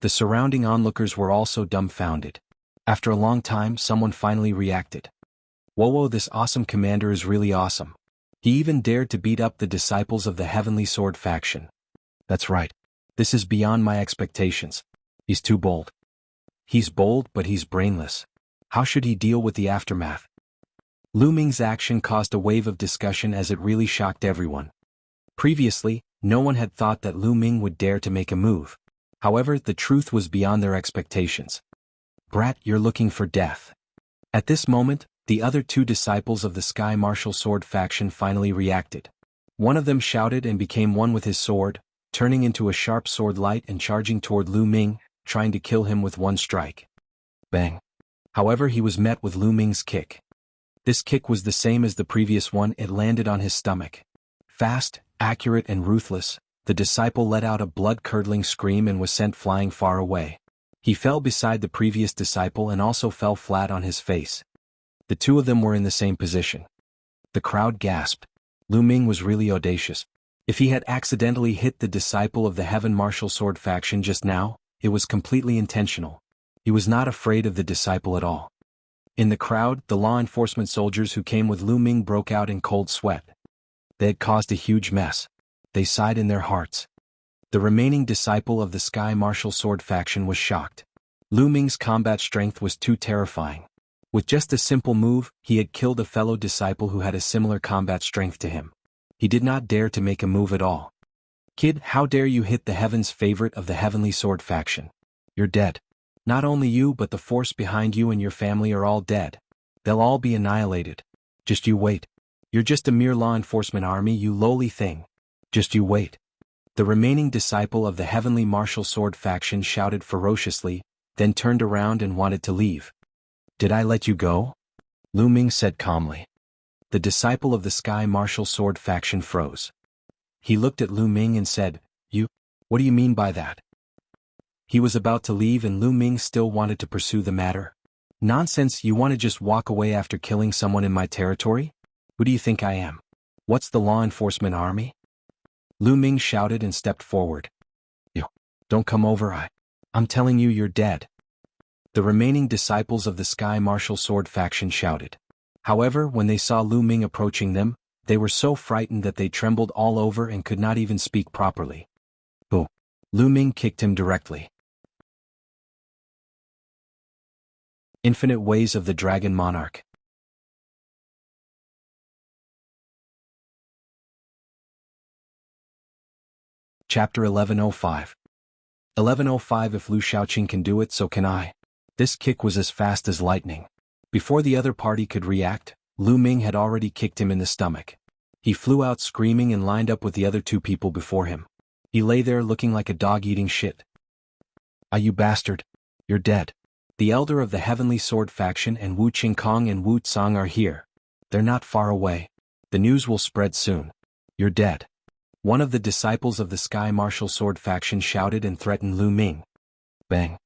[SPEAKER 1] The surrounding onlookers were also dumbfounded. After a long time, someone finally reacted. Whoa, this awesome commander is really awesome. He even dared to beat up the disciples of the Heavenly Sword faction. That's right. This is beyond my expectations. He's too bold. He's bold, but he's brainless. How should he deal with the aftermath? Lu Ming's action caused a wave of discussion as it really shocked everyone. Previously, no one had thought that Lu Ming would dare to make a move. However, the truth was beyond their expectations. Brat, you're looking for death. At this moment, the other two disciples of the Sky Martial Sword faction finally reacted. One of them shouted and became one with his sword, turning into a sharp sword light and charging toward Lu Ming, trying to kill him with one strike. Bang! However, he was met with Lu Ming's kick. This kick was the same as the previous one. It landed on his stomach. Fast, accurate and ruthless, the disciple let out a blood-curdling scream and was sent flying far away. He fell beside the previous disciple and also fell flat on his face. The two of them were in the same position. The crowd gasped. Lu Ming was really audacious. If he had accidentally hit the disciple of the Heaven Martial Sword faction just now, it was completely intentional. He was not afraid of the disciple at all. In the crowd, the law enforcement soldiers who came with Lu Ming broke out in cold sweat. They had caused a huge mess. They sighed in their hearts. The remaining disciple of the Sky Martial Sword faction was shocked. Lu Ming's combat strength was too terrifying. With just a simple move, he had killed a fellow disciple who had a similar combat strength to him. He did not dare to make a move at all. "Kid, how dare you hit the Heaven's favorite of the Heavenly Sword faction? You're dead. Not only you but the force behind you and your family are all dead. They'll all be annihilated. Just you wait. You're just a mere law enforcement army, you lowly thing. Just you wait." The remaining disciple of the Heavenly Martial Sword faction shouted ferociously, then turned around and wanted to leave. "Did I let you go?" Lu Ming said calmly. The disciple of the Sky Martial Sword faction froze. He looked at Lu Ming and said, What do you mean by that?" He was about to leave and Lu Ming still wanted to pursue the matter. "Nonsense, you want to just walk away after killing someone in my territory? Who do you think I am? What's the law enforcement army?" Lu Ming shouted and stepped forward. Don't come over, I'm telling you you're dead." The remaining disciples of the Sky Martial Sword faction shouted. However, when they saw Lu Ming approaching them, they were so frightened that they trembled all over and could not even speak properly. "Oh!" Lu Ming kicked him directly. Infinite Ways of the Dragon Monarch. Chapter 1105. 1105 If Lu Shaoqing can do it, so can I. This kick was as fast as lightning. Before the other party could react, Lu Ming had already kicked him in the stomach. He flew out screaming and lined up with the other two people before him. He lay there looking like a dog eating shit. "Ah, you bastard. You're dead. The elder of the Heavenly Sword faction and Wu Qingkong and Wu Tsang are here. They're not far away. The news will spread soon. You're dead." One of the disciples of the Sky Martial Sword faction shouted and threatened Lu Ming. Bang.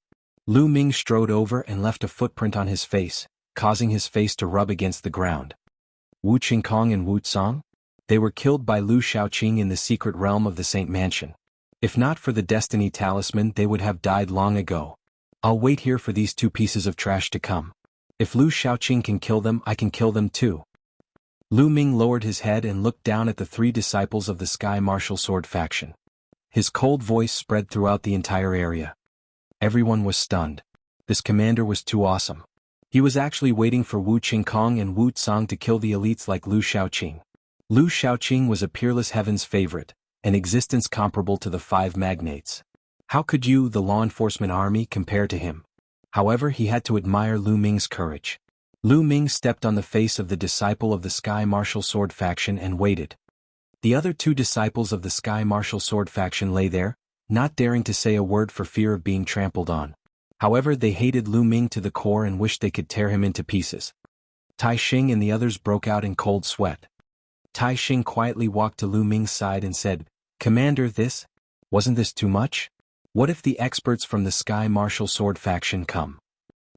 [SPEAKER 1] Lu Ming strode over and left a footprint on his face, causing his face to rub against the ground. Wu Qingkong and Wu Tsang? They were killed by Lu Shaoqing in the secret realm of the Saint Mansion. If not for the Destiny Talisman, they would have died long ago. I'll wait here for these two pieces of trash to come. If Lu Shaoqing can kill them, I can kill them too. Lu Ming lowered his head and looked down at the three disciples of the Sky Martial Sword faction. His cold voice spread throughout the entire area. Everyone was stunned. This commander was too awesome. He was actually waiting for Wu Qingkong and Wu Tsang to kill the elites like Lu Shaoqing. Lu Shaoqing was a peerless heaven's favorite, an existence comparable to the five magnates. How could you, the law enforcement army, compare to him? However, he had to admire Lu Ming's courage. Lu Ming stepped on the face of the disciple of the Sky Martial Sword faction and waited. The other two disciples of the Sky Martial Sword faction lay there, not daring to say a word for fear of being trampled on. However, they hated Lu Ming to the core and wished they could tear him into pieces. Tai Xing and the others broke out in cold sweat. Tai Xing quietly walked to Lu Ming's side and said, "Commander, wasn't this too much? What if the experts from the Sky Martial Sword faction come?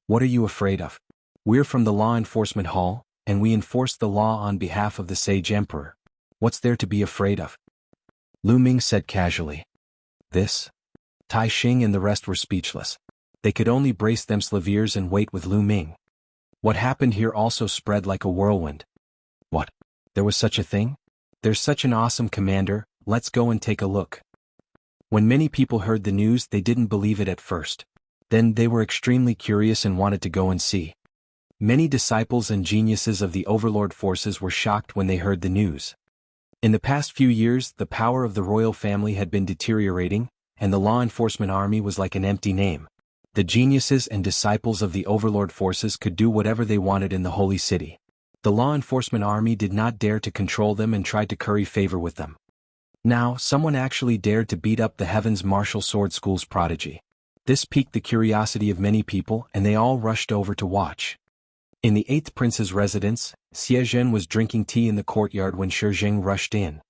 [SPEAKER 1] What are you afraid of? We're from the Law Enforcement Hall, and we enforce the law on behalf of the Sage Emperor. What's there to be afraid of?" Lu Ming said casually. Tai Xing and the rest were speechless. They could only brace themselves ears and wait with Lu Ming. What happened here also spread like a whirlwind. What? There was such a thing? There's such an awesome commander, let's go and take a look. When many people heard the news, they didn't believe it at first. Then they were extremely curious and wanted to go and see. Many disciples and geniuses of the Overlord forces were shocked when they heard the news. In the past few years, the power of the royal family had been deteriorating, and the law enforcement army was like an empty name. The geniuses and disciples of the Overlord forces could do whatever they wanted in the Holy City. The law enforcement army did not dare to control them and tried to curry favor with them. Now, someone actually dared to beat up the Heaven's Martial Sword School's prodigy. This piqued the curiosity of many people and they all rushed over to watch. In the 8th prince's residence, Xie Zhen was drinking tea in the courtyard when Shi Zheng rushed in.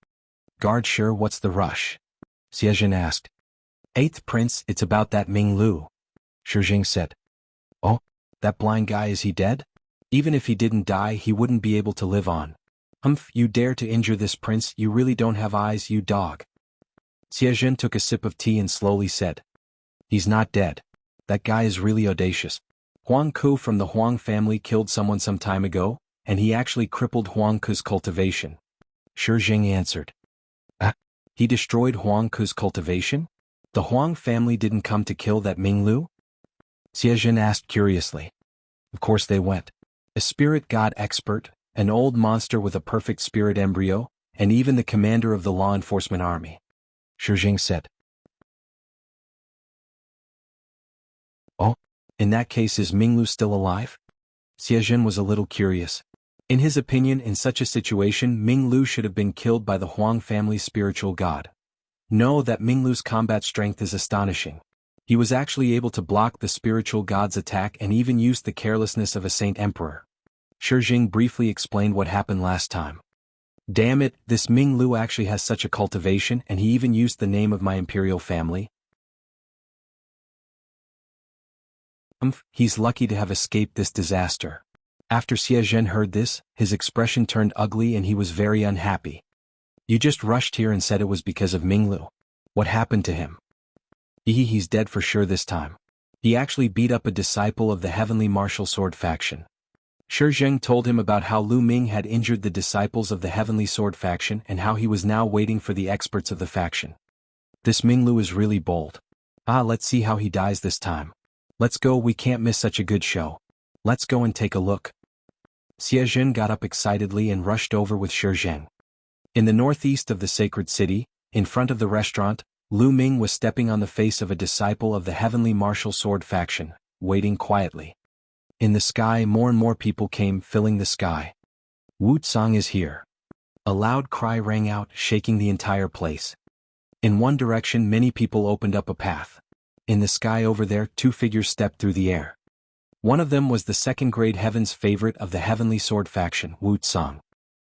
[SPEAKER 1] Guard sure, what's the rush? Xiezhen asked. Eighth Prince, it's about that Ming Lu. Shijing said. Oh, that blind guy, is he dead? Even if he didn't die, he wouldn't be able to live on. Humph, you dare to injure this prince, you really don't have eyes, you dog. Xiezhen took a sip of tea and slowly said. He's not dead. That guy is really audacious. Huang Ku from the Huang family killed someone some time ago, and he actually crippled Huang Ku's cultivation. Shijing answered. He destroyed Huang Ku's cultivation? The Huang family didn't come to kill that Ming Lu? Xiezhen asked curiously. Of course they went. A spirit god expert, an old monster with a perfect spirit embryo, and even the commander of the law enforcement army. Shijing said. Oh, in that case, is Ming Lu still alive? Xiezhen was a little curious. In his opinion, in such a situation, Ming Lu should have been killed by the Huang family's spiritual god. Know that Ming Lu's combat strength is astonishing. He was actually able to block the spiritual god's attack and even used the carelessness of a saint emperor. Shijing briefly explained what happened last time. Damn it, this Ming Lu actually has such a cultivation, and he even used the name of my imperial family. He's lucky to have escaped this disaster. After Xiezhen heard this, his expression turned ugly and he was very unhappy. You just rushed here and said it was because of Ming Lu. What happened to him? He's dead for sure this time. He actually beat up a disciple of the heavenly martial sword faction. Shijing told him about how Lu Ming had injured the disciples of the heavenly sword faction and how he was now waiting for the experts of the faction. This Ming Lu is really bold. Let's see how he dies this time. Let's go, we can't miss such a good show. Let's go and take a look. Xiezhen got up excitedly and rushed over with Shijing. In the northeast of the sacred city, in front of the restaurant, Lu Ming was stepping on the face of a disciple of the heavenly martial sword faction, waiting quietly. In the sky, more and more people came, filling the sky. Wuxia is here. A loud cry rang out, shaking the entire place. In one direction, many people opened up a path. In the sky over there, two figures stepped through the air. One of them was the second-grade heaven's favorite of the heavenly sword faction, Wuxia.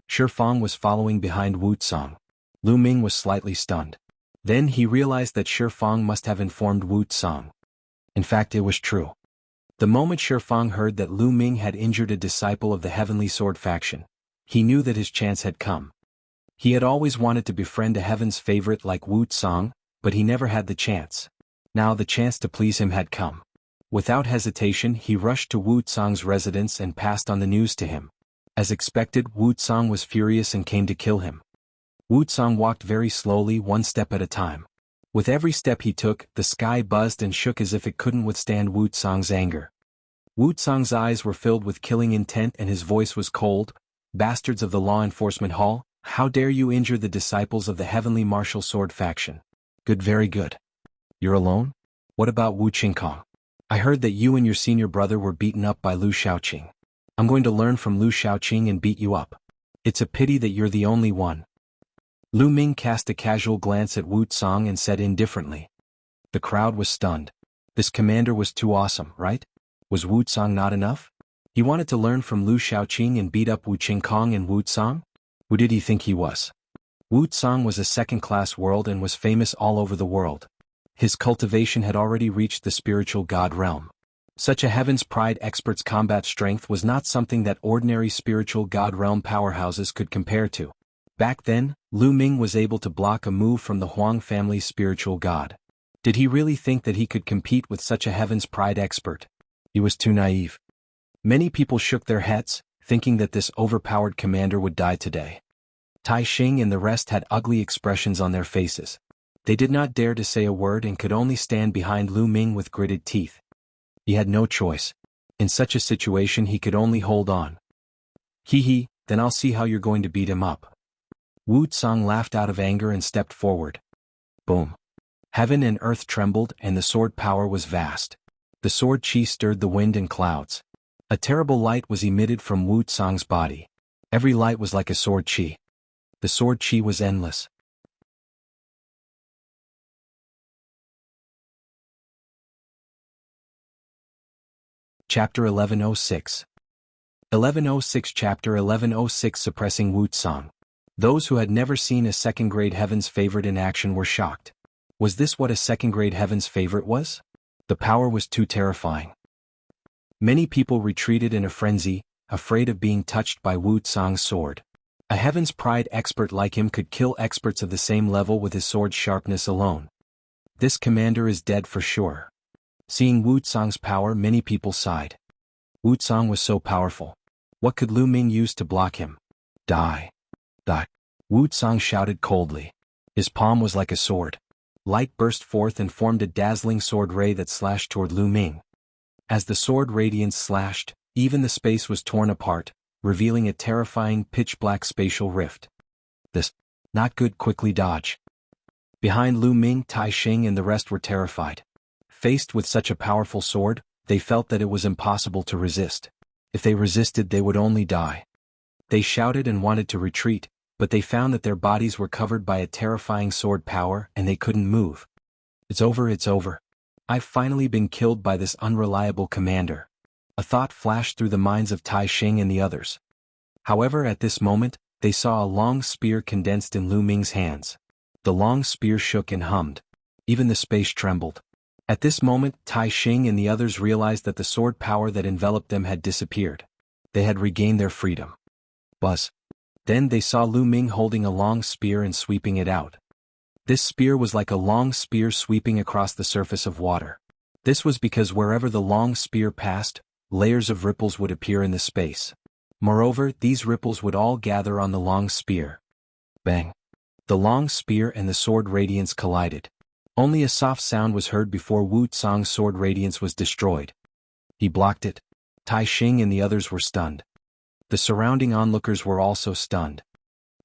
[SPEAKER 1] Shifang was following behind Wuxia. Lu Ming was slightly stunned. Then he realized that Shifang must have informed Wuxia. In fact, it was true. The moment Shifang heard that Lu Ming had injured a disciple of the heavenly sword faction, he knew that his chance had come. He had always wanted to befriend a heaven's favorite like Wuxia, but he never had the chance. Now the chance to please him had come. Without hesitation, he rushed to Wuxia's residence and passed on the news to him. As expected, Wuxia was furious and came to kill him. Wuxia walked very slowly, one step at a time. With every step he took, the sky buzzed and shook as if it couldn't withstand Wuxia's anger. Wuxia's eyes were filled with killing intent and his voice was cold. Bastards of the law enforcement hall, how dare you injure the disciples of the heavenly martial sword faction? Good, very good. You're alone? What about Wu Qingkong? I heard that you and your senior brother were beaten up by Lu Shaoqing. I'm going to learn from Lu Shaoqing and beat you up. It's a pity that you're the only one. Lu Ming cast a casual glance at Wuxia and said indifferently. The crowd was stunned. This commander was too awesome, right? Was Wuxia not enough? He wanted to learn from Lu Shaoqing and beat up Wu Qingkong and Wuxia? Who did he think he was? Wuxia was a second-class world and was famous all over the world. His cultivation had already reached the spiritual god realm. Such a heaven's pride expert's combat strength was not something that ordinary spiritual god realm powerhouses could compare to. Back then, Lu Ming was able to block a move from the Huang family's spiritual god. Did he really think that he could compete with such a heaven's pride expert? He was too naive. Many people shook their heads, thinking that this overpowered commander would die today. Tai Xing and the rest had ugly expressions on their faces. They did not dare to say a word and could only stand behind Lu Ming with gritted teeth. He had no choice. In such a situation he could only hold on. Then I'll see how you're going to beat him up. Wuxia laughed out of anger and stepped forward. Boom. Heaven and earth trembled and the sword power was vast. The sword chi stirred the wind and clouds. A terrible light was emitted from Wuxia's body. Every light was like a sword chi. The sword chi was endless. Chapter 1106. 1106 Chapter 1106 Suppressing Wuxia. Those who had never seen a second-grade Heaven's Favorite in action were shocked. Was this what a second-grade Heaven's Favorite was? The power was too terrifying. Many people retreated in a frenzy, afraid of being touched by Wuxang's sword. A Heaven's Pride expert like him could kill experts of the same level with his sword's sharpness alone. This commander is dead for sure. Seeing Wuxang's power, many people sighed. Wuxang was so powerful. What could Lu Ming use to block him? Die. Die. Wuxang shouted coldly. His palm was like a sword. Light burst forth and formed a dazzling sword ray that slashed toward Lu Ming. As the sword radiance slashed, even the space was torn apart, revealing a terrifying pitch-black spatial rift. This, not good, quickly dodge. Behind Lu Ming, Tai Xing and the rest were terrified. Faced with such a powerful sword, they felt that it was impossible to resist. If they resisted, they would only die. They shouted and wanted to retreat, but they found that their bodies were covered by a terrifying sword power and they couldn't move. It's over, it's over. I've finally been killed by this unreliable commander. A thought flashed through the minds of Tai Xing and the others. However, at this moment, they saw a long spear condensed in Lu Ming's hands. The long spear shook and hummed. Even the space trembled. At this moment, Tai Xing and the others realized that the sword power that enveloped them had disappeared. They had regained their freedom. Buzz. Then they saw Lu Ming holding a long spear and sweeping it out. This spear was like a long spear sweeping across the surface of water. This was because wherever the long spear passed, layers of ripples would appear in the space. Moreover, these ripples would all gather on the long spear. Bang! The long spear and the sword radiance collided. Only a soft sound was heard before Wuxang's sword radiance was destroyed. He blocked it. Tai Xing and the others were stunned. The surrounding onlookers were also stunned.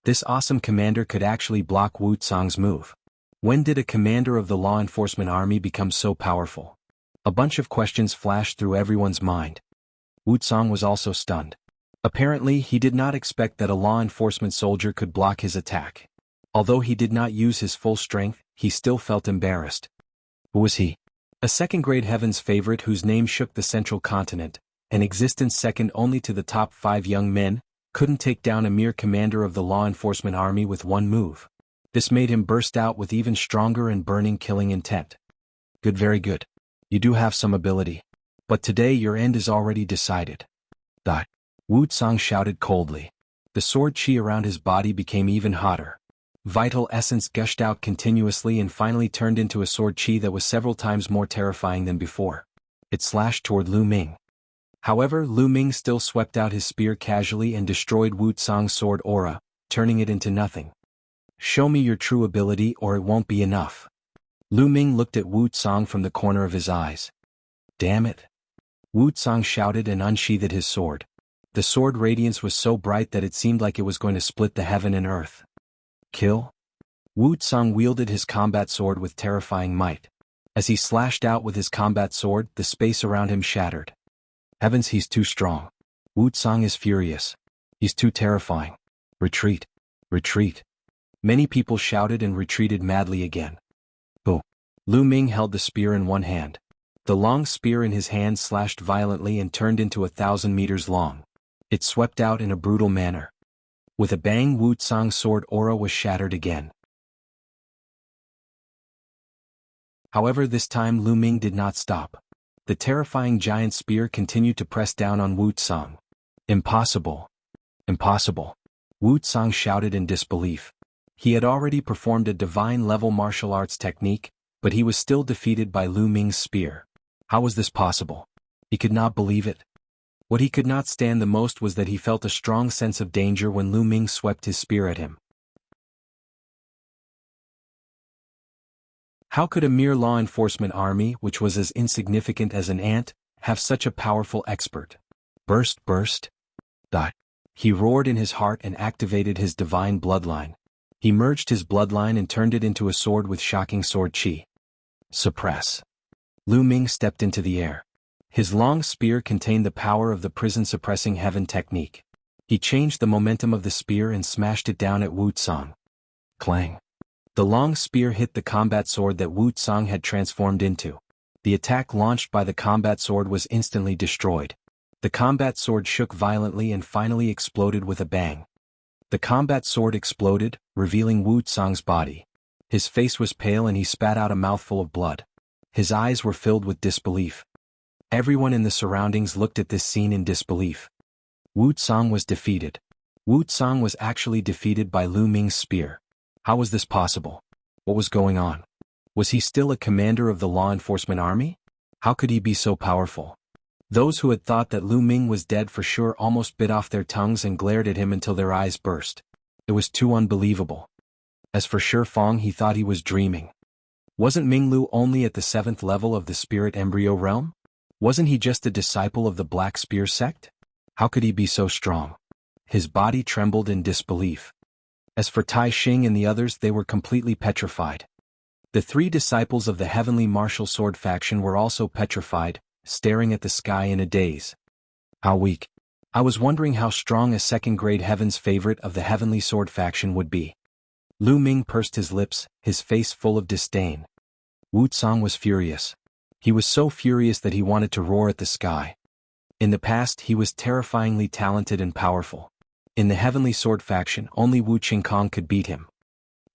[SPEAKER 1] This awesome commander could actually block Wuxang's move. When did a commander of the law enforcement army become so powerful? A bunch of questions flashed through everyone's mind. Wuxang was also stunned. Apparently, he did not expect that a law enforcement soldier could block his attack. Although he did not use his full strength, he still felt embarrassed. Who was he? A second-grade Heaven's Favorite whose name shook the central continent, an existence second only to the top 5 young men, couldn't take down a mere commander of the law enforcement army with one move. This made him burst out with even stronger and burning killing intent. Good, very good. You do have some ability. But today your end is already decided. Die. Wuxang shouted coldly. The sword chi around his body became even hotter. Vital essence gushed out continuously and finally turned into a sword chi that was several times more terrifying than before. It slashed toward Lu Ming. However, Lu Ming still swept out his spear casually and destroyed Wuxang's sword aura, turning it into nothing. Show me your true ability or it won't be enough. Lu Ming looked at Wuxang from the corner of his eyes. Damn it. Wuxang shouted and unsheathed his sword. The sword radiance was so bright that it seemed like it was going to split the heaven and earth. Kill? Wuxang wielded his combat sword with terrifying might. As he slashed out with his combat sword, the space around him shattered. Heavens, he's too strong. Wuxang is furious. He's too terrifying. Retreat. Retreat. Many people shouted and retreated madly again. Oh. Lu Ming held the spear in one hand. The long spear in his hand slashed violently and turned into 1,000 meters long. It swept out in a brutal manner. With a bang, Wuxang's sword aura was shattered again. However, this time Lu Ming did not stop. The terrifying giant spear continued to press down on Wuxang. Impossible. Impossible. Wuxang shouted in disbelief. He had already performed a divine-level martial arts technique, but he was still defeated by Lu Ming's spear. How was this possible? He could not believe it. What he could not stand the most was that he felt a strong sense of danger when Lu Ming swept his spear at him. How could a mere law enforcement army, which was as insignificant as an ant, have such a powerful expert? Burst, burst. Die. He roared in his heart and activated his divine bloodline. He merged his bloodline and turned it into a sword with shocking sword chi. Suppress. Lu Ming stepped into the air. His long spear contained the power of the prison-suppressing heaven technique. He changed the momentum of the spear and smashed it down at Wuxang. Clang. The long spear hit the combat sword that Wuxang had transformed into. The attack launched by the combat sword was instantly destroyed. The combat sword shook violently and finally exploded with a bang. The combat sword exploded, revealing Wuxang's body. His face was pale and he spat out a mouthful of blood. His eyes were filled with disbelief. Everyone in the surroundings looked at this scene in disbelief. Wuxang was defeated. Wuxang was actually defeated by Lu Ming's spear. How was this possible? What was going on? Was he still a commander of the law enforcement army? How could he be so powerful? Those who had thought that Lu Ming was dead for sure almost bit off their tongues and glared at him until their eyes burst. It was too unbelievable. As for Shifang, he thought he was dreaming. Wasn't Minglu only at the 7th level of the spirit embryo realm? Wasn't he just a disciple of the Black Spear sect? How could he be so strong? His body trembled in disbelief. As for Tai Xing and the others, they were completely petrified. The 3 disciples of the heavenly martial sword faction were also petrified, staring at the sky in a daze. How weak. I was wondering how strong a 2nd-grade heaven's favorite of the heavenly sword faction would be. Lu Ming pursed his lips, his face full of disdain. Wuxang was furious. He was so furious that he wanted to roar at the sky. In the past, he was terrifyingly talented and powerful. In the heavenly sword faction, only Wu Qingkong could beat him.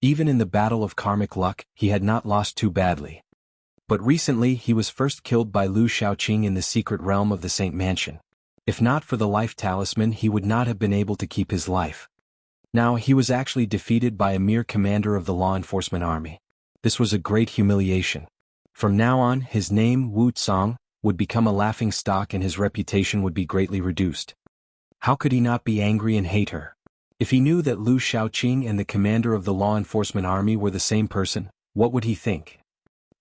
[SPEAKER 1] Even in the battle of karmic luck, he had not lost too badly. But recently he was first killed by Lu Shaoqing in the secret realm of the Saint Mansion. If not for the life talisman, he would not have been able to keep his life. Now he was actually defeated by a mere commander of the law enforcement army. This was a great humiliation. From now on, his name, Wuxang, would become a laughing stock and his reputation would be greatly reduced. How could he not be angry and hate her? If he knew that Lu Shaoqing and the commander of the law enforcement army were the same person, what would he think?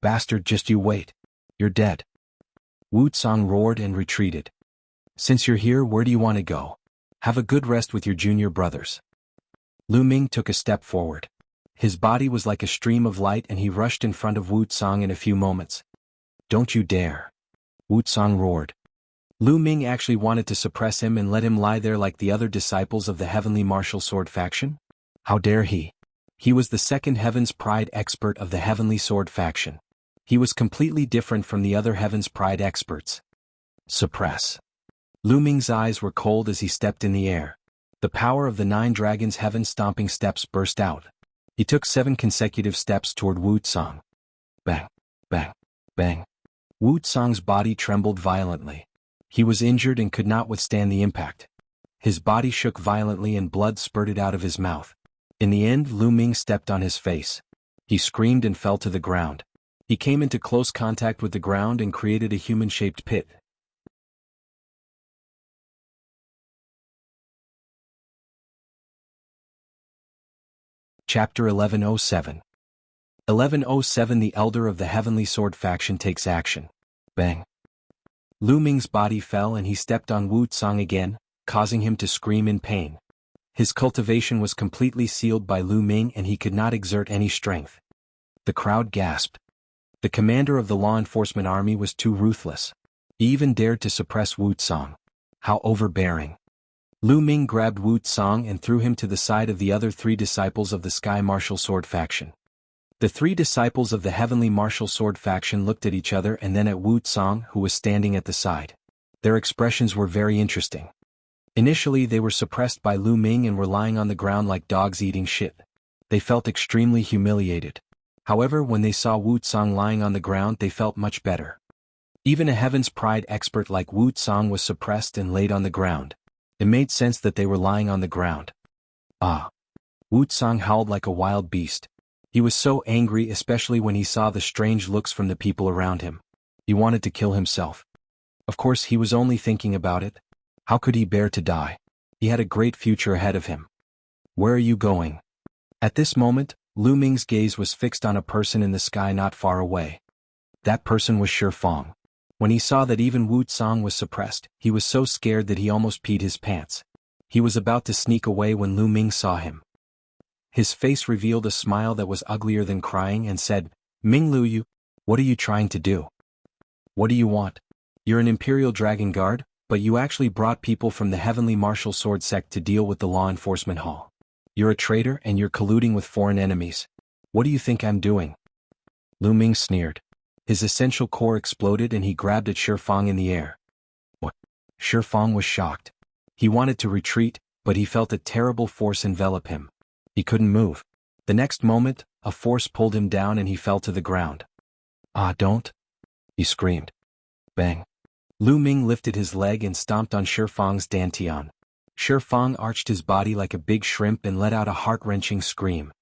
[SPEAKER 1] Bastard, just you wait. You're dead. Wuxang roared and retreated. Since you're here, where do you want to go? Have a good rest with your junior brothers. Lu Ming took a step forward. His body was like a stream of light and he rushed in front of Wuxang in a few moments. Don't you dare. Wuxang roared. Lu Ming actually wanted to suppress him and let him lie there like the other disciples of the heavenly martial sword faction. How dare he? He was the 2nd Heaven's Pride expert of the heavenly sword faction. He was completely different from the other Heaven's Pride experts. Suppress. Lu Ming's eyes were cold as he stepped in the air. The power of the 9 dragons' heaven-stomping steps burst out. He took 7 consecutive steps toward Wuxang. Bang, bang, bang. Wuxang's body trembled violently. He was injured and could not withstand the impact. His body shook violently and blood spurted out of his mouth. In the end, Lu Ming stepped on his face. He screamed and fell to the ground. He came into close contact with the ground and created a human-shaped pit. Chapter 1107. 1107. The Elder of the Heavenly Sword Faction takes action. Bang. Lu Ming's body fell and he stepped on Wuxang again, causing him to scream in pain. His cultivation was completely sealed by Lu Ming and he could not exert any strength. The crowd gasped. The commander of the law enforcement army was too ruthless. He even dared to suppress Wuxang. How overbearing. Lu Ming grabbed Wuxang and threw him to the side of the other 3 disciples of the Sky Martial Sword Faction. The 3 disciples of the Heavenly Martial Sword Faction looked at each other and then at Wuxang, who was standing at the side. Their expressions were very interesting. Initially they were suppressed by Lu Ming and were lying on the ground like dogs eating shit. They felt extremely humiliated. However, when they saw Wuxang lying on the ground, they felt much better. Even a Heaven's Pride expert like Wuxang was suppressed and laid on the ground. It made sense that they were lying on the ground. Ah! Wuxang howled like a wild beast. He was so angry, especially when he saw the strange looks from the people around him. He wanted to kill himself. Of course, he was only thinking about it. How could he bear to die? He had a great future ahead of him. Where are you going? At this moment, Lu Ming's gaze was fixed on a person in the sky not far away. That person was Shifang. When he saw that even Wuxang was suppressed, he was so scared that he almost peed his pants. He was about to sneak away when Lu Ming saw him. His face revealed a smile that was uglier than crying and said, Minglu, what are you trying to do? What do you want? You're an Imperial Dragon Guard, but you actually brought people from the Heavenly Martial Sword Sect to deal with the law enforcement hall. You're a traitor and you're colluding with foreign enemies. What do you think I'm doing? Lu Ming sneered. His essential core exploded and he grabbed at Shifang in the air. What? Shifang was shocked. He wanted to retreat, but he felt a terrible force envelop him. He couldn't move. The next moment, a force pulled him down and he fell to the ground. "Ah, don't!" he screamed. Bang! Lu Ming lifted his leg and stomped on Shifang's dantian. Shifang arched his body like a big shrimp and let out a heart-wrenching scream.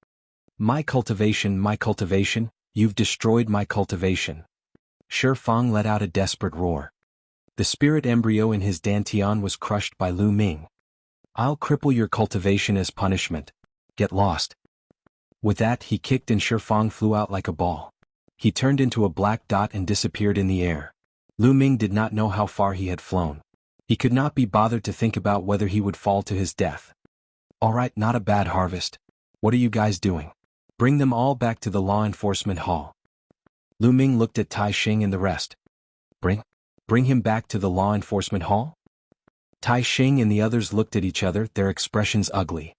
[SPEAKER 1] My cultivation, you've destroyed my cultivation." Shifang let out a desperate roar. The spirit embryo in his dantian was crushed by Lu Ming. "I'll cripple your cultivation as punishment. Get lost." With that, he kicked and Shifang flew out like a ball. He turned into a black dot and disappeared in the air. Lu Ming did not know how far he had flown. He could not be bothered to think about whether he would fall to his death. "All right, not a bad harvest. What are you guys doing? Bring them all back to the law enforcement hall." Lu Ming looked at Tai Xing and the rest. Bring him back to the law enforcement hall?" Tai Xing and the others looked at each other, their expressions ugly.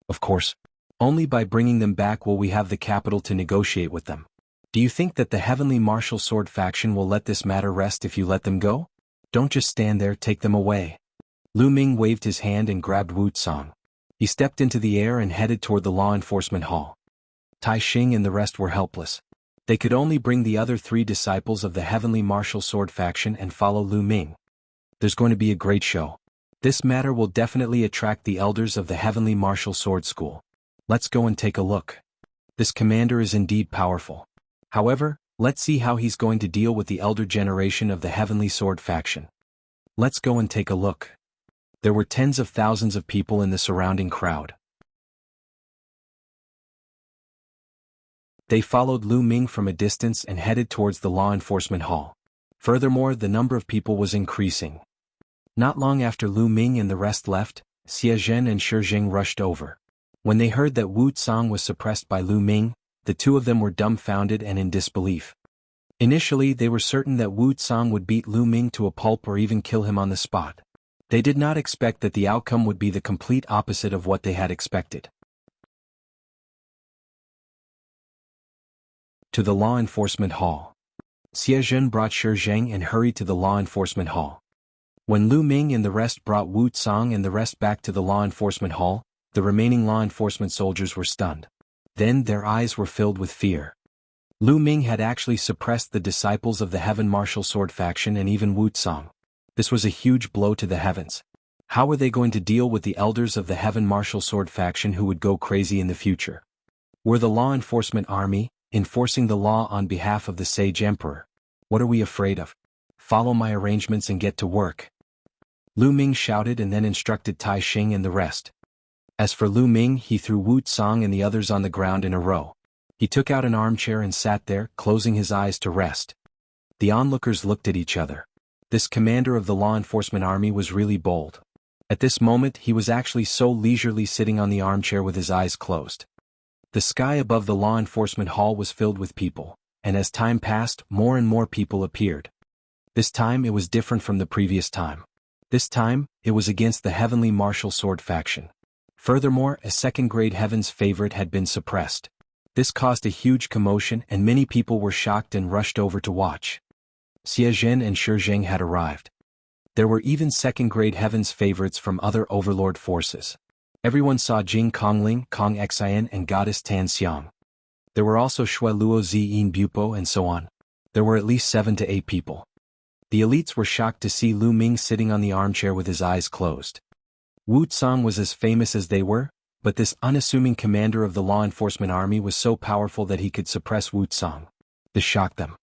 [SPEAKER 1] "Of course. Only by bringing them back will we have the capital to negotiate with them. Do you think that the Heavenly Martial Sword faction will let this matter rest if you let them go? Don't just stand there, take them away." Lu Ming waved his hand and grabbed Wuxia. He stepped into the air and headed toward the law enforcement hall. Tai Xing and the rest were helpless. They could only bring the other 3 disciples of the Heavenly Martial Sword faction and follow Lu Ming. There's going to be a great show. This matter will definitely attract the elders of the Heavenly Martial Sword School. Let's go and take a look. This commander is indeed powerful. However, let's see how he's going to deal with the elder generation of the Heavenly Sword faction. Let's go and take a look. There were tens of thousands of people in the surrounding crowd. They followed Lu Ming from a distance and headed towards the law enforcement hall. Furthermore, the number of people was increasing. Not long after Lu Ming and the rest left, Xie Zhen and Shi Jing rushed over. When they heard that Wu Tsang was suppressed by Lu Ming, the 2 of them were dumbfounded and in disbelief. Initially, they were certain that Wu Tsang would beat Lu Ming to a pulp or even kill him on the spot. They did not expect that the outcome would be the complete opposite of what they had expected. To the law enforcement hall. Xie Zhen brought Shi Zheng and hurried to the law enforcement hall. When Lu Ming and the rest brought Wu Tsang and the rest back to the law enforcement hall, the remaining law enforcement soldiers were stunned. Then their eyes were filled with fear. Lu Ming had actually suppressed the disciples of the Heaven Martial Sword faction and even Wu Tsang. This was a huge blow to the heavens. How were they going to deal with the elders of the Heaven Martial Sword faction who would go crazy in the future? Were the law enforcement army, enforcing the law on behalf of the Sage Emperor? What are we afraid of? Follow my arrangements and get to work. Lu Ming shouted and then instructed Tai Xing and the rest. As for Lu Ming, he threw Wu Tsang and the others on the ground in a row. He took out an armchair and sat there, closing his eyes to rest. The onlookers looked at each other. This commander of the law enforcement army was really bold. At this moment, he was actually so leisurely sitting on the armchair with his eyes closed. The sky above the law enforcement hall was filled with people, and as time passed, more and more people appeared. This time it was different from the previous time. This time, it was against the Heavenly Martial Sword faction. Furthermore, a second-grade Heaven's favorite had been suppressed. This caused a huge commotion and many people were shocked and rushed over to watch. Xie Zhen and Shi Zheng had arrived. There were even second-grade Heaven's favorites from other overlord forces. Everyone saw Jing Kongling, Kong Xian and Goddess Tan Xiang. There were also Shui Luo Ziyin Bupo and so on. There were at least 7 to 8 people. The elites were shocked to see Lu Ming sitting on the armchair with his eyes closed. Wu Tsang was as famous as they were, but this unassuming commander of the law enforcement army was so powerful that he could suppress Wu Tsang. This shocked them.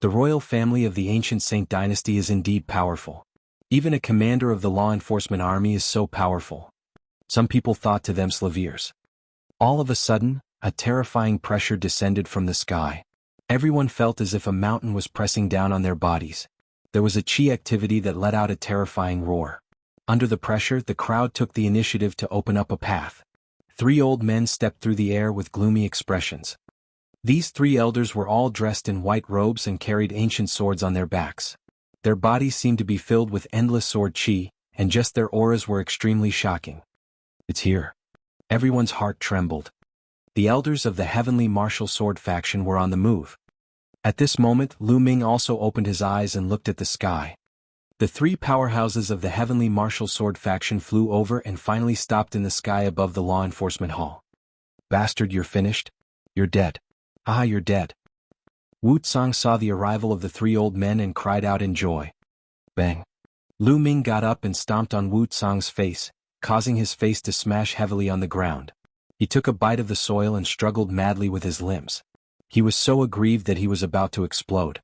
[SPEAKER 1] The royal family of the ancient Saint dynasty is indeed powerful. Even a commander of the law enforcement army is so powerful. Some people thought to them slaviers. All of a sudden, a terrifying pressure descended from the sky. Everyone felt as if a mountain was pressing down on their bodies. There was a chi activity that let out a terrifying roar. Under the pressure, the crowd took the initiative to open up a path. 3 old men stepped through the air with gloomy expressions. These 3 elders were all dressed in white robes and carried ancient swords on their backs. Their bodies seemed to be filled with endless sword chi, and just their auras were extremely shocking. It's here. Everyone's heart trembled. The elders of the Heavenly Martial Sword faction were on the move. At this moment, Lu Ming also opened his eyes and looked at the sky. The three powerhouses of the heavenly martial sword faction flew over and finally stopped in the sky above the law enforcement hall. Bastard, you're finished? You're dead. Ah, you're dead. Wuxia saw the arrival of the three old men and cried out in joy. Bang. Lu Ming got up and stomped on Wuxia's face, causing his face to smash heavily on the ground. He took a bite of the soil and struggled madly with his limbs. He was so aggrieved that he was about to explode.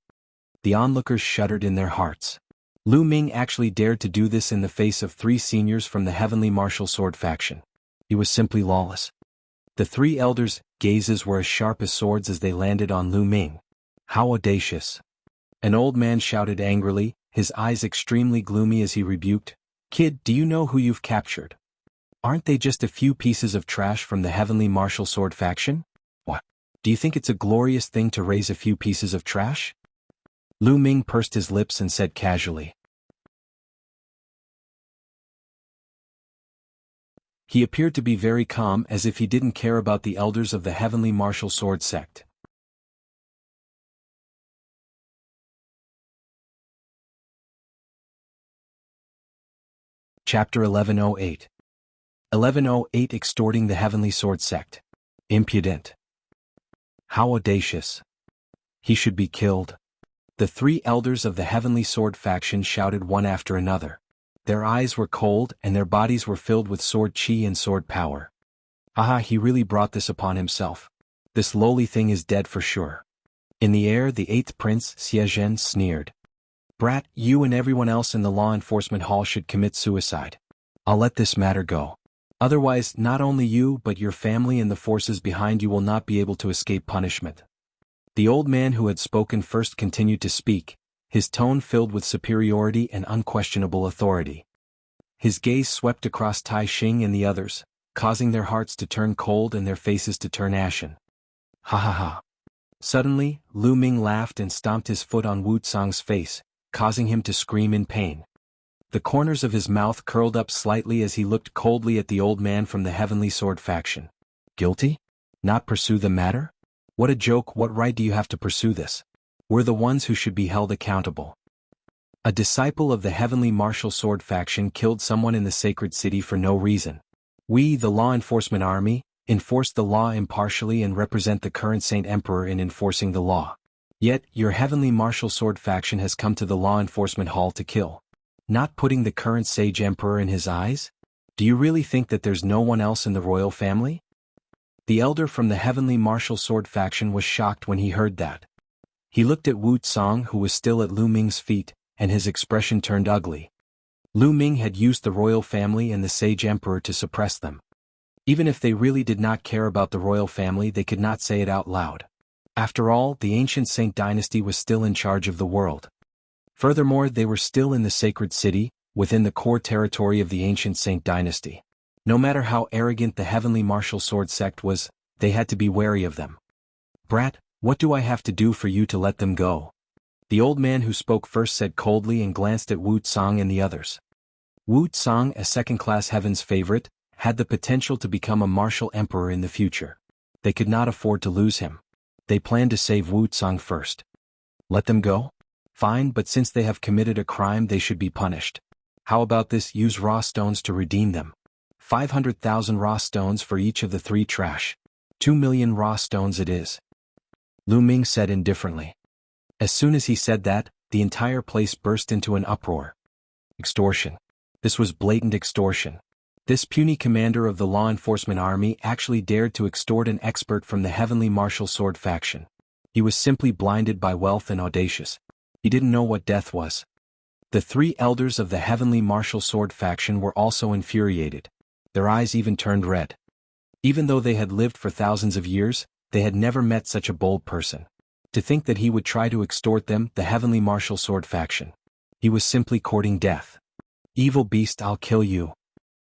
[SPEAKER 1] The onlookers shuddered in their hearts. Lu Ming actually dared to do this in the face of three seniors from the heavenly martial sword faction. He was simply lawless. The three elders' gazes were as sharp as swords as they landed on Lu Ming. How audacious! An old man shouted angrily, his eyes extremely gloomy as he rebuked, "Kid, do you know who you've captured? Aren't they just a few pieces of trash from the heavenly martial sword faction? What? Do you think it's a glorious thing to raise a few pieces of trash?" Lu Ming pursed his lips and said casually. He appeared to be very calm, as if he didn't care about the elders of the heavenly martial sword sect. Chapter 1108. 1108 Extorting the Heavenly Sword Sect. Impudent. How audacious. He should be killed. The three elders of the Heavenly Sword faction shouted one after another. Their eyes were cold and their bodies were filled with sword chi and sword power. Aha, he really brought this upon himself. This lowly thing is dead for sure. In the air, the eighth prince, Xiezhen, sneered. Brat, you and everyone else in the law enforcement hall should commit suicide. I'll let this matter go. Otherwise, not only you but your family and the forces behind you will not be able to escape punishment. The old man who had spoken first continued to speak, his tone filled with superiority and unquestionable authority. His gaze swept across Tai Xing and the others, causing their hearts to turn cold and their faces to turn ashen. Ha ha ha. Suddenly, Lu Ming laughed and stomped his foot on Wuxia's face, causing him to scream in pain. The corners of his mouth curled up slightly as he looked coldly at the old man from the Heavenly Sword faction. Guilty? Not pursue the matter? What a joke! What right do you have to pursue this? We're the ones who should be held accountable. A disciple of the Heavenly Martial Sword faction killed someone in the sacred city for no reason. We, the law enforcement army, enforce the law impartially and represent the current Saint Emperor in enforcing the law. Yet, your Heavenly Martial Sword faction has come to the law enforcement hall to kill. Not putting the current Sage Emperor in his eyes? Do you really think that there's no one else in the royal family? The elder from the Heavenly Martial Sword faction was shocked when he heard that. He looked at Wuxia, who was still at Lu Ming's feet, and his expression turned ugly. Lu Ming had used the royal family and the Sage Emperor to suppress them. Even if they really did not care about the royal family, they could not say it out loud. After all, the ancient Saint dynasty was still in charge of the world. Furthermore, they were still in the sacred city, within the core territory of the ancient Saint dynasty. No matter how arrogant the Heavenly Martial Sword sect was, they had to be wary of them. Brat, what do I have to do for you to let them go? The old man who spoke first said coldly and glanced at Wuxia and the others. Wuxia, a second-class heaven's favorite, had the potential to become a martial emperor in the future. They could not afford to lose him. They planned to save Wuxia first. Let them go? Fine, but since they have committed a crime, they should be punished. How about this? Use raw stones to redeem them. 500,000 raw stones for each of the three trash. 2 million raw stones it is. Lu Ming said indifferently. As soon as he said that, the entire place burst into an uproar. Extortion. This was blatant extortion. This puny commander of the law enforcement army actually dared to extort an expert from the Heavenly Martial Sword faction. He was simply blinded by wealth and audacious. He didn't know what death was. The three elders of the Heavenly Martial Sword faction were also infuriated. Their eyes even turned red. Even though they had lived for thousands of years, they had never met such a bold person. To think that he would try to extort them, the Heavenly Martial Sword faction. He was simply courting death. Evil beast, I'll kill you.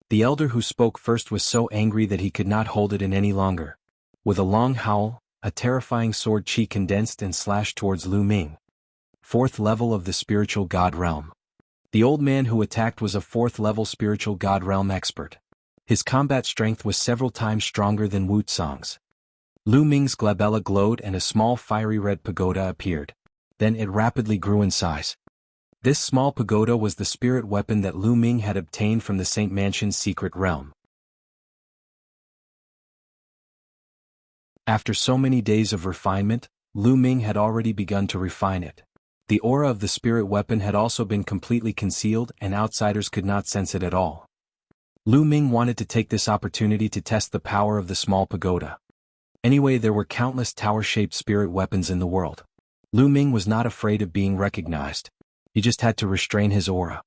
[SPEAKER 1] The elder who spoke first was so angry that he could not hold it in any longer. With a long howl, a terrifying sword chi condensed and slashed towards Lu Ming. Fourth level of the spiritual god realm. The old man who attacked was a fourth-level spiritual god realm expert. His combat strength was several times stronger than Wuxia's. Lu Ming's glabella glowed and a small fiery red pagoda appeared. Then it rapidly grew in size. This small pagoda was the spirit weapon that Lu Ming had obtained from the Saint Mansion's secret realm. After so many days of refinement, Lu Ming had already begun to refine it. The aura of the spirit weapon had also been completely concealed and outsiders could not sense it at all. Lu Ming wanted to take this opportunity to test the power of the small pagoda. Anyway, there were countless tower-shaped spirit weapons in the world. Lu Ming was not afraid of being recognized. He just had to restrain his aura.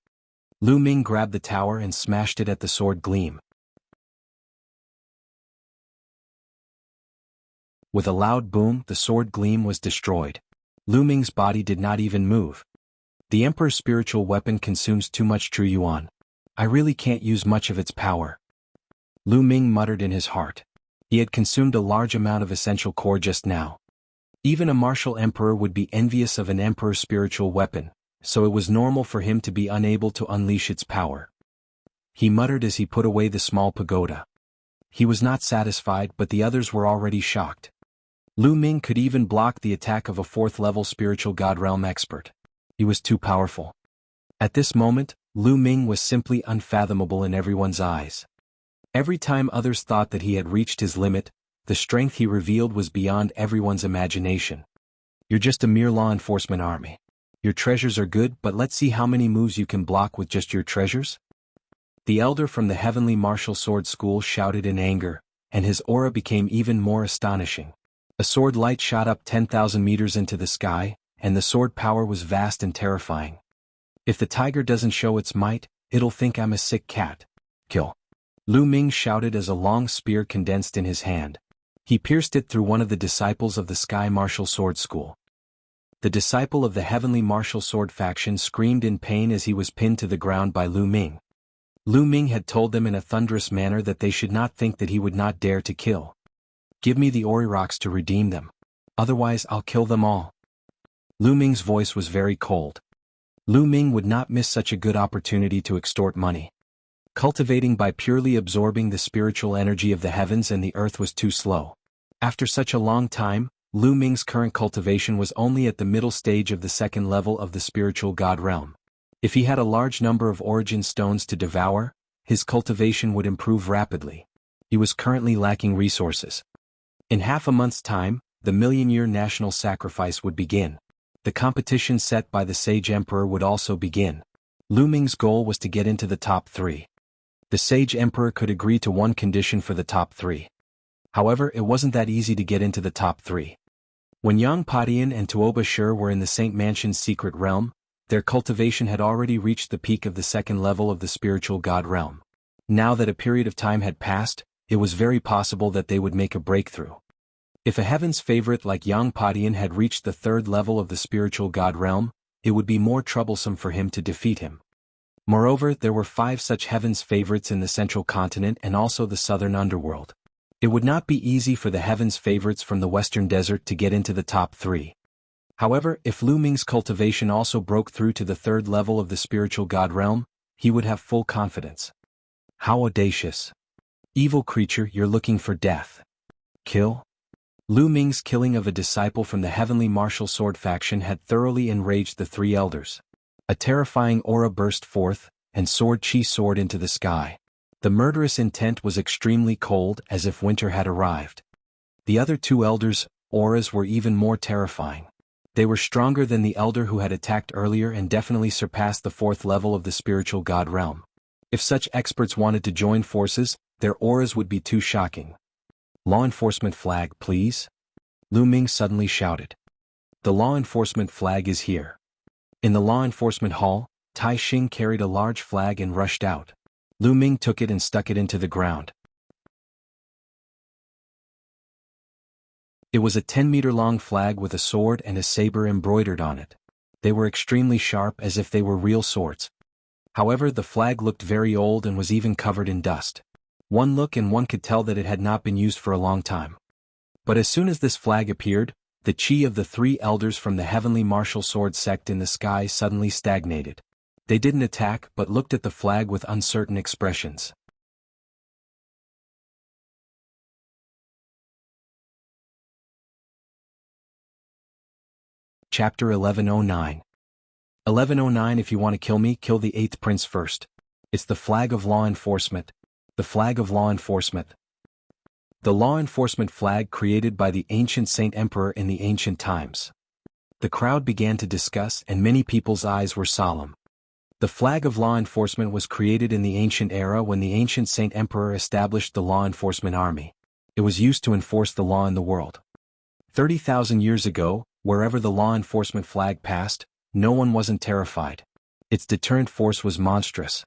[SPEAKER 1] Lu Ming grabbed the tower and smashed it at the sword gleam. With a loud boom, the sword gleam was destroyed. Lu Ming's body did not even move. The Emperor's spiritual weapon consumes too much true yuan. I really can't use much of its power. Lu Ming muttered in his heart. He had consumed a large amount of essential core just now. Even a martial emperor would be envious of an emperor's spiritual weapon, so it was normal for him to be unable to unleash its power. He muttered as he put away the small pagoda. He was not satisfied, but the others were already shocked. Lu Ming could even block the attack of a 4th-level spiritual god realm expert. He was too powerful. At this moment, Lu Ming was simply unfathomable in everyone's eyes. Every time others thought that he had reached his limit, the strength he revealed was beyond everyone's imagination. You're just a mere law enforcement army. Your treasures are good, but let's see how many moves you can block with just your treasures? The elder from the Heavenly Martial Sword School shouted in anger, and his aura became even more astonishing. A sword light shot up 10,000 meters into the sky, and the sword power was vast and terrifying. If the tiger doesn't show its might, it'll think I'm a sick cat. Kill. Lu Ming shouted as a long spear condensed in his hand. He pierced it through one of the disciples of the Sky Martial Sword School. The disciple of the Heavenly Martial Sword faction screamed in pain as he was pinned to the ground by Lu Ming. Lu Ming had told them in a thunderous manner that they should not think that he would not dare to kill. Give me the Ori rocks to redeem them. Otherwise I'll kill them all. Lu Ming's voice was very cold. Lu Ming would not miss such a good opportunity to extort money. Cultivating by purely absorbing the spiritual energy of the heavens and the earth was too slow. After such a long time, Lu Ming's current cultivation was only at the middle stage of the 2nd level of the spiritual god realm. If he had a large number of origin stones to devour, his cultivation would improve rapidly. He was currently lacking resources. In half a month's time, the million-year national sacrifice would begin. The competition set by the Sage Emperor would also begin. Lu Ming's goal was to get into the top 3. The Sage Emperor could agree to one condition for the top 3. However, it wasn't that easy to get into the top 3. When Yang Padian and Tuoba Shur were in the Saint Mansion's secret realm, their cultivation had already reached the peak of the 2nd level of the spiritual god realm. Now that a period of time had passed, it was very possible that they would make a breakthrough. If a heaven's favorite like Yang Padian had reached the 3rd level of the spiritual god realm, it would be more troublesome for him to defeat him. Moreover, there were 5 such heaven's favorites in the central continent and also the southern underworld. It would not be easy for the heaven's favorites from the western desert to get into the top 3. However, if Lu Ming's cultivation also broke through to the 3rd level of the spiritual god realm, he would have full confidence. How audacious. Evil creature, you're looking for death. Kill? Lu Ming's killing of a disciple from the Heavenly Martial Sword faction had thoroughly enraged the 3 elders. A terrifying aura burst forth, and Sword Chi soared into the sky. The murderous intent was extremely cold, as if winter had arrived. The other 2 elders' auras were even more terrifying. They were stronger than the elder who had attacked earlier and definitely surpassed the 4th level of the spiritual god realm. If such experts wanted to join forces, their auras would be too shocking. Law enforcement flag, please? Lu Ming suddenly shouted. The law enforcement flag is here. In the law enforcement hall, Tai Xing carried a large flag and rushed out. Lu Ming took it and stuck it into the ground. It was a 10-meter-long flag with a sword and a saber embroidered on it. They were extremely sharp, as if they were real swords. However, the flag looked very old and was even covered in dust. One look and one could tell that it had not been used for a long time. But as soon as this flag appeared, the chi of the 3 elders from the Heavenly Martial Sword sect in the sky suddenly stagnated. They didn't attack but looked at the flag with uncertain expressions. Chapter 1109. 1109 If you want to kill me, kill the 8th prince first. It's the flag of law enforcement. The flag of law enforcement. The law enforcement flag created by the ancient Saint Emperor in the ancient times. The crowd began to discuss and many people's eyes were solemn. The flag of law enforcement was created in the ancient era when the ancient Saint Emperor established the law enforcement army. It was used to enforce the law in the world. 30,000 years ago, wherever the law enforcement flag passed, no one wasn't terrified. Its deterrent force was monstrous.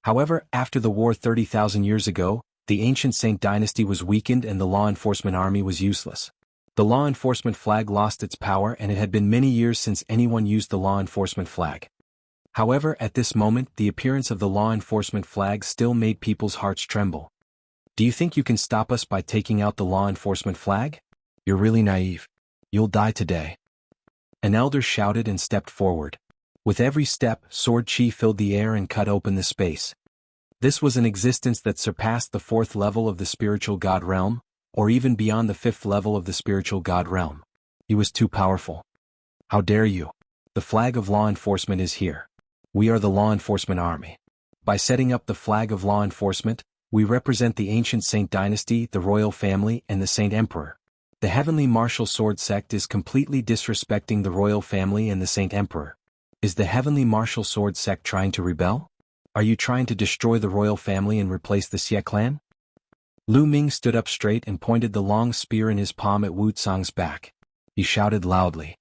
[SPEAKER 1] However, after the war 30,000 years ago, the ancient Saint dynasty was weakened and the law enforcement army was useless. The law enforcement flag lost its power and it had been many years since anyone used the law enforcement flag. However, at this moment, the appearance of the law enforcement flag still made people's hearts tremble. Do you think you can stop us by taking out the law enforcement flag? You're really naive. You'll die today. An elder shouted and stepped forward. With every step, sword chi filled the air and cut open the space. This was an existence that surpassed the 4th level of the spiritual god realm, or even beyond the 5th level of the spiritual god realm. He was too powerful. How dare you? The flag of law enforcement is here. We are the law enforcement army. By setting up the flag of law enforcement, we represent the ancient Saint dynasty, the royal family, and the Saint Emperor. The heavenly martial sword sect is completely disrespecting the royal family and the Saint Emperor. Is the heavenly martial sword sect trying to rebel? Are you trying to destroy the royal family and replace the Xie clan? Lu Ming stood up straight and pointed the long spear in his palm at Wu Cang's back. He shouted loudly.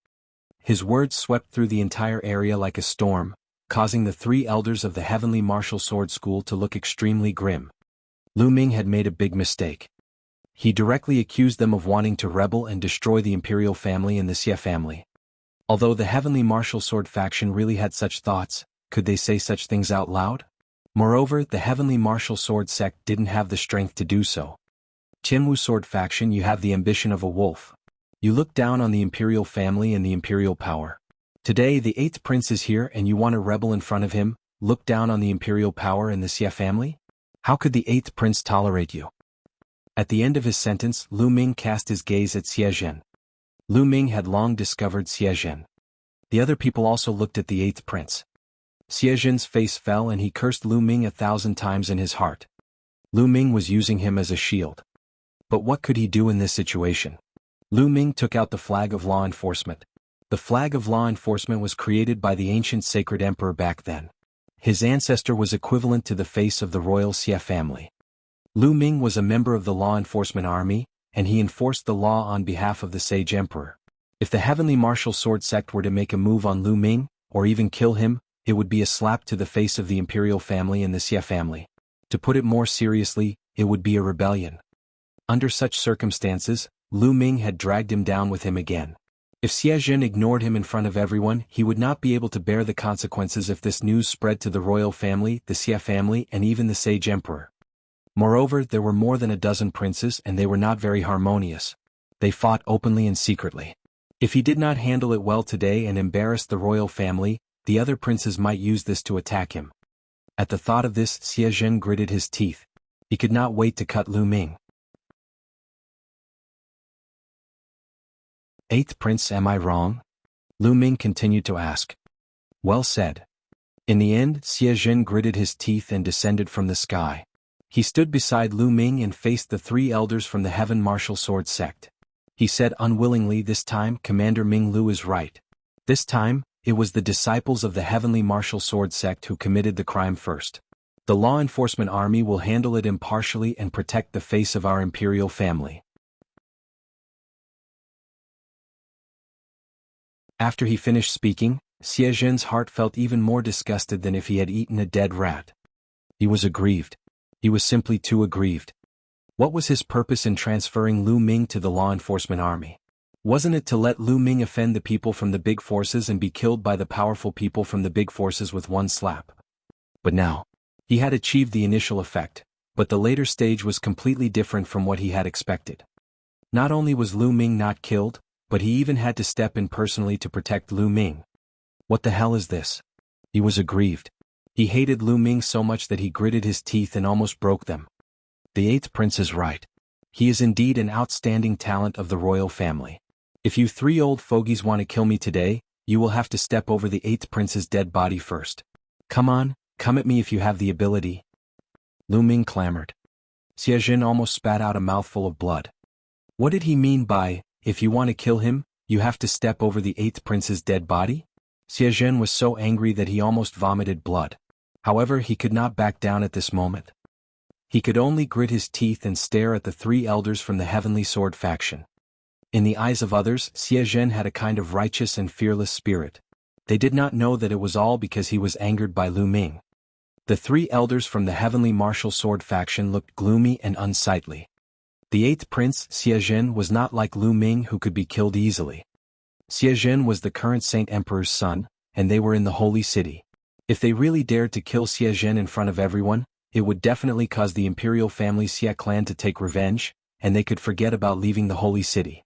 [SPEAKER 1] His words swept through the entire area like a storm, causing the 3 elders of the heavenly martial sword school to look extremely grim. Lu Ming had made a big mistake. He directly accused them of wanting to rebel and destroy the imperial family and the Xie family. Although the heavenly martial sword faction really had such thoughts, could they say such things out loud? Moreover, the heavenly martial sword sect didn't have the strength to do so. Jianghu sword faction, you have the ambition of a wolf. You look down on the imperial family and the imperial power. Today the 8th prince is here and you want to rebel in front of him, look down on the imperial power and the Xie family? How could the 8th prince tolerate you? At the end of his sentence, Lu Ming cast his gaze at Xie Zhen. Lu Ming had long discovered Xie Zhen. The other people also looked at the 8th prince. Xie Zhen's face fell and he cursed Lu Ming 1,000 times in his heart. Lu Ming was using him as a shield. But what could he do in this situation? Lu Ming took out the flag of law enforcement. The flag of law enforcement was created by the ancient sacred emperor back then. His ancestor was equivalent to the face of the royal Xie family. Lu Ming was a member of the law enforcement army, and he enforced the law on behalf of the sage emperor. If the heavenly martial sword sect were to make a move on Lu Ming, or even kill him, it would be a slap to the face of the imperial family and the Xie family. To put it more seriously, it would be a rebellion. Under such circumstances, Lu Ming had dragged him down with him again. If Xie Zhen ignored him in front of everyone, he would not be able to bear the consequences if this news spread to the royal family, the Xie family, and even the sage emperor. Moreover, there were more than a dozen princes and they were not very harmonious. They fought openly and secretly. If he did not handle it well today and embarrass the royal family, the other princes might use this to attack him. At the thought of this, Xie Zhen gritted his teeth. He could not wait to cut Lu Ming. 8th prince, am I wrong? Lu Ming continued to ask. Well said. In the end, Xie Zhen gritted his teeth and descended from the sky. He stood beside Lu Ming and faced the 3 elders from the Heaven Martial Sword sect. He said unwillingly, this time Commander Ming Lu is right. This time, it was the disciples of the Heavenly Martial Sword sect who committed the crime first. The law enforcement army will handle it impartially and protect the face of our imperial family. After he finished speaking, Xie Zhen's heart felt even more disgusted than if he had eaten a dead rat. He was aggrieved. He was simply too aggrieved. What was his purpose in transferring Lu Ming to the law enforcement army? Wasn't it to let Lu Ming offend the people from the big forces and be killed by the powerful people from the big forces with one slap? But now, he had achieved the initial effect, but the later stage was completely different from what he had expected. Not only was Lu Ming not killed, but he even had to step in personally to protect Lu Ming. What the hell is this? He was aggrieved. He hated Lu Ming so much that he gritted his teeth and almost broke them. The 8th prince is right. He is indeed an outstanding talent of the royal family. If you 3 old fogies want to kill me today, you will have to step over the 8th prince's dead body first. Come on, come at me if you have the ability. Lu Ming clamored. Xie Jin almost spat out a mouthful of blood. What did he mean by, if you want to kill him, you have to step over the 8th prince's dead body? Xie Jin was so angry that he almost vomited blood. However, he could not back down at this moment. He could only grit his teeth and stare at the 3 elders from the Heavenly Sword faction. In the eyes of others, Xie Jin had a kind of righteous and fearless spirit. They did not know that it was all because he was angered by Lu Ming. The 3 elders from the Heavenly Martial Sword faction looked gloomy and unsightly. The 8th prince, Xie Jin, was not like Lu Ming, who could be killed easily. Xie Jin was the current Saint Emperor's son, and they were in the Holy City. If they really dared to kill Xie Jin in front of everyone, it would definitely cause the imperial family Xie clan to take revenge, and they could forget about leaving the Holy City.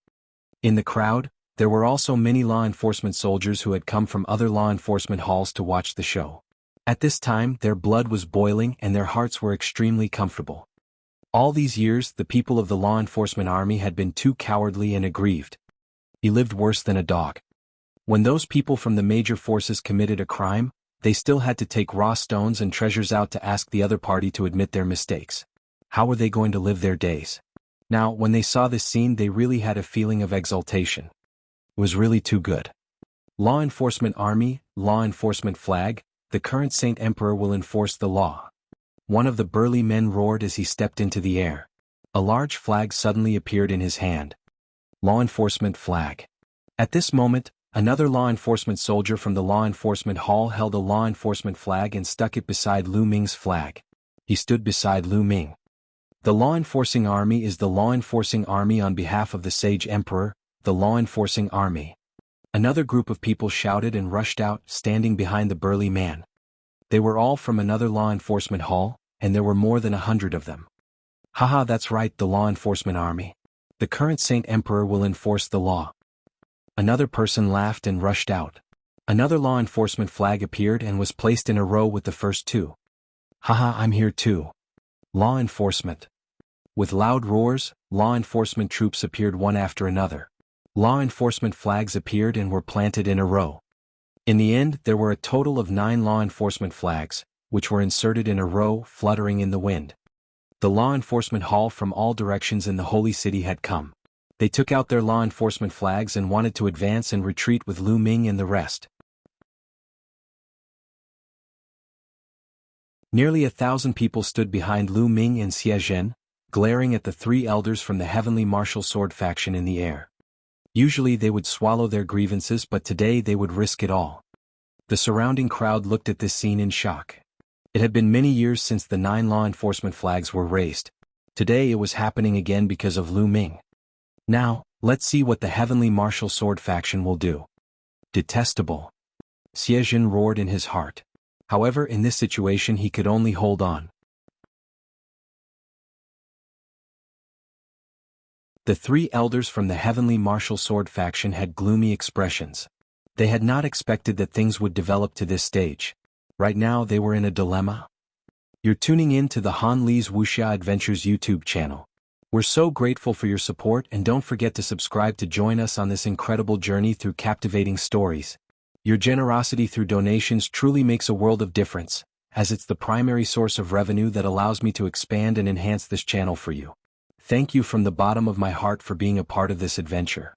[SPEAKER 1] In the crowd, there were also many law enforcement soldiers who had come from other law enforcement halls to watch the show. At this time, their blood was boiling and their hearts were extremely comfortable. All these years, the people of the law enforcement army had been too cowardly and aggrieved. He lived worse than a dog. When those people from the major forces committed a crime, they still had to take raw stones and treasures out to ask the other party to admit their mistakes. How were they going to live their days? Now, when they saw this scene, they really had a feeling of exultation. It was really too good. Law enforcement army, law enforcement flag, the current Saint Emperor will enforce the law. One of the burly men roared as he stepped into the air. A large flag suddenly appeared in his hand. Law enforcement flag. At this moment, another law enforcement soldier from the law enforcement hall held a law enforcement flag and stuck it beside Lu Ming's flag. He stood beside Lu Ming. The law enforcing army is the law enforcing army on behalf of the Sage Emperor, the law enforcing army. Another group of people shouted and rushed out, standing behind the burly man. They were all from another law enforcement hall, and there were more than 100 of them. Haha, that's right, the law enforcement army. The current Saint Emperor will enforce the law. Another person laughed and rushed out. Another law enforcement flag appeared and was placed in a row with the first 2. Haha, I'm here too. Law enforcement. With loud roars, law enforcement troops appeared one after another. Law enforcement flags appeared and were planted in a row. In the end, there were a total of 9 law enforcement flags, which were inserted in a row, fluttering in the wind. The law enforcement hall from all directions in the Holy City had come. They took out their law enforcement flags and wanted to advance and retreat with Lu Ming and the rest. Nearly 1,000 people stood behind Lu Ming and Xie Jin, glaring at the 3 elders from the Heavenly Martial Sword faction in the air. Usually they would swallow their grievances, but today they would risk it all. The surrounding crowd looked at this scene in shock. It had been many years since the 9 law enforcement flags were raised. Today it was happening again because of Lu Ming. Now, let's see what the Heavenly Martial Sword faction will do. Detestable. Xie Jin roared in his heart. However, in this situation he could only hold on. The 3 elders from the Heavenly Martial Sword faction had gloomy expressions. They had not expected that things would develop to this stage. Right now they were in a dilemma. You're tuning in to the Han Li's Wuxia Adventures YouTube channel. We're so grateful for your support, and don't forget to subscribe to join us on this incredible journey through captivating stories. Your generosity through donations truly makes a world of difference, as it's the primary source of revenue that allows me to expand and enhance this channel for you. Thank you from the bottom of my heart for being a part of this adventure.